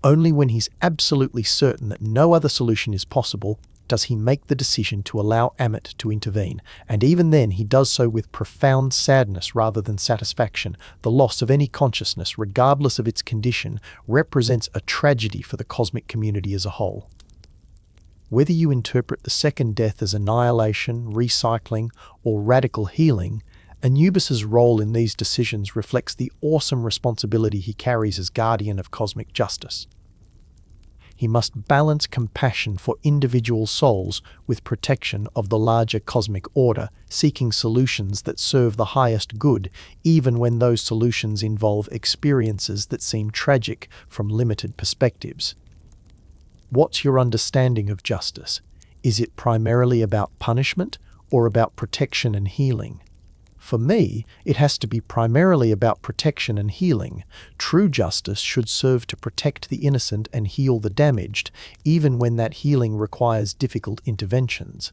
Only when he's absolutely certain that no other solution is possible does he make the decision to allow Ammit to intervene, and even then he does so with profound sadness rather than satisfaction. The loss of any consciousness, regardless of its condition, represents a tragedy for the cosmic community as a whole. Whether you interpret the second death as annihilation, recycling, or radical healing, Anubis's role in these decisions reflects the awesome responsibility he carries as guardian of cosmic justice. He must balance compassion for individual souls with protection of the larger cosmic order, seeking solutions that serve the highest good, even when those solutions involve experiences that seem tragic from limited perspectives. What's your understanding of justice? Is it primarily about punishment or about protection and healing? For me, it has to be primarily about protection and healing. True justice should serve to protect the innocent and heal the damaged, even when that healing requires difficult interventions.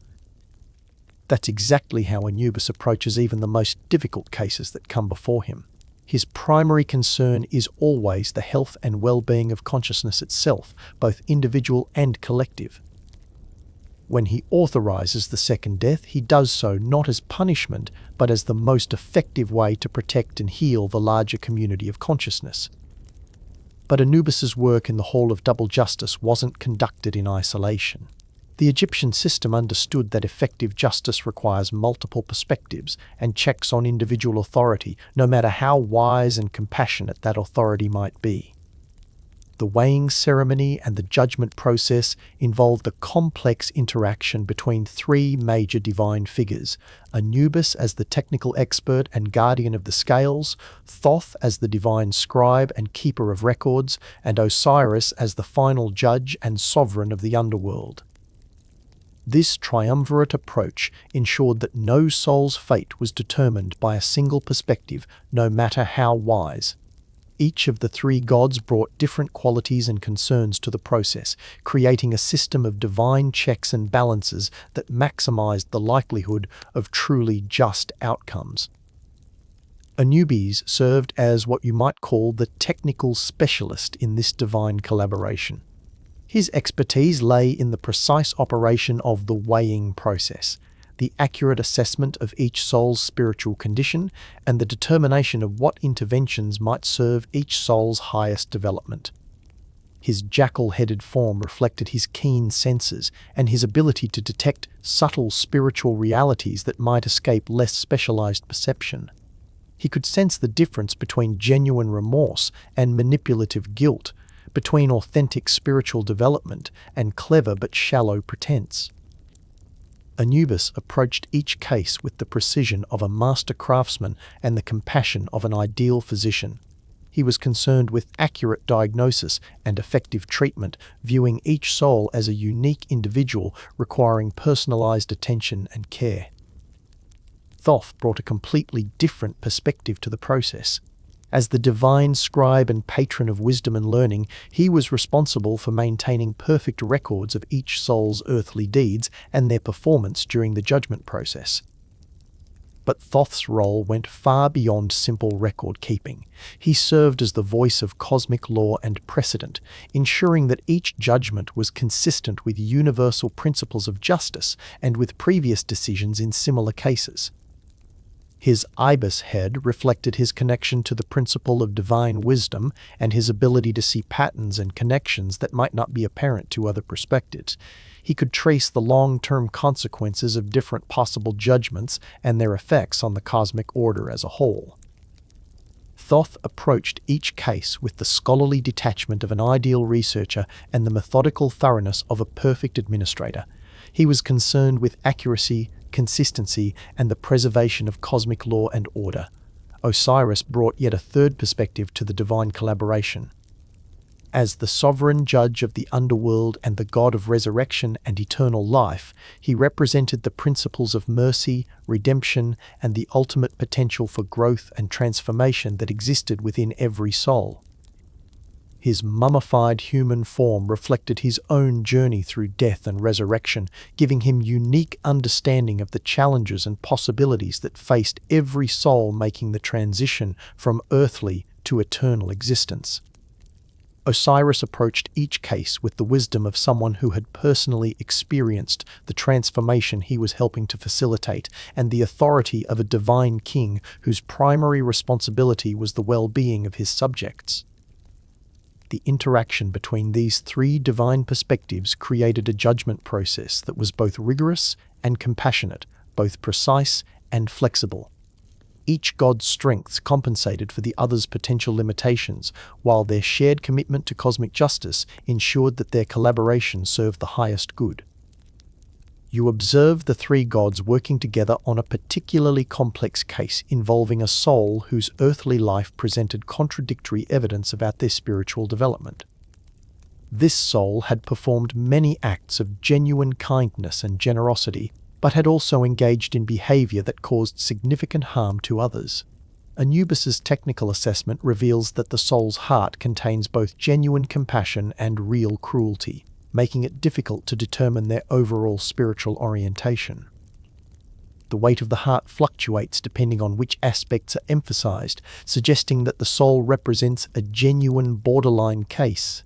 That's exactly how Anubis approaches even the most difficult cases that come before him. His primary concern is always the health and well-being of consciousness itself, both individual and collective. When he authorizes the second death, he does so not as punishment, but as the most effective way to protect and heal the larger community of consciousness. But Anubis's work in the Hall of Double Justice wasn't conducted in isolation. The Egyptian system understood that effective justice requires multiple perspectives and checks on individual authority, no matter how wise and compassionate that authority might be. The weighing ceremony and the judgment process involved a complex interaction between three major divine figures: Anubis as the technical expert and guardian of the scales, Thoth as the divine scribe and keeper of records, and Osiris as the final judge and sovereign of the underworld. This triumvirate approach ensured that no soul's fate was determined by a single perspective, no matter how wise. Each of the three gods brought different qualities and concerns to the process, creating a system of divine checks and balances that maximized the likelihood of truly just outcomes. Anubis served as what you might call the technical specialist in this divine collaboration. His expertise lay in the precise operation of the weighing process, the accurate assessment of each soul's spiritual condition, and the determination of what interventions might serve each soul's highest development. His jackal-headed form reflected his keen senses and his ability to detect subtle spiritual realities that might escape less specialized perception. He could sense the difference between genuine remorse and manipulative guilt, between authentic spiritual development and clever but shallow pretense. Anubis approached each case with the precision of a master craftsman and the compassion of an ideal physician. he was concerned with accurate diagnosis and effective treatment, viewing each soul as a unique individual requiring personalized attention and care. Thoth brought a completely different perspective to the process. As the divine scribe and patron of wisdom and learning, he was responsible for maintaining perfect records of each soul's earthly deeds and their performance during the judgment process. But Thoth's role went far beyond simple record-keeping. He served as the voice of cosmic law and precedent, ensuring that each judgment was consistent with universal principles of justice and with previous decisions in similar cases. His ibis head reflected his connection to the principle of divine wisdom and his ability to see patterns and connections that might not be apparent to other perspectives. He could trace the long-term consequences of different possible judgments and their effects on the cosmic order as a whole. Thoth approached each case with the scholarly detachment of an ideal researcher and the methodical thoroughness of a perfect administrator. He was concerned with accuracy, consistency, and the preservation of cosmic law and order. Osiris brought yet a third perspective to the divine collaboration. As the sovereign judge of the underworld and the god of resurrection and eternal life, he represented the principles of mercy, redemption, and the ultimate potential for growth and transformation that existed within every soul. His mummified human form reflected his own journey through death and resurrection, giving him unique understanding of the challenges and possibilities that faced every soul making the transition from earthly to eternal existence. Osiris approached each case with the wisdom of someone who had personally experienced the transformation he was helping to facilitate, and the authority of a divine king whose primary responsibility was the well-being of his subjects. The interaction between these three divine perspectives created a judgment process that was both rigorous and compassionate, both precise and flexible. Each god's strengths compensated for the other's potential limitations, while their shared commitment to cosmic justice ensured that their collaboration served the highest good. You observe the three gods working together on a particularly complex case involving a soul whose earthly life presented contradictory evidence about their spiritual development. This soul had performed many acts of genuine kindness and generosity, but had also engaged in behavior that caused significant harm to others. Anubis's technical assessment reveals that the soul's heart contains both genuine compassion and real cruelty, making it difficult to determine their overall spiritual orientation. The weight of the heart fluctuates depending on which aspects are emphasized, suggesting that the soul represents a genuine borderline case.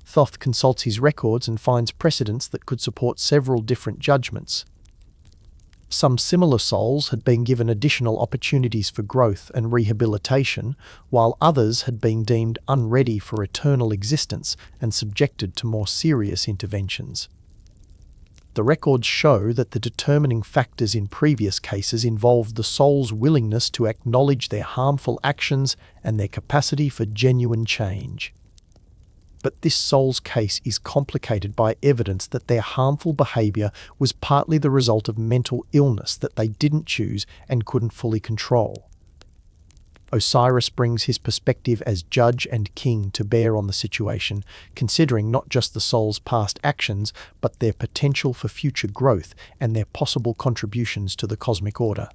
Thoth consults his records and finds precedents that could support several different judgments. Some similar souls had been given additional opportunities for growth and rehabilitation, while others had been deemed unready for eternal existence and subjected to more serious interventions. The records show that the determining factors in previous cases involved the soul's willingness to acknowledge their harmful actions and their capacity for genuine change. But this soul's case is complicated by evidence that their harmful behavior was partly the result of mental illness that they didn't choose and couldn't fully control. Osiris brings his perspective as judge and king to bear on the situation, considering not just the soul's past actions, but their potential for future growth and their possible contributions to the cosmic order.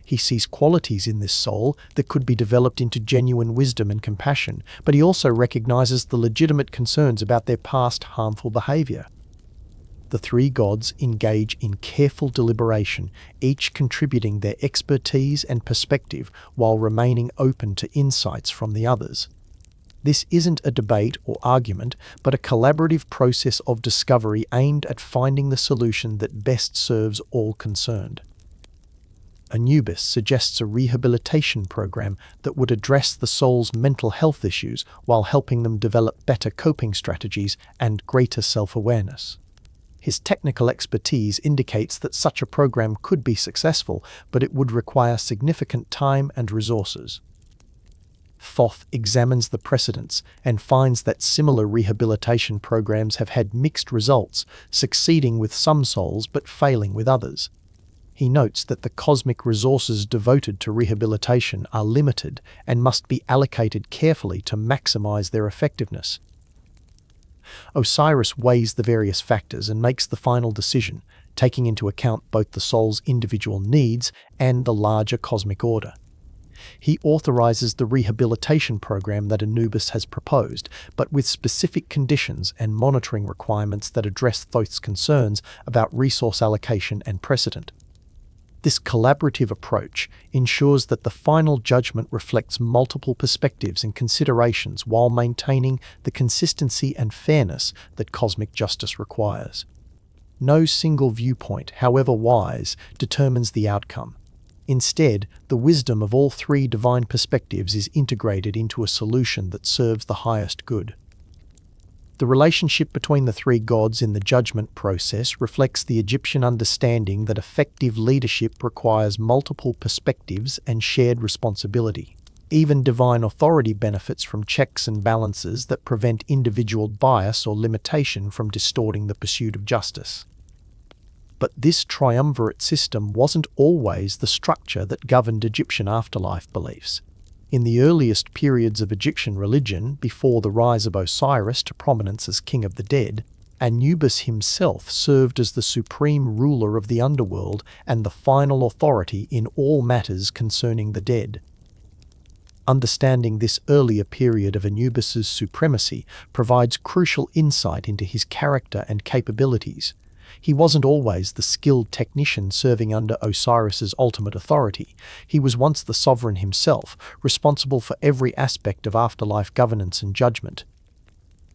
He sees qualities in this soul that could be developed into genuine wisdom and compassion, but he also recognizes the legitimate concerns about their past harmful behavior. The three gods engage in careful deliberation, each contributing their expertise and perspective while remaining open to insights from the others. This isn't a debate or argument, but a collaborative process of discovery aimed at finding the solution that best serves all concerned. Anubis suggests a rehabilitation program that would address the soul's mental health issues while helping them develop better coping strategies and greater self-awareness. His technical expertise indicates that such a program could be successful, but it would require significant time and resources. Thoth examines the precedents and finds that similar rehabilitation programs have had mixed results, succeeding with some souls but failing with others. He notes that the cosmic resources devoted to rehabilitation are limited and must be allocated carefully to maximize their effectiveness. Osiris weighs the various factors and makes the final decision, taking into account both the soul's individual needs and the larger cosmic order. He authorizes the rehabilitation program that Anubis has proposed, but with specific conditions and monitoring requirements that address Thoth's concerns about resource allocation and precedent. This collaborative approach ensures that the final judgment reflects multiple perspectives and considerations while maintaining the consistency and fairness that cosmic justice requires. No single viewpoint, however wise, determines the outcome. Instead, the wisdom of all three divine perspectives is integrated into a solution that serves the highest good. The relationship between the three gods in the judgment process reflects the Egyptian understanding that effective leadership requires multiple perspectives and shared responsibility. Even divine authority benefits from checks and balances that prevent individual bias or limitation from distorting the pursuit of justice. But this triumvirate system wasn't always the structure that governed Egyptian afterlife beliefs. In the earliest periods of Egyptian religion, before the rise of Osiris to prominence as king of the dead, Anubis himself served as the supreme ruler of the underworld and the final authority in all matters concerning the dead. Understanding this earlier period of Anubis's supremacy provides crucial insight into his character and capabilities. He wasn't always the skilled technician serving under Osiris's ultimate authority. He was once the sovereign himself, responsible for every aspect of afterlife governance and judgment.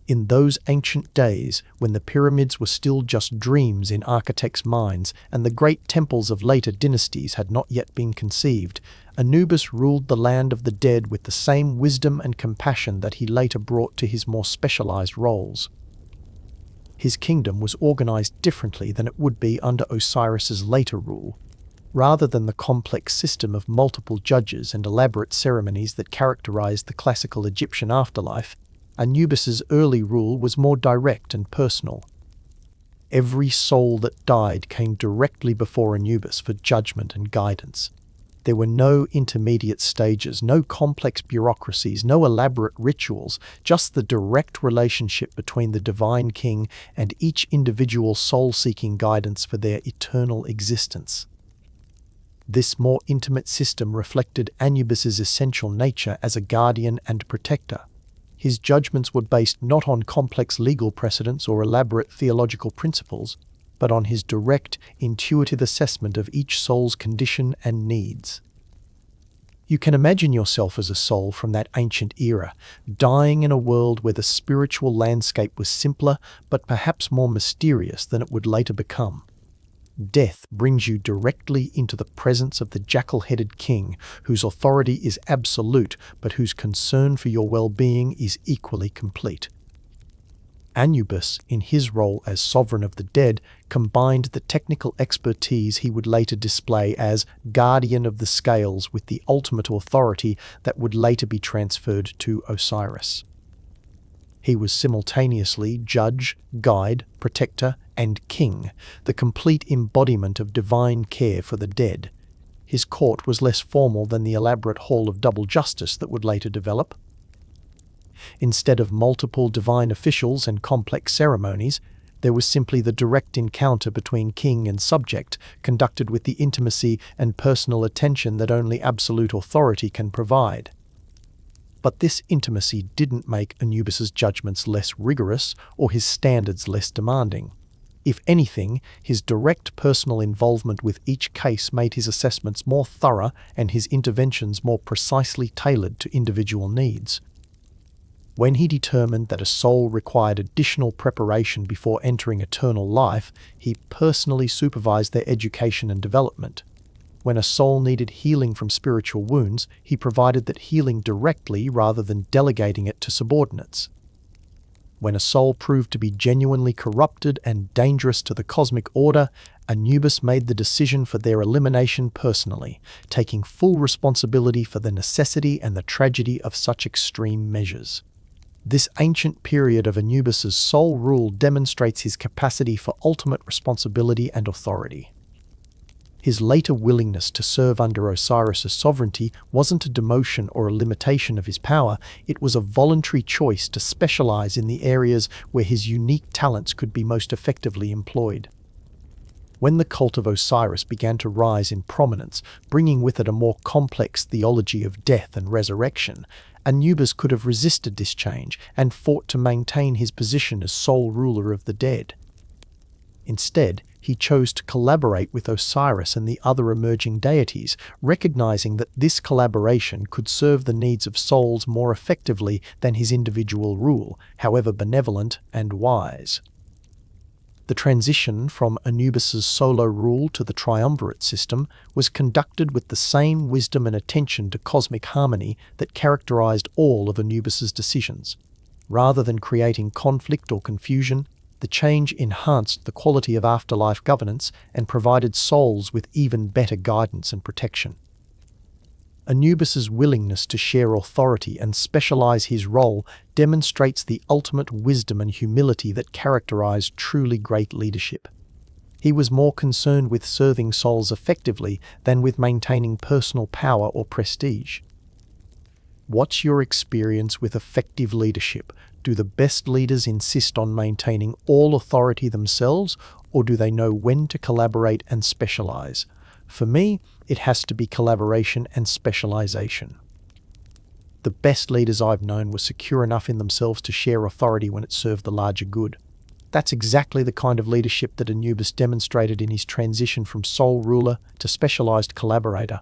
In those ancient days, when the pyramids were still just dreams in architects' minds and the great temples of later dynasties had not yet been conceived, Anubis ruled the land of the dead with the same wisdom and compassion that he later brought to his more specialized roles. His kingdom was organized differently than it would be under Osiris's later rule. Rather than the complex system of multiple judges and elaborate ceremonies that characterized the classical Egyptian afterlife, Anubis's early rule was more direct and personal. Every soul that died came directly before Anubis for judgment and guidance. There were no intermediate stages, no complex bureaucracies, no elaborate rituals, just the direct relationship between the divine king and each individual soul seeking guidance for their eternal existence. This more intimate system reflected Anubis's essential nature as a guardian and protector. His judgments were based not on complex legal precedents or elaborate theological principles, but on his direct, intuitive assessment of each soul's condition and needs. You can imagine yourself as a soul from that ancient era, dying in a world where the spiritual landscape was simpler but perhaps more mysterious than it would later become. Death brings you directly into the presence of the jackal-headed king, whose authority is absolute but whose concern for your well-being is equally complete. Anubis, in his role as sovereign of the dead, combined the technical expertise he would later display as guardian of the scales with the ultimate authority that would later be transferred to Osiris. He was simultaneously judge, guide, protector, and king, the complete embodiment of divine care for the dead. His court was less formal than the elaborate hall of double justice that would later develop. Instead of multiple divine officials and complex ceremonies, there was simply the direct encounter between king and subject, conducted with the intimacy and personal attention that only absolute authority can provide. But this intimacy didn't make Anubis's judgments less rigorous or his standards less demanding. If anything, his direct personal involvement with each case made his assessments more thorough and his interventions more precisely tailored to individual needs. When he determined that a soul required additional preparation before entering eternal life, he personally supervised their education and development. When a soul needed healing from spiritual wounds, he provided that healing directly rather than delegating it to subordinates. When a soul proved to be genuinely corrupted and dangerous to the cosmic order, Anubis made the decision for their elimination personally, taking full responsibility for the necessity and the tragedy of such extreme measures. This ancient period of Anubis's sole rule demonstrates his capacity for ultimate responsibility and authority. His later willingness to serve under Osiris's sovereignty wasn't a demotion or a limitation of his power, it was a voluntary choice to specialize in the areas where his unique talents could be most effectively employed. When the cult of Osiris began to rise in prominence, bringing with it a more complex theology of death and resurrection, Anubis could have resisted this change and fought to maintain his position as sole ruler of the dead. Instead, he chose to collaborate with Osiris and the other emerging deities, recognizing that this collaboration could serve the needs of souls more effectively than his individual rule, however benevolent and wise. The transition from Anubis's solo rule to the triumvirate system was conducted with the same wisdom and attention to cosmic harmony that characterized all of Anubis's decisions. Rather than creating conflict or confusion, the change enhanced the quality of afterlife governance and provided souls with even better guidance and protection. Anubis's willingness to share authority and specialize his role demonstrates the ultimate wisdom and humility that characterized truly great leadership. He was more concerned with serving souls effectively than with maintaining personal power or prestige. What's your experience with effective leadership? Do the best leaders insist on maintaining all authority themselves, or do they know when to collaborate and specialize? For me, it has to be collaboration and specialization. The best leaders I've known were secure enough in themselves to share authority when it served the larger good. That's exactly the kind of leadership that Anubis demonstrated in his transition from sole ruler to specialized collaborator.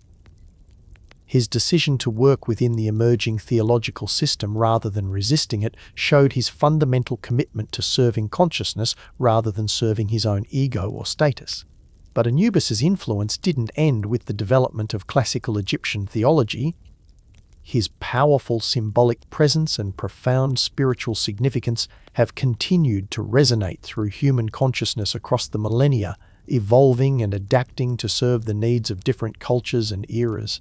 His decision to work within the emerging theological system rather than resisting it showed his fundamental commitment to serving consciousness rather than serving his own ego or status. But Anubis's influence didn't end with the development of classical Egyptian theology. His powerful symbolic presence and profound spiritual significance have continued to resonate through human consciousness across the millennia, evolving and adapting to serve the needs of different cultures and eras.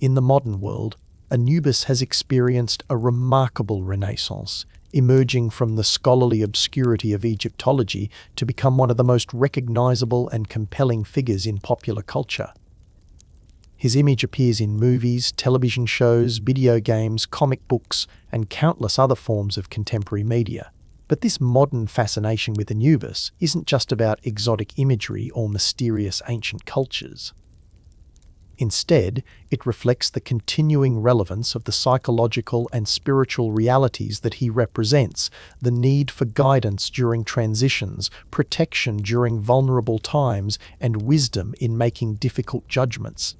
In the modern world, Anubis has experienced a remarkable renaissance, emerging from the scholarly obscurity of Egyptology to become one of the most recognizable and compelling figures in popular culture. His image appears in movies, television shows, video games, comic books, and countless other forms of contemporary media. But this modern fascination with Anubis isn't just about exotic imagery or mysterious ancient cultures. Instead, it reflects the continuing relevance of the psychological and spiritual realities that he represents, the need for guidance during transitions, protection during vulnerable times, and wisdom in making difficult judgments.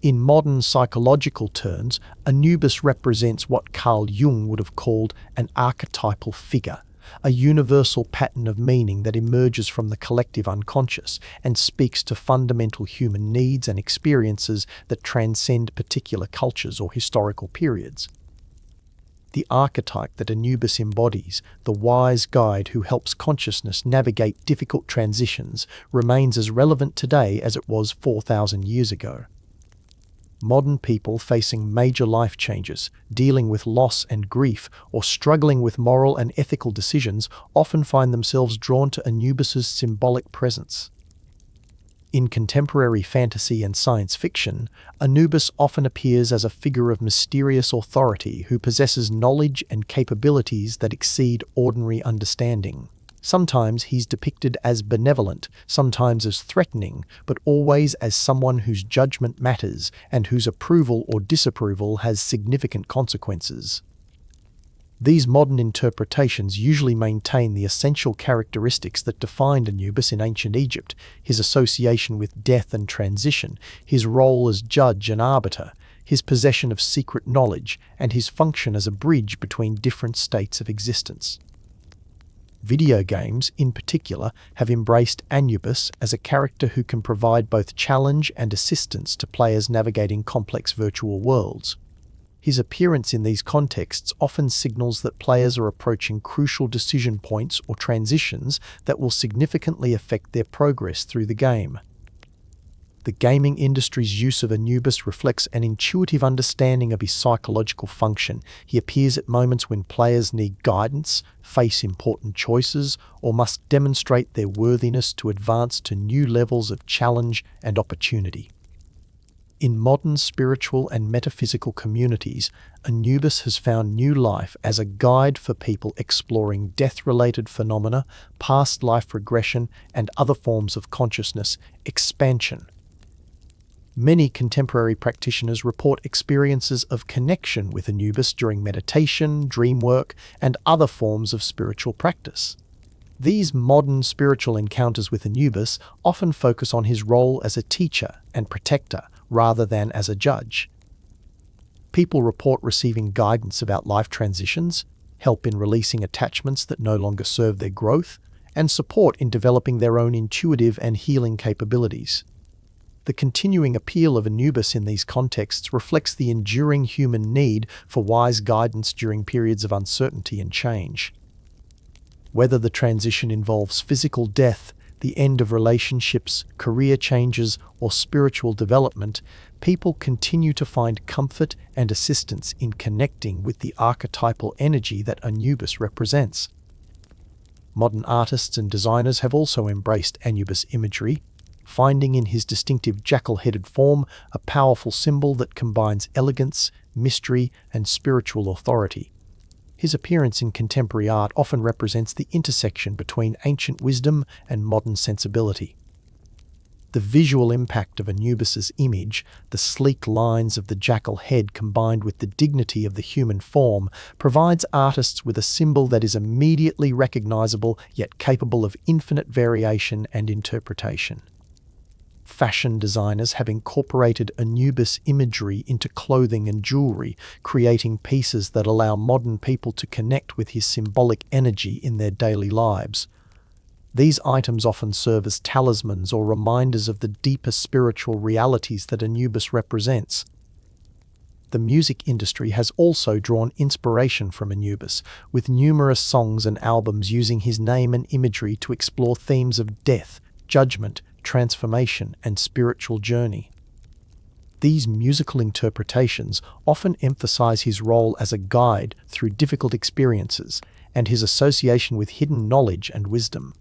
In modern psychological terms, Anubis represents what Carl Jung would have called an archetypal figure, a universal pattern of meaning that emerges from the collective unconscious and speaks to fundamental human needs and experiences that transcend particular cultures or historical periods. The archetype that Anubis embodies, the wise guide who helps consciousness navigate difficult transitions, remains as relevant today as it was 4,000 years ago. Modern people facing major life changes, dealing with loss and grief, or struggling with moral and ethical decisions often find themselves drawn to Anubis's symbolic presence. In contemporary fantasy and science fiction, Anubis often appears as a figure of mysterious authority who possesses knowledge and capabilities that exceed ordinary understanding. Sometimes he's depicted as benevolent, sometimes as threatening, but always as someone whose judgment matters and whose approval or disapproval has significant consequences. These modern interpretations usually maintain the essential characteristics that defined Anubis in ancient Egypt: his association with death and transition, his role as judge and arbiter, his possession of secret knowledge, and his function as a bridge between different states of existence. Video games, in particular, have embraced Anubis as a character who can provide both challenge and assistance to players navigating complex virtual worlds. His appearance in these contexts often signals that players are approaching crucial decision points or transitions that will significantly affect their progress through the game. The gaming industry's use of Anubis reflects an intuitive understanding of his psychological function. He appears at moments when players need guidance, face important choices, or must demonstrate their worthiness to advance to new levels of challenge and opportunity. In modern spiritual and metaphysical communities, Anubis has found new life as a guide for people exploring death-related phenomena, past life regression, and other forms of consciousness expansion. Many contemporary practitioners report experiences of connection with Anubis during meditation, dream work, and other forms of spiritual practice. These modern spiritual encounters with Anubis often focus on his role as a teacher and protector rather than as a judge. People report receiving guidance about life transitions, help in releasing attachments that no longer serve their growth, and support in developing their own intuitive and healing capabilities. The continuing appeal of Anubis in these contexts reflects the enduring human need for wise guidance during periods of uncertainty and change. Whether the transition involves physical death, the end of relationships, career changes, or spiritual development, people continue to find comfort and assistance in connecting with the archetypal energy that Anubis represents. Modern artists and designers have also embraced Anubis imagery, finding in his distinctive jackal-headed form a powerful symbol that combines elegance, mystery, and spiritual authority. His appearance in contemporary art often represents the intersection between ancient wisdom and modern sensibility. The visual impact of Anubis's image, the sleek lines of the jackal head combined with the dignity of the human form, provides artists with a symbol that is immediately recognizable yet capable of infinite variation and interpretation. Fashion designers have incorporated Anubis imagery into clothing and jewelry, creating pieces that allow modern people to connect with his symbolic energy in their daily lives. These items often serve as talismans or reminders of the deeper spiritual realities that Anubis represents. The music industry has also drawn inspiration from Anubis, with numerous songs and albums using his name and imagery to explore themes of death, judgment, transformation, and spiritual journey. These musical interpretations often emphasize his role as a guide through difficult experiences and his association with hidden knowledge and wisdom.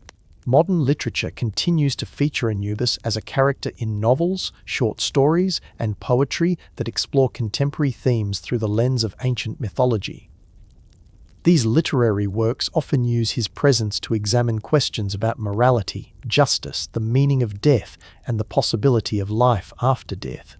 Modern literature continues to feature Anubis as a character in novels, short stories, and poetry that explore contemporary themes through the lens of ancient mythology. These literary works often use his presence to examine questions about morality, justice, the meaning of death, and the possibility of life after death.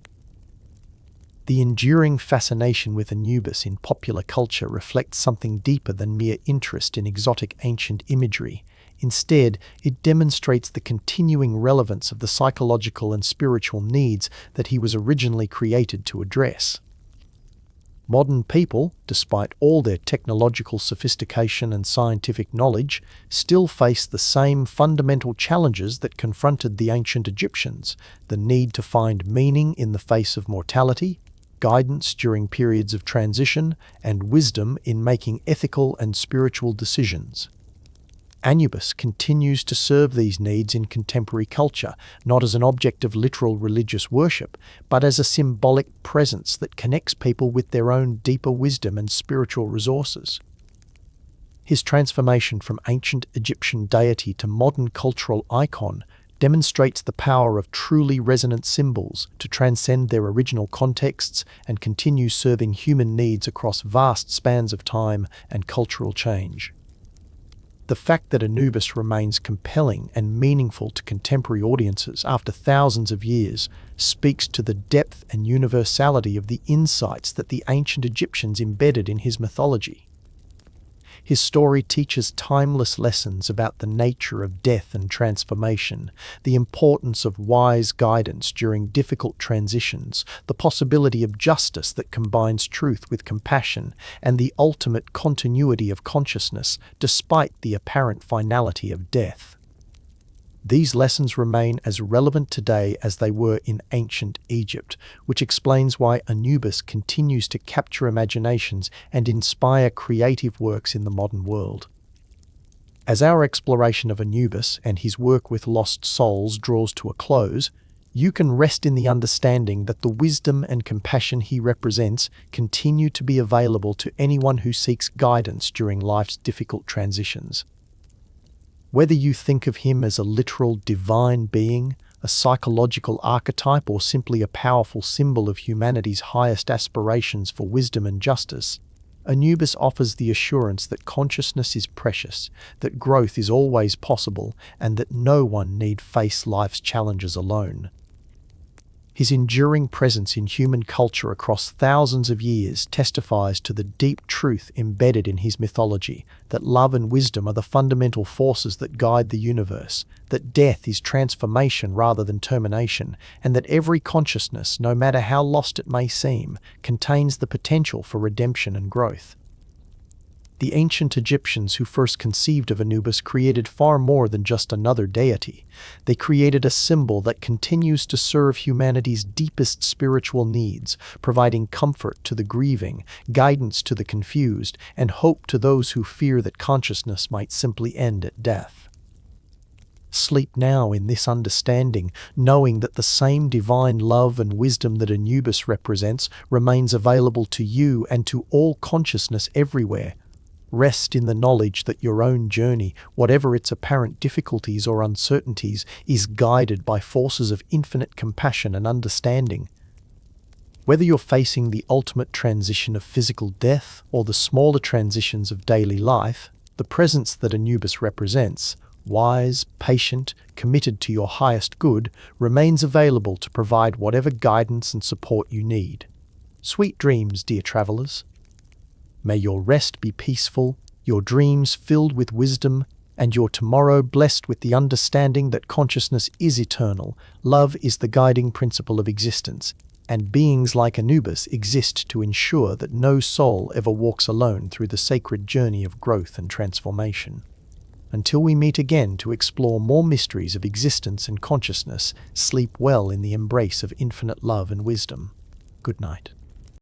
The enduring fascination with Anubis in popular culture reflects something deeper than mere interest in exotic ancient imagery. Instead, it demonstrates the continuing relevance of the psychological and spiritual needs that he was originally created to address. Modern people, despite all their technological sophistication and scientific knowledge, still face the same fundamental challenges that confronted the ancient Egyptians: the need to find meaning in the face of mortality, guidance during periods of transition, and wisdom in making ethical and spiritual decisions. Anubis continues to serve these needs in contemporary culture, not as an object of literal religious worship, but as a symbolic presence that connects people with their own deeper wisdom and spiritual resources. His transformation from ancient Egyptian deity to modern cultural icon demonstrates the power of truly resonant symbols to transcend their original contexts and continue serving human needs across vast spans of time and cultural change. The fact that Anubis remains compelling and meaningful to contemporary audiences after thousands of years speaks to the depth and universality of the insights that the ancient Egyptians embedded in his mythology. His story teaches timeless lessons about the nature of death and transformation, the importance of wise guidance during difficult transitions, the possibility of justice that combines truth with compassion, and the ultimate continuity of consciousness despite the apparent finality of death. These lessons remain as relevant today as they were in ancient Egypt, which explains why Anubis continues to capture imaginations and inspire creative works in the modern world. As our exploration of Anubis and his work with lost souls draws to a close, You can rest in the understanding that the wisdom and compassion he represents continue to be available to anyone who seeks guidance during life's difficult transitions. Whether you think of him as a literal divine being, a psychological archetype, or simply a powerful symbol of humanity's highest aspirations for wisdom and justice, Anubis offers the assurance that consciousness is precious, that growth is always possible, and that no one need face life's challenges alone. His enduring presence in human culture across thousands of years testifies to the deep truth embedded in his mythology, that love and wisdom are the fundamental forces that guide the universe, that death is transformation rather than termination, and that every consciousness, no matter how lost it may seem, contains the potential for redemption and growth. The ancient Egyptians who first conceived of Anubis created far more than just another deity. They created a symbol that continues to serve humanity's deepest spiritual needs, providing comfort to the grieving, guidance to the confused, and hope to those who fear that consciousness might simply end at death. Sleep now in this understanding, knowing that the same divine love and wisdom that Anubis represents remains available to you and to all consciousness everywhere. Rest in the knowledge that your own journey, whatever its apparent difficulties or uncertainties, is guided by forces of infinite compassion and understanding. Whether you're facing the ultimate transition of physical death or the smaller transitions of daily life, the presence that Anubis represents, wise, patient, committed to your highest good, remains available to provide whatever guidance and support you need. Sweet dreams, dear travelers. May your rest be peaceful, your dreams filled with wisdom, and your tomorrow blessed with the understanding that consciousness is eternal, love is the guiding principle of existence, and beings like Anubis exist to ensure that no soul ever walks alone through the sacred journey of growth and transformation. Until we meet again to explore more mysteries of existence and consciousness, sleep well in the embrace of infinite love and wisdom. Good night.